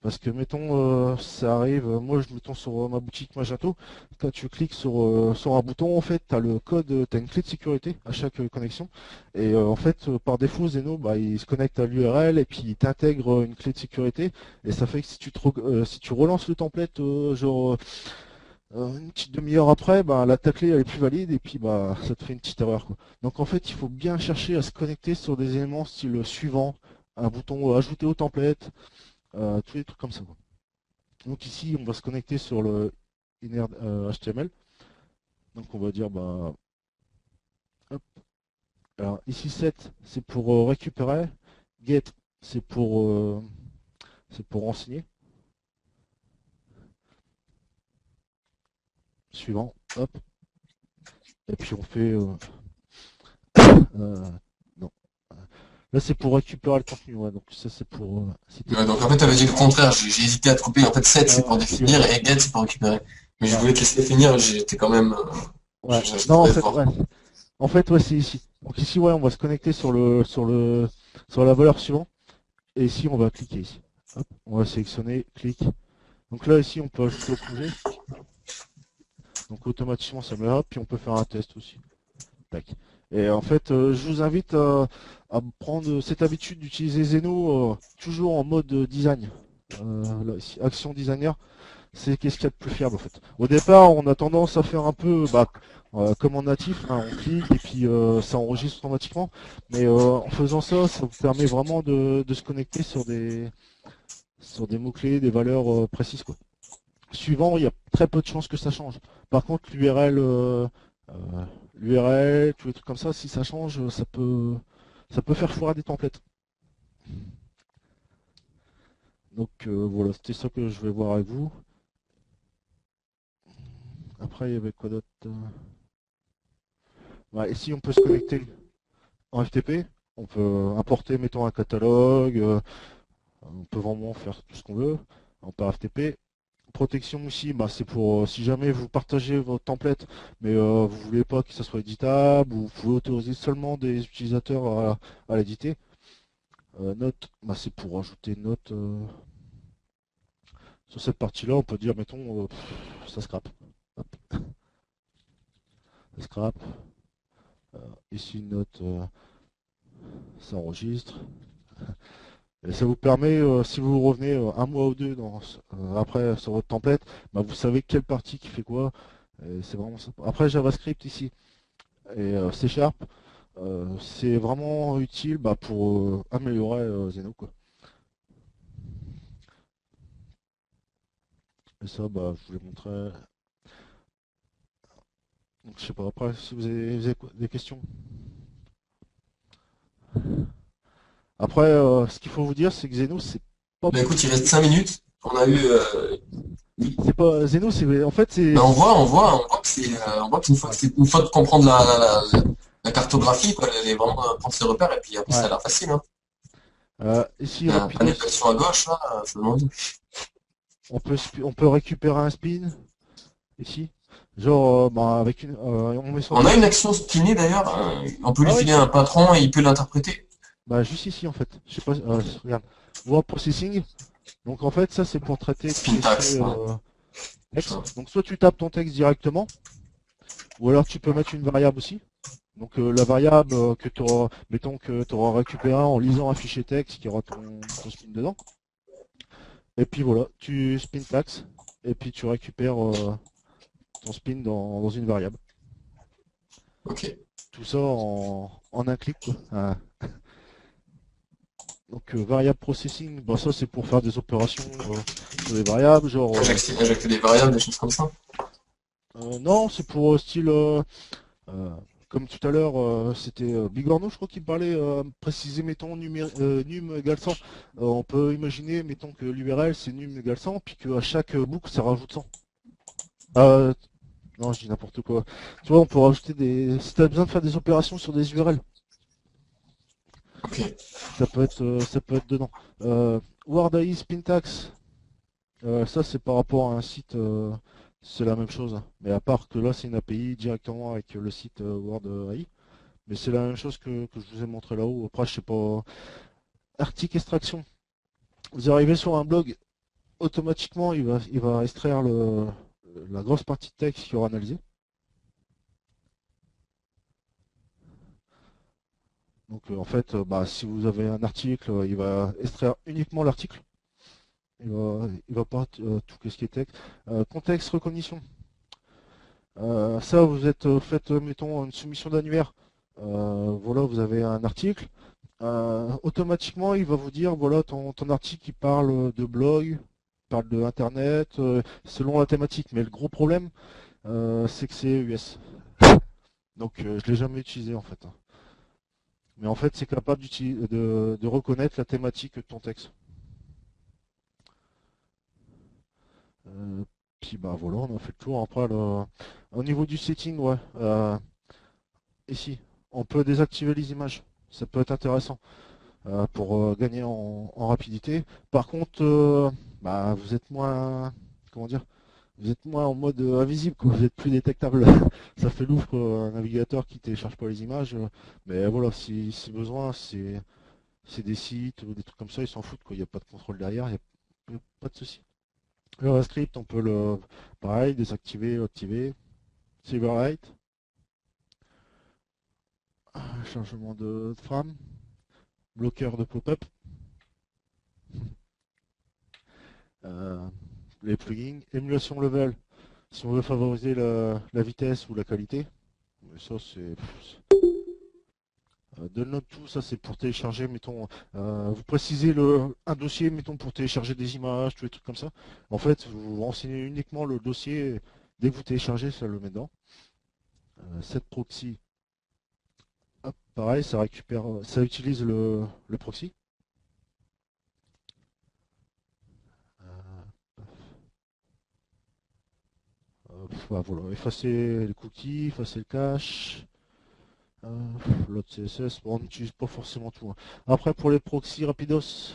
Speaker 1: Parce que mettons, ça arrive, moi je mettons sur ma boutique Magento, quand tu cliques sur un bouton, en fait, tu as le code, tu as une clé de sécurité à chaque connexion, et en fait, par défaut, Zeno, il se connecte à l'URL, et puis il t'intègre une clé de sécurité, et ça fait que si tu relances le template, une petite demi-heure après, ta clé elle est plus valide et puis ça te fait une petite erreur, quoi. Donc en fait, il faut bien chercher à se connecter sur des éléments style suivant, un bouton ajouter au template, tous les trucs comme ça, quoi. Donc ici, on va se connecter sur le inner HTML. Donc on va dire hop. Alors ici set, c'est pour récupérer, get, c'est pour renseigner. Suivant, hop. Et puis on fait non. Là c'est pour récupérer le contenu, ouais, donc ça c'est pour
Speaker 2: Donc en fait, tu avais dit le contraire, j'ai hésité à te couper. En fait, set c'est pour définir et get c'est pour récupérer. Mais je voulais te laisser finir, j'étais quand même.
Speaker 1: Ouais.
Speaker 2: Je
Speaker 1: Non,
Speaker 2: voulais voir.
Speaker 1: en fait, ouais, c'est ici. Donc ici, ouais, on va se connecter sur la valeur suivante. Et ici, on va cliquer ici. Hop, on va sélectionner, clic. Donc là, ici, on peut ajouter au projet. Donc automatiquement, ça me là. Puis on peut faire un test aussi. Tac. Et en fait, je vous invite à prendre cette habitude d'utiliser Zeno toujours en mode design. Là, ici, action designer. C'est qu'est-ce qu'il y a de plus fiable en fait. Au départ, on a tendance à faire un peu comme en natif, hein, on clique et puis ça enregistre automatiquement. Mais en faisant ça, ça vous permet vraiment de se connecter sur des mots-clés, des valeurs précises, quoi. Suivant, il y a très peu de chances que ça change. Par contre, l'URL, tous les trucs comme ça, si ça change, ça peut faire foirer des templates. Donc voilà, c'était ça que je vais voir avec vous. Après, il y avait quoi d'autre? Ici, on peut se connecter en FTP. On peut importer, mettons, un catalogue. On peut vraiment faire tout ce qu'on veut par FTP. Protection aussi, c'est pour si jamais vous partagez votre template, mais vous voulez pas que ça soit éditable, ou vous pouvez autoriser seulement des utilisateurs à l'éditer. Note, c'est pour ajouter une note sur cette partie-là. On peut dire, mettons, ça scrape. Hop. Ça scrape. Ici une note, ça enregistre. Et ça vous permet, si vous revenez un mois ou deux après sur votre template, vous savez quelle partie qui fait quoi. C'est vraiment sympa. Après JavaScript ici et C Sharp, c'est vraiment utile pour améliorer Zeno, quoi. Et ça, je vous l'ai montré. Donc je sais pas, après si vous avez des questions. Après, ce qu'il faut vous dire, c'est que Zeno, c'est pas.
Speaker 2: Écoute, il reste 5 minutes. On a eu.
Speaker 1: C'est pas Zeno, c'est en fait c'est.
Speaker 2: On voit que c'est, une fois de comprendre la cartographie, quoi, elle est vraiment prendre ses repères et puis après ça a l'air facile, hein.
Speaker 1: Ici,
Speaker 2: Il y a un panneau d'action à gauche là, ça demande.
Speaker 1: On peut récupérer un spin ici. Genre, avec
Speaker 2: on a une action spinée d'ailleurs. On peut lui filer un patron et il peut l'interpréter.
Speaker 1: Juste ici en fait. Je sais pas. Regarde. Word processing. Donc en fait, ça c'est pour traiter
Speaker 2: Syntaxe,
Speaker 1: texte. Donc soit tu tapes ton texte directement, ou alors tu peux mettre une variable aussi. Donc la variable que tu auras, mettons que tu auras récupéré en lisant un fichier texte qui aura ton spin dedans. Et puis voilà, tu spin tax, et puis tu récupères ton spin dans une variable.
Speaker 2: Ok.
Speaker 1: Tout ça en un clic, quoi. Ah. Donc variable processing, bah, ça c'est pour faire des opérations sur des variables, genre...
Speaker 2: Injecter des variables, des choses comme ça.
Speaker 1: non, c'est pour style... euh, comme tout à l'heure, c'était Bigorneau, je crois, qui parlait, préciser, mettons, num égale 100. On peut imaginer, mettons, que l'URL c'est num égale 100, puis qu'à chaque boucle, ça rajoute 100. Euh, non, je dis n'importe quoi. Tu vois, on peut rajouter des... Si tu as besoin de faire des opérations sur des URL,
Speaker 2: Ok.
Speaker 1: ça peut être dedans. Word AI Spintax, ça c'est par rapport à un site, c'est la même chose. Mais à part que là, c'est une API directement avec le site Word AI. Mais c'est la même chose que je vous ai montré là-haut. Après, je sais pas. Article extraction. Vous arrivez sur un blog, automatiquement, il va extraire la grosse partie de texte qu'il aura analysé. Donc, en fait, bah, si vous avez un article, il va extraire uniquement l'article. Il va pas tout ce qui est texte. Contexte recognition. Ça, vous êtes fait, mettons, une soumission d'annuaire. Voilà, vous avez un article. Automatiquement, il va vous dire, voilà, ton article qui parle de blog, parle de Internet, selon la thématique. Mais le gros problème, c'est que c'est US. Donc, je l'ai jamais utilisé en fait. Mais en fait, c'est capable de reconnaître la thématique de ton texte. Euh, Puis bah voilà, on a fait le tour. Après, au niveau du setting, ouais. Ici, on peut désactiver les images. Ça peut être intéressant. Pour gagner en rapidité. Par contre, bah, vous êtes moins, comment dire, vous êtes moins en mode invisible, quoi. Vous êtes plus détectable. Ça fait lourd un navigateur qui télécharge pas les images. Mais voilà, si besoin, c'est des sites ou des trucs comme ça, ils s'en foutent, quoi. Il n'y a pas de contrôle derrière, il y a pas de souci. Le JavaScript, on peut le, pareil, désactiver, activer. Silverlight, changement de frame, bloqueur de pop-up. Euh, les plugins, émulation level, si on veut favoriser la vitesse ou la qualité. Mais ça c'est... Download tout, ça c'est pour télécharger, mettons, vous précisez un dossier, mettons, pour télécharger des images, tous les trucs comme ça. En fait, vous renseignez uniquement le dossier, dès que vous téléchargez, ça le met dedans. Set proxy, hop, pareil, ça récupère, ça utilise le proxy. Bah, voilà, effacer les cookies, effacer le cache. L'autre CSS, bon, on n'utilise pas forcément tout, hein. Après, pour les proxys rapidos,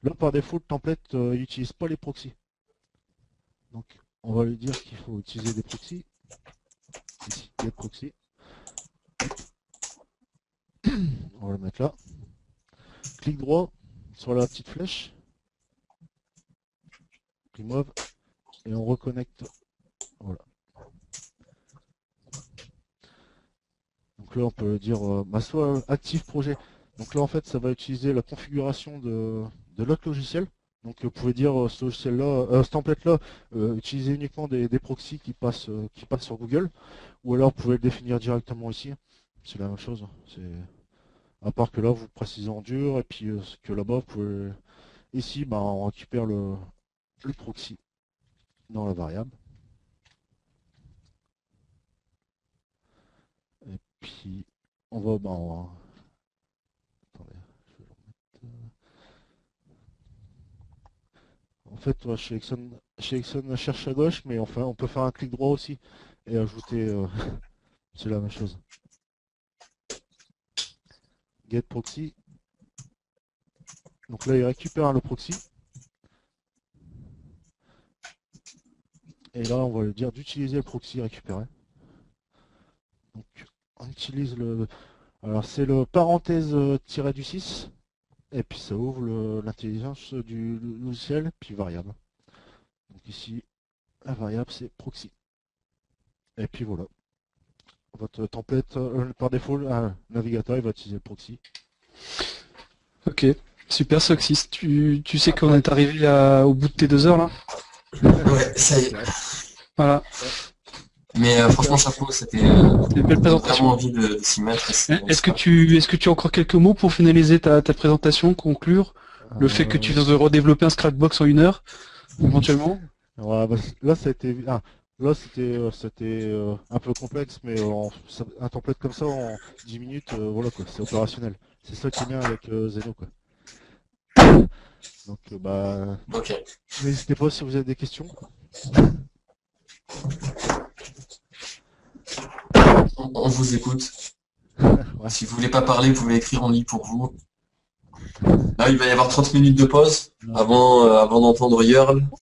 Speaker 1: là par défaut, le template il n'utilise pas les proxys. Donc, on va lui dire qu'il faut utiliser des proxys. Ici, get proxy. On va le mettre là. Clic droit sur la petite flèche. Remove. Et on reconnecte. Voilà. Donc là, on peut dire bah, soit active projet. Donc là, en fait, ça va utiliser la configuration de l'autre logiciel. Donc vous pouvez dire ce logiciel-là, ce template-là, utiliser uniquement des proxys qui passent sur Google. Ou alors vous pouvez le définir directement ici. C'est la même chose. À part que là, vous précisez en dur, et puis que là-bas, vous pouvez... Ici, bah, on récupère le proxy dans la variable. Et puis, on va... Bah, attendez, je vais le remettre. En fait, ouais, chez Exxon, cherche à gauche, mais enfin, on peut faire un clic droit aussi et ajouter... c'est la même chose. Get proxy. Donc là, il récupère le proxy. Et là, on va lui dire d'utiliser le proxy récupéré. Donc, on utilise le... Alors, c'est le parenthèse tiré du 6. Et puis, ça ouvre l'intelligence du logiciel, puis variable. Donc ici, la variable, c'est proxy. Et puis voilà. votre template, par défaut, un navigateur, il va utiliser le proxy.
Speaker 3: Ok, super Soxys. Tu sais qu'on est arrivé au bout de tes 2 heures là.
Speaker 2: Ouais, ça y est.
Speaker 3: Voilà.
Speaker 2: Mais franchement, chapeau, c'était
Speaker 3: C'est une belle
Speaker 2: vraiment
Speaker 3: présentation.
Speaker 2: envie de s'y mettre.
Speaker 3: Est-ce que tu as encore quelques mots pour finaliser ta présentation, conclure le fait que tu viens de redévelopper un Scratchbox en 1 heure, éventuellement?
Speaker 1: Ouais, bah, là, ça a été, là, c'était un peu complexe, mais un template comme ça en 10 minutes, voilà quoi, c'est opérationnel. C'est ça qui est bien avec Zeno quoi. Donc, bah,
Speaker 2: Ok.
Speaker 1: n'hésitez pas si vous avez des questions.
Speaker 2: On vous écoute.
Speaker 1: Ouais.
Speaker 2: Si vous voulez pas parler, vous pouvez écrire, on lit pour vous. Là, il va y avoir 30 minutes de pause avant d'entendre Yearl